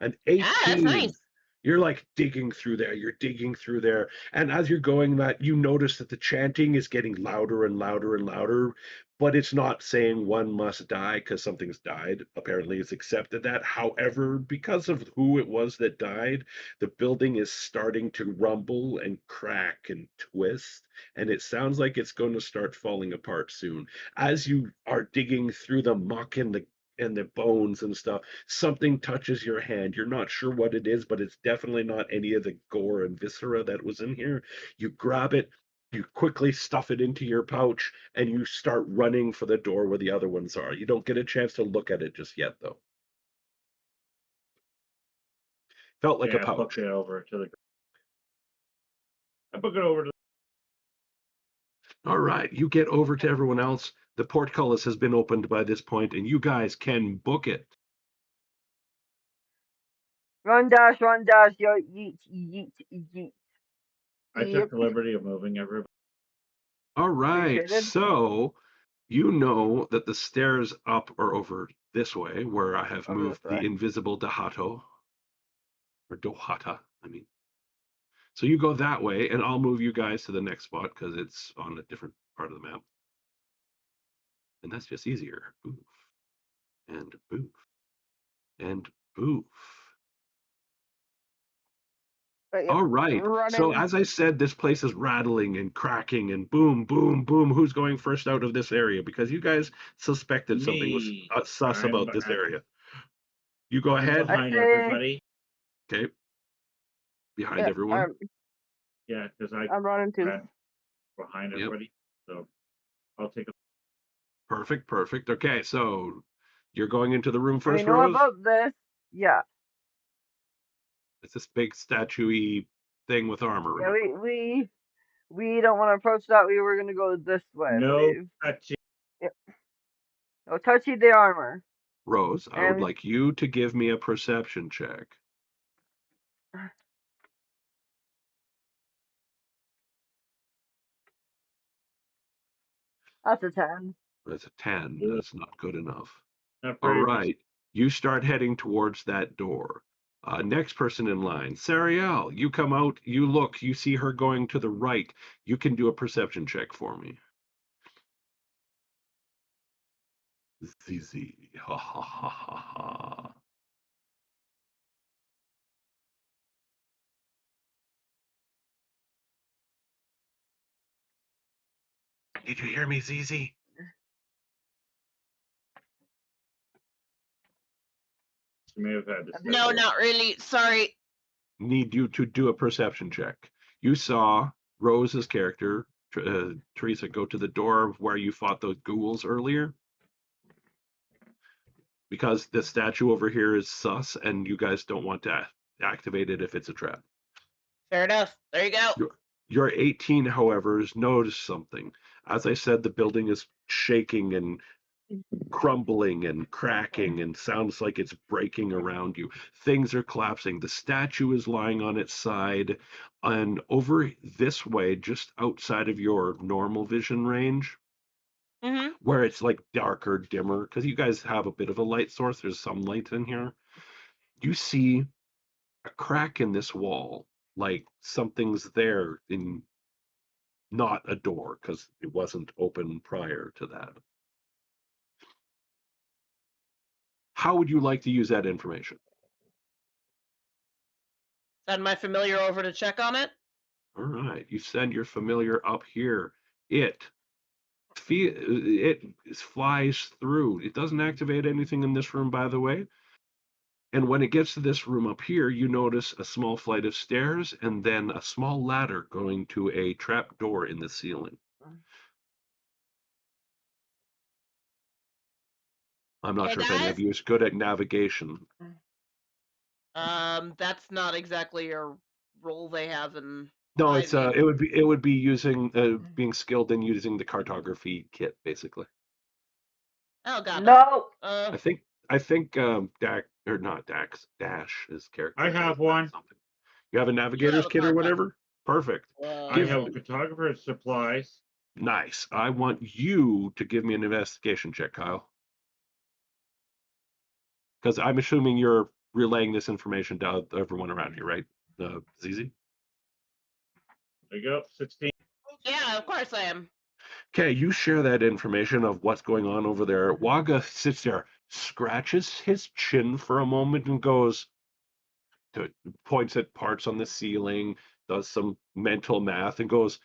An 18. Ah, that's nice. You're like digging through there. And as you're going that, you notice that the chanting is getting louder and louder and louder, but it's not saying one must die because something's died. Apparently it's accepted that. However, because of who it was that died, the building is starting to rumble and crack and twist, and it sounds like it's going to start falling apart soon. As you are digging through the muck and the bones and stuff, something touches your hand. You're not sure what it is, but it's definitely not any of the gore and viscera that was in here. You grab it, you quickly stuff it into your pouch, and you start running for the door where the other ones are. You don't get a chance to look at it just yet, though. Felt like a I pouch. book it over to the. I book it over to. All right, you get over to everyone else. The portcullis has been opened by this point, and you guys can book it. Run dash, yo, yeet, yeet, yeet. I took the liberty of moving everybody. All right, Appreciated. so you know that the stairs up are over this way, where I have Over moved this way. the invisible Dahato. Or Dohata, I mean. So you go that way, and I'll move you guys to the next spot because it's on a different part of the map. And that's just easier. Boof. And boof. And boof. But, yep, All right. So running. as I said, this place is rattling and cracking and boom, boom, boom. Who's going first out of this area? Because you guys suspected something was Me. sus I'm about this area. You go I'm ahead. behind I say- everybody. Okay. Behind Yeah, everyone. Yeah, because I'm running too. ran behind Yep. everybody. So I'll take a. Perfect, perfect. Okay, so you're going into the room We first, know Rose? about this. Yeah. It's this big statue-y thing with armor, Yeah, remember? we don't want to approach that. We were gonna go this way, I No believe. touching. No touchy the armor. Rose, I would And like you to give me a perception check. that's a 10. That's a 10. Yeah. That's not good enough. Not All very right. You start heading towards that door. Next person in line, Sariel, you come out, you look, you see her going to the right. You can do a perception check for me. ZZ. Ha ha ha ha ha. Did you hear me, ZZ? She may have had this. No, not really. Sorry. Need you to do a perception check. You saw Rose's character, Teresa, go to the door where you fought those ghouls earlier. Because the statue over here is sus, and you guys don't want to activate it if it's a trap. Fair enough. There you go. Your 18, however, has noticed something. As I said, the building is shaking and crumbling and cracking and sounds like it's breaking around you. Things are collapsing. The statue is lying on its side. And over this way, just outside of your normal vision range, Mm-hmm. where it's like darker, dimmer, because you guys have a bit of a light source. There's some light in here. You see a crack in this wall, like something's there in not a door, because it wasn't open prior to that. How would you like to use that information? Send my familiar over to check on it. All right, you send your familiar up here. It flies through. It doesn't activate anything in this room, by the way. And when it gets to this room up here, you notice a small flight of stairs and then a small ladder going to a trap door in the ceiling. I'm not Hey, sure if any of guys. you is good at navigation. That's not exactly a role they have in. No, it's Ivy. it would be using being skilled in using the cartography kit, basically. Oh god. No. I think Dax or not Dax Dash is character. I have one. Something. You have a navigator's a kit or card whatever? Perfect. I have a photographer's supplies. Nice. I want you to give me an investigation check, Kyle. Because I'm assuming you're relaying this information to everyone around here, right? ZZ? There you go. 16. Yeah, of course I am. Okay, you share that information of what's going on over there. Waga sits there, scratches his chin for a moment, and points at parts on the ceiling, does some mental math, and goes,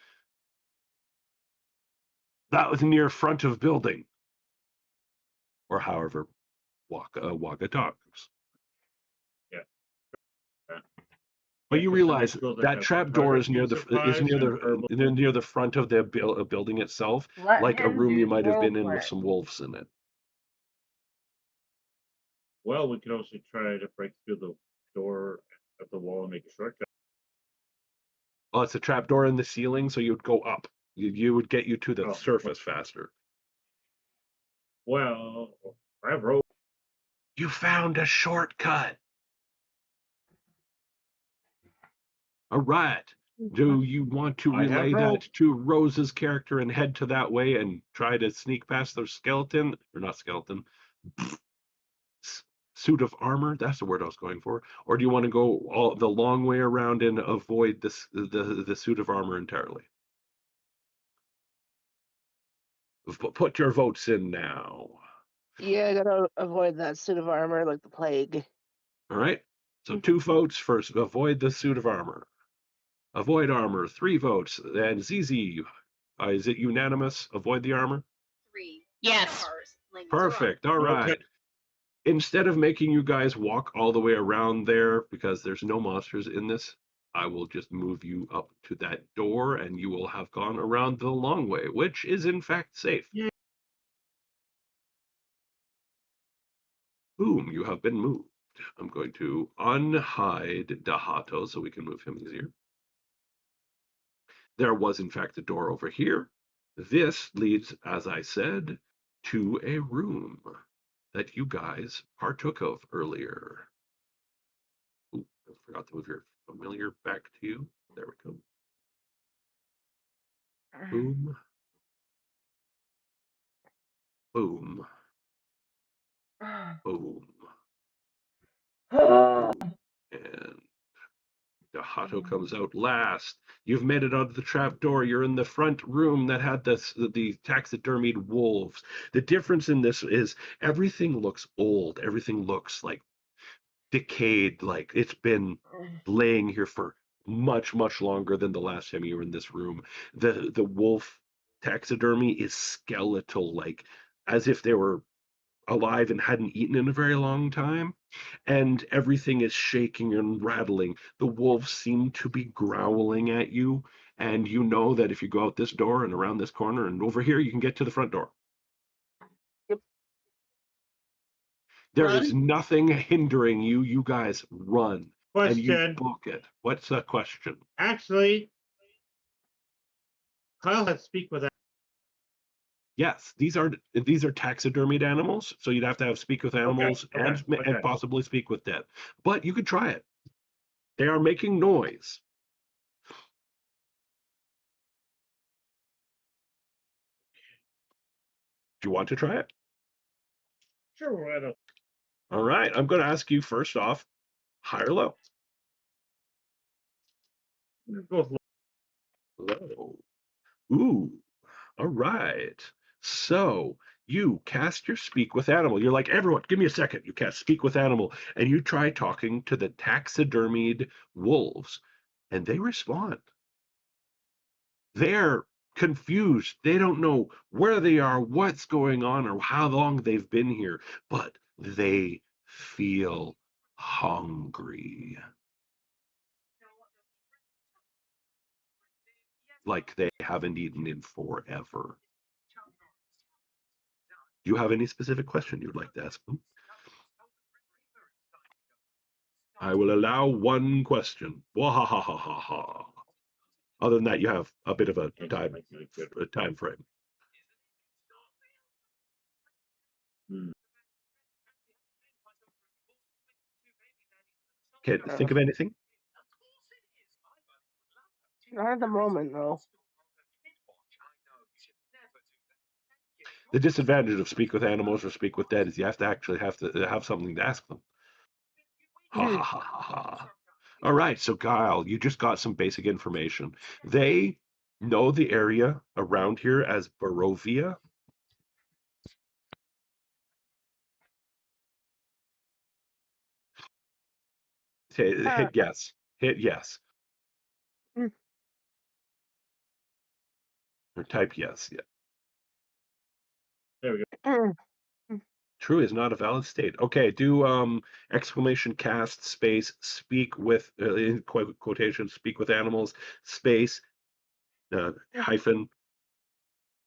"That was near front of building," or however Waga talks. Yeah. But you realize Goes like that a trap door is near photography supplies and near the front of the building itself, Let like a him room you do might have been in roleplay. with some wolves in it. Well, we could also try to break through the door up the wall and make a shortcut. Well, it's a trapdoor in the ceiling, so you'd go up. You would get you to the Oh. surface faster. Well, I have rope. You found a shortcut. All right. Do you want to I have relay rope. that to Rose's character and head to that way and try to sneak past their skeleton? Or not skeleton. Suit of armor, that's the word I was going for. Or do you want to go all the long way around and avoid this the suit of armor entirely? Put your votes in now. Yeah, I gotta avoid that suit of armor like the plague. All right. So 2 votes for avoid the suit of armor. Avoid armor, 3 votes. And ZZ, is it unanimous? Avoid the armor? 3. Yes. Perfect. All Okay. right. Instead of making you guys walk all the way around there, because there's no monsters in this, I will just move you up to that door and you will have gone around the long way, which is in fact safe. Yay. Boom, you have been moved. I'm going to unhide Dahato so we can move him easier. There was in fact a door over here. This leads, as I said, to a room that you guys partook of earlier. Ooh, I forgot to move your familiar back to you. There we go. Boom. Boom. Boom. And Dahato comes out last. You've made it out of the trap door. You're in the front room that had the taxidermied wolves. The difference in this is everything looks old. Everything looks like decayed, like it's been laying here for much, much longer than the last time you were in this room. The wolf taxidermy is skeletal, like as if they were alive and hadn't eaten in a very long time. And everything is shaking and rattling. The wolves seem to be growling at you. And you know that if you go out this door and around this corner and over here, you can get to the front door. Yep. There Run? is nothing hindering you. You guys run. And you Question. book it. What's the question? Actually, Kyle has to speak with that. Yes, these are taxidermied animals, so you'd have to have speak with animals and possibly speak with dead. But you could try it. They are making noise. Do you want to try it? Sure, why not? All right, I'm going to ask you first off, high or low? Both Low. Ooh, all right. So you cast your speak with animal. You're like, everyone, give me a second. You cast speak with animal, and you try talking to the taxidermied wolves, and they respond. They're confused. They don't know where they are, what's going on, or how long they've been here, but they feel hungry. Like they haven't eaten in forever. Do you have any specific question you'd like to ask them? I will allow one question. Wahahaha. Other than that, you have a bit of a time frame. Okay, think of anything? Not at the moment, though. The disadvantage of speak with animals or speak with dead is you have to actually have something to ask them. Ha ha ha ha ha. All right, so Kyle, you just got some basic information. They know the area around here as Barovia. Hit yes. Hit yes. Or type yes. Yeah. There we go. True is not a valid state. Okay, do exclamation cast space speak with in quotation speak with animals space hyphen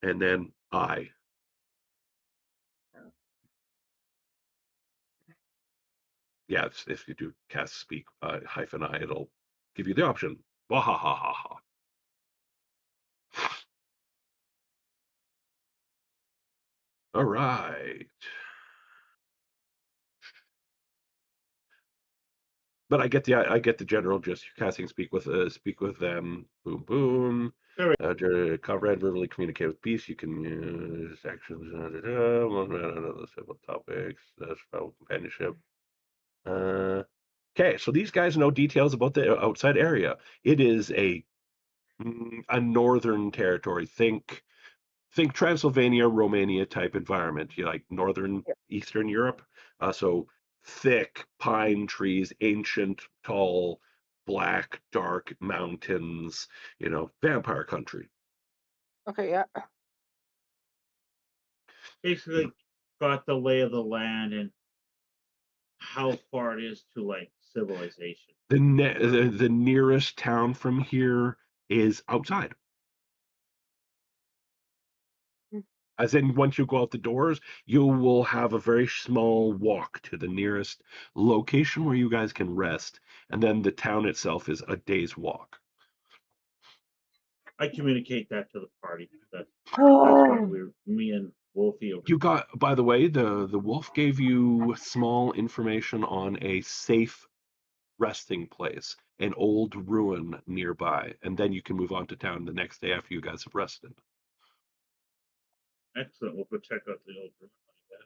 and then I. yeah, if you do cast speak -I, it'll give you the option. Wahahaha. All right. But I get the general gist. You're casting speak with them. Boom boom. There Comrade verbally communicate with peace. You can use actions. Civil topics. That's about companionship. Okay, so these guys know details about the outside area. It is a northern territory. Think Transylvania, Romania type environment. You like northern Eastern Europe. So thick pine trees, ancient, tall, black, dark mountains. Vampire country. Okay, yeah. basically got the lay of the land and how far it is to like civilization. The nearest town from here is outside. As in, once you go out the doors, you will have a very small walk to the nearest location where you guys can rest, and then the town itself is a day's walk. I communicate that to the party. That's what me and Wolfie. You got, by the way, the wolf gave you small information on a safe resting place, an old ruin nearby, and then you can move on to town the next day after you guys have rested. Excellent. We'll go check out the old room, I guess.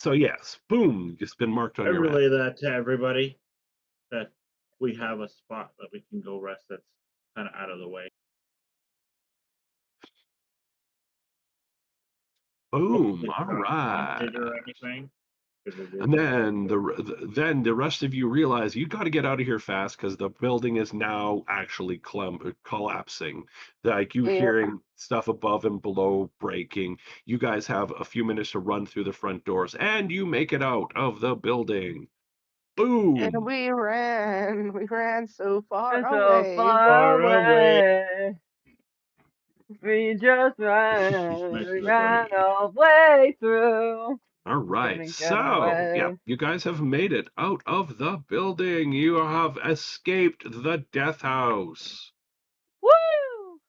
So yes, boom, it's been marked on I your map. relay that to everybody that we have a spot that we can go rest that's kind of out of the way. Boom! Hopefully All not right. haunted or anything. And then the rest of you realize you got to get out of here fast because the building is now actually collapsing. Like you hearing stuff above and below breaking. You guys have a few minutes to run through the front doors, and you make it out of the building. Boom! And we ran so far So away. far away. away. We just ran. Nice We little ran buddy. all the way through. All right, Couldn't get so yeah, away. you guys have made it out of the building. You have escaped the death house. Woo!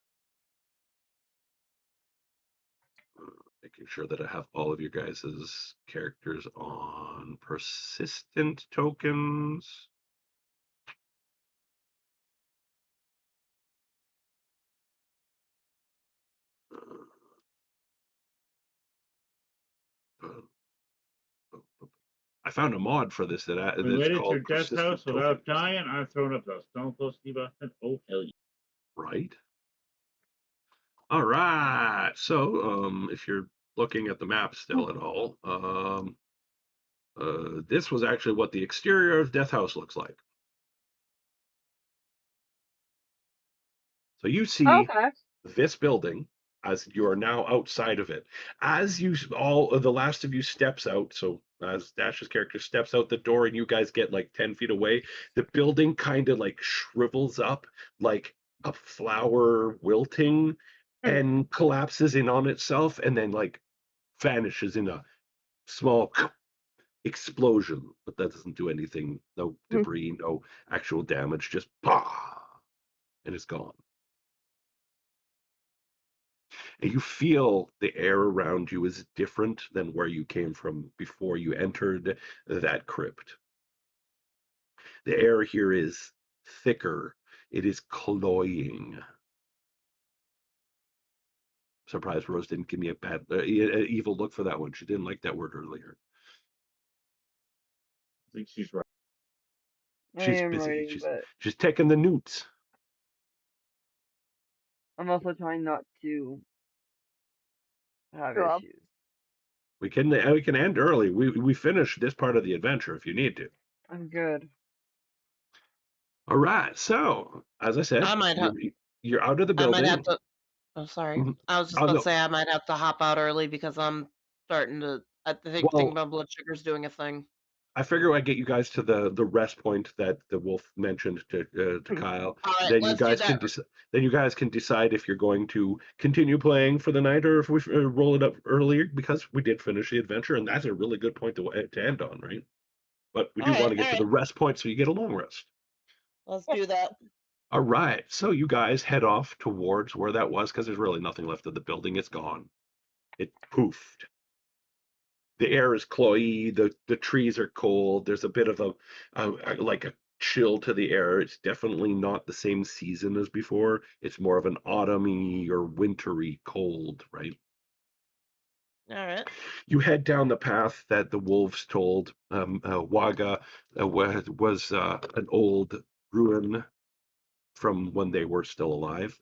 Making sure that I have all of your guys' characters on persistent tokens. I found a mod for this We that's made it to called Death persistent House without tokens. dying. I'm throwing up the Stone Cold Steve Austin. Oh hell yeah! Right. All right. So, if you're looking at the map still at all, this was actually what the exterior of Death House looks like. So you see Okay. this building as you are now outside of it. As you the last of you steps out, so as Dash's character steps out the door and you guys get like 10 feet away, the building kind of like shrivels up like a flower wilting and collapses in on itself and then like vanishes in a small explosion. But that doesn't do anything, no debris, no actual damage, just bah, and it's gone. And you feel the air around you is different than where you came from before you entered that crypt. The air here is thicker. It is cloying. Surprised Rose didn't give me a bad, evil look for that one. She didn't like that word earlier. I think she's right. I She's am busy. writing, but She's taking the newts. I'm also trying not to have Rob. issues. We can end early. We finish this part of the adventure if you need to. I'm good. All right. So as I said, I might have. you're out of the I building. might have to. Oh, sorry. Mhm. I was just Oh, about no. to say I might have to hop out early because I'm starting to. I think Well, my blood sugar's doing a thing. I figure I'd get you guys to the rest point that the wolf mentioned to Kyle. All right, Then you let's do guys can that. then you guys can decide if you're going to continue playing for the night or if we roll it up earlier because we did finish the adventure and that's a really good point to end on, right? But we do want to get to the rest point, so you get a long rest. Let's do that. All right. So you guys head off towards where that was, because there's really nothing left of the building. It's gone. It poofed. The air is cloyy. The trees are cold. There's a bit of like a chill to the air. It's definitely not the same season as before. It's more of an autumny or wintry cold, right? All right. You head down the path that the wolves told. Waga was an old ruin from when they were still alive.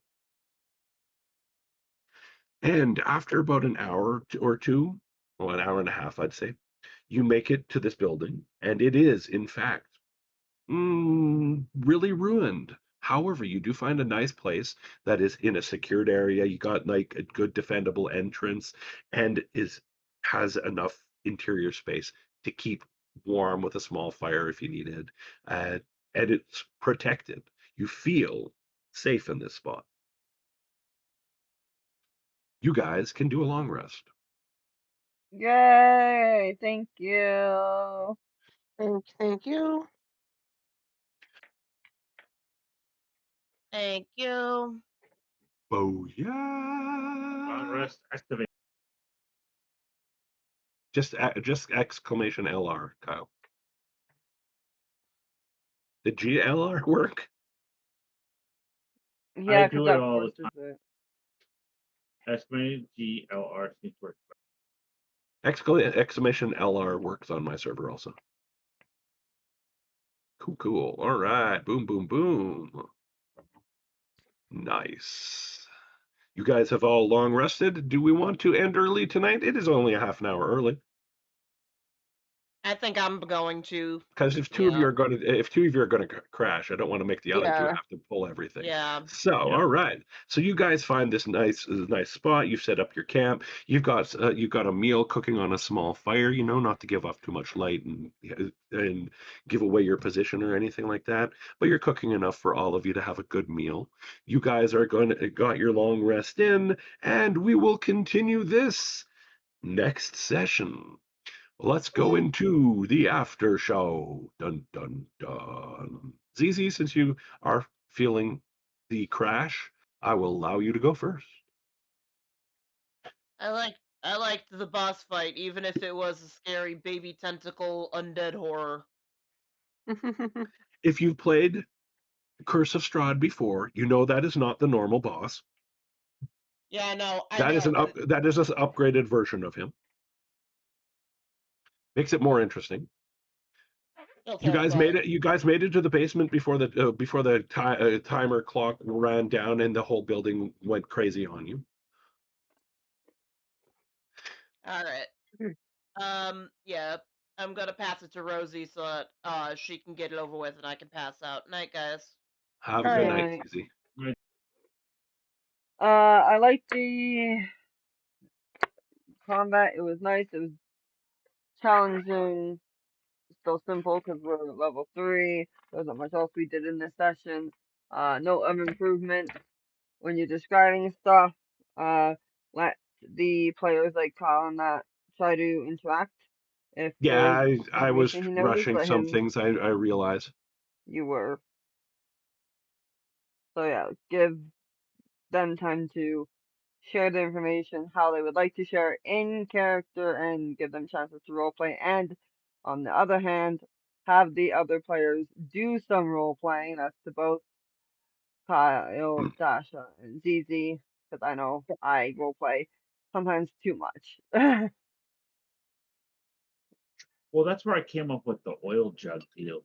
And after about an hour or two, or an hour and a half, I'd say, you make it to this building, and it is, in fact, really ruined. However, you do find a nice place that is in a secured area. You got like a good defendable entrance, and has enough interior space to keep warm with a small fire if you needed, and it's protected. You feel safe in this spot. You guys can do a long rest. Yay! Thank you. Thank you. Thank you. Oh yeah! Long rest activate. Just exclamation LR, Kyle. Did GLR work? Yeah, do because it that all the forces it. Estimated GLR seems to work. Exclamation LR works on my server also. Cool. All right. Boom, boom, boom. Nice. You guys have all long rested. Do we want to end early tonight? It is only a half an hour early. I think I'm going to. Because if two of you are going to crash, I don't want to make the other two Yeah. have to pull everything. Yeah. So, all right. So you guys find this nice spot. You've set up your camp. You've got a meal cooking on a small fire. Not to give off too much light and give away your position or anything like that. But you're cooking enough for all of you to have a good meal. You guys are got your long rest in, and we will continue this next session. Let's go into the after show. Dun dun dun. ZZ, since you are feeling the crash, I will allow you to go first. I liked the boss fight, even if it was a scary baby tentacle undead horror. If you've played Curse of Strahd before, you know that is not the normal boss. Yeah, I know. That is an upgraded version of him. Makes it more interesting. Okay, You guys well, made it. You guys made it to the basement before the timer clock ran down and the whole building went crazy on you. all right. Yeah, I'm gonna pass it to Rosie so that she can get it over with and I can pass out. Night, guys. Have a All good right. night, ZZ. I like the combat. It was nice. It was challenging. Still simple because we're level 3. There wasn't much else we did in this session. Note of improvement when you're describing stuff. Let the players like Kyle and that try to interact. If Yeah, there's I was information he knows, rushing let some him. things. I realize. You were. So yeah, give them time to share the information how they would like to share it in character and give them chances to roleplay. And on the other hand, have the other players do some role playing. That's to both Kyle, Dasha, and ZZ, because I know I roleplay sometimes too much. Well, that's where I came up with the oil jug deal.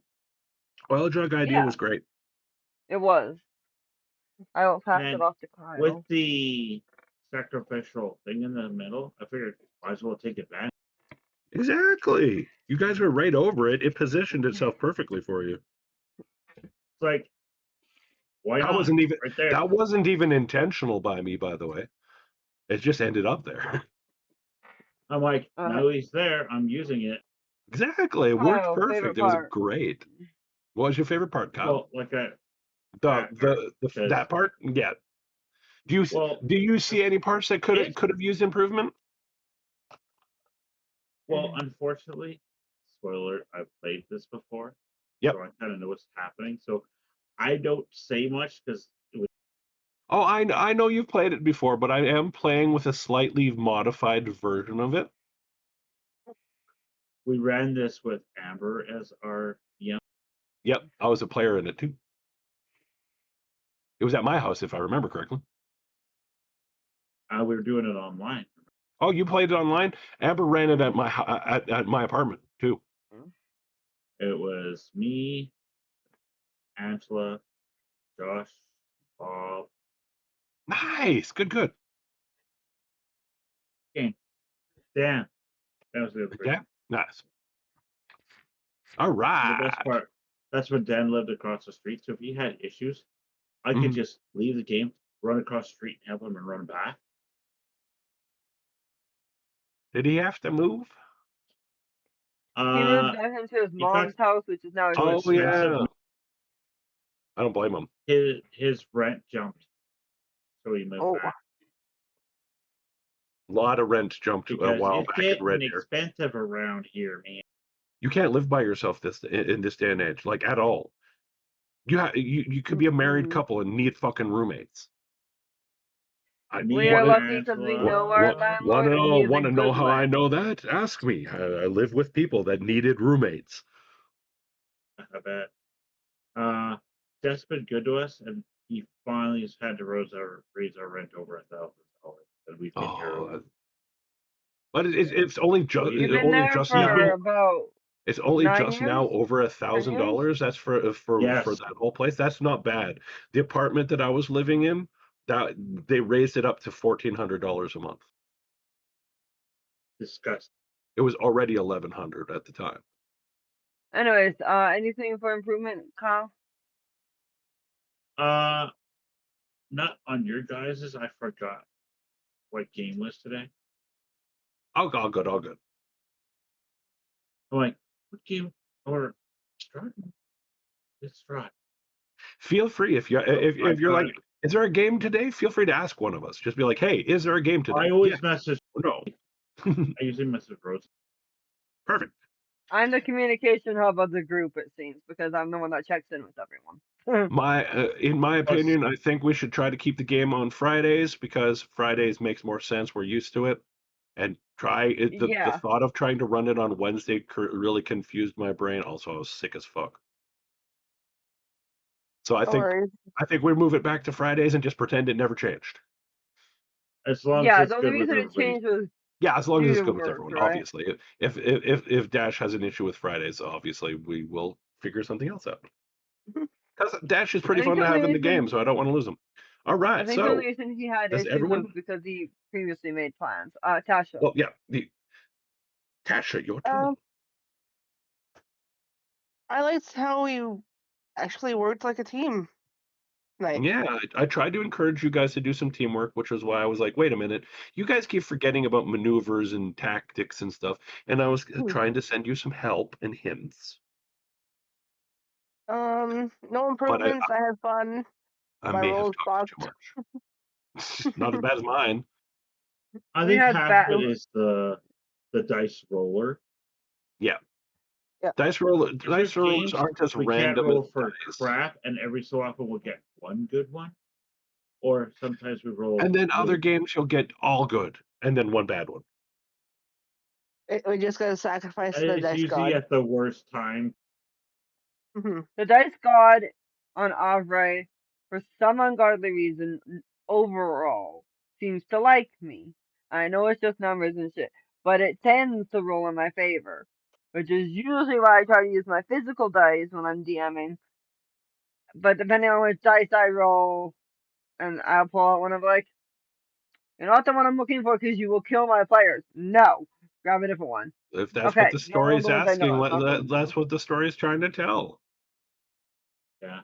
Oil jug idea Yeah. was great. It was. I will pass it And off to Kyle. with the sacrificial thing in the middle, I figured might as well take advantage. Exactly. You guys were right over it. It positioned itself perfectly for you. It's like, why That not? wasn't even Right there. that wasn't even intentional by me, by the way. It just ended up there. I'm like, now he's there. I'm using it. Exactly. It worked Kyle, perfect. favorite It was part. great. What was your favorite part, Kyle? Well, like that. That part? Yeah. Do you see any parts that could have used improvement? Well, unfortunately, spoiler alert, I've played this before. Yep. So I kind of know what's happening. So I don't say much because Oh, I know you've played it before, but I am playing with a slightly modified version of it. we ran this with Amber as our DM. Yep, I was a player in it too. It was at my house, if I remember correctly. We were doing it online. Oh, you played it online? Amber ran it at my at my apartment too. It was me, Angela, Josh, Bob. Nice, good. Dan. That was the other person. Yeah, nice. All The right. best part, that's when Dan lived across the street. So if he had issues, I could Mhm. just leave the game, run across the street, and help him and run back. Did he have to move? He moved Uh, back into his he got mom's house, which is now his too Oh expensive. yeah. I don't blame him. His rent jumped, so he moved Oh. back. A lot of rent jumped a Because while it's back in Red getting Deer. expensive around here, man. You can't live by yourself in this day and age, like at all. You could be a married Mhm. couple and need fucking roommates. Me We are and lucky because we Angela. know our landlord and he is a Want to know good how I know landlord. that? Ask me. I live with people that needed roommates. I bet. Jeff's been good to us, and he finally has had to raise our rent over $1,000, and we've been here. Oh, but it's only So just he's You've been there just for now. about It's only 9 just years? now over 10 years? $1,000. That's for Yes. that whole place. That's not bad. The apartment that I was living in, that they raised it up to $1,400 a month. disgusting. It was already 1,100 at the time. Anyways, anything for improvement, Kyle? Not on your guys's. I forgot what game was today. All good. I'm like, what game? Or starting? It's right. Feel free if you're like, I is there a game today? Feel free to ask one of us. Just be like, hey, is there a game today? always Yes. message. No. I usually message Rose. Perfect. I'm the communication hub of the group, it seems, because I'm the one that checks in with everyone. In my opinion, I think we should try to keep the game on Fridays because Fridays makes more sense. We're used to it, and the Yeah. thought of trying to run it on Wednesday really confused my brain. Also, I was sick as fuck. So I No think worries. we move it back to Fridays and just pretend it never changed. As long Yeah, as the it's only good with reason it everybody. changed was Yeah, as long as due it's to good with work, everyone. right? Obviously, if Dash has an issue with Fridays, obviously we will figure something else out. Because Dash is I pretty think fun the to have only in the reason game, so I don't want to lose him. All I right, think the so only reason he had does issues everyone? was because he previously made plans. Tasha. Well, yeah, Tasha, your turn. Um, I liked how we actually worked like a team. Like, Yeah, I tried to encourage you guys to do some teamwork, which is why I was like, wait a minute, you guys keep forgetting about maneuvers and tactics and stuff, and I was trying to send you some help and hints. no But improvements. I had fun. I My may have roles talked boxed. too much. Not as bad as mine. I We think had half of it is the dice roller. Yeah. Yeah. Dice rollers Games, aren't as we can't random roll as for dice. crap, and every so often we'll get one good one. Or sometimes we roll. And then other really- games you'll get all good and then one bad one. We just gotta sacrifice And the it's dice usually god. at the worst time. Mhm. The Dice God on Avray, for some ungodly reason, overall, seems to like me. I know it's just numbers and shit, but it tends to roll in my favor, which is usually why I try to use my physical dice when I'm DMing. But depending on which dice I roll, and I'll pull out one of like, you're not the one I'm looking for because you will kill my players. No, grab a different one. If that's Okay, what the not one of story's the ones I know asking, I'm not going that's for. what the story's trying to tell. Yeah.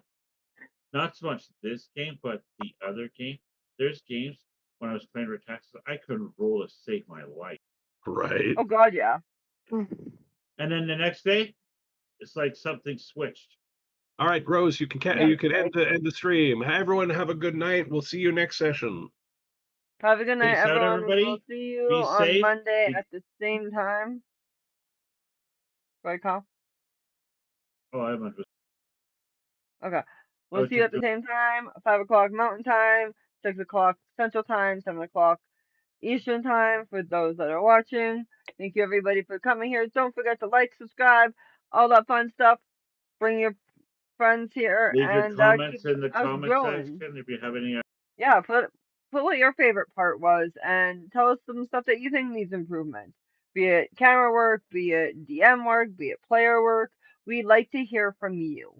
Not so much this game, but the other game. There's games when I was playing Red Texas, I couldn't roll to save my life. Right. Oh god, yeah. And then the next day, it's like something switched. All right, Rose, you can Yeah, end the stream. Everyone have a good night. We'll see you next session. Have a good night, Peace out, everyone. We'll everybody. see you Be on safe. Monday Be- at the same time. Go ahead, Kyle. Oh, I'm interested. Okay. I We'll was see you just at the same time, 5 o'clock Mountain Time, 6 o'clock Central Time, 7 o'clock Eastern Time for those that are watching. Thank you, everybody, for coming here. Don't forget to like, subscribe, all that fun stuff. Bring your friends here leave your and comments keep in the us comment growing. section if you have any. Yeah, put what your favorite part was and tell us some stuff that you think needs improvement. Be it camera work, be it DM work, be it player work. We'd like to hear from you.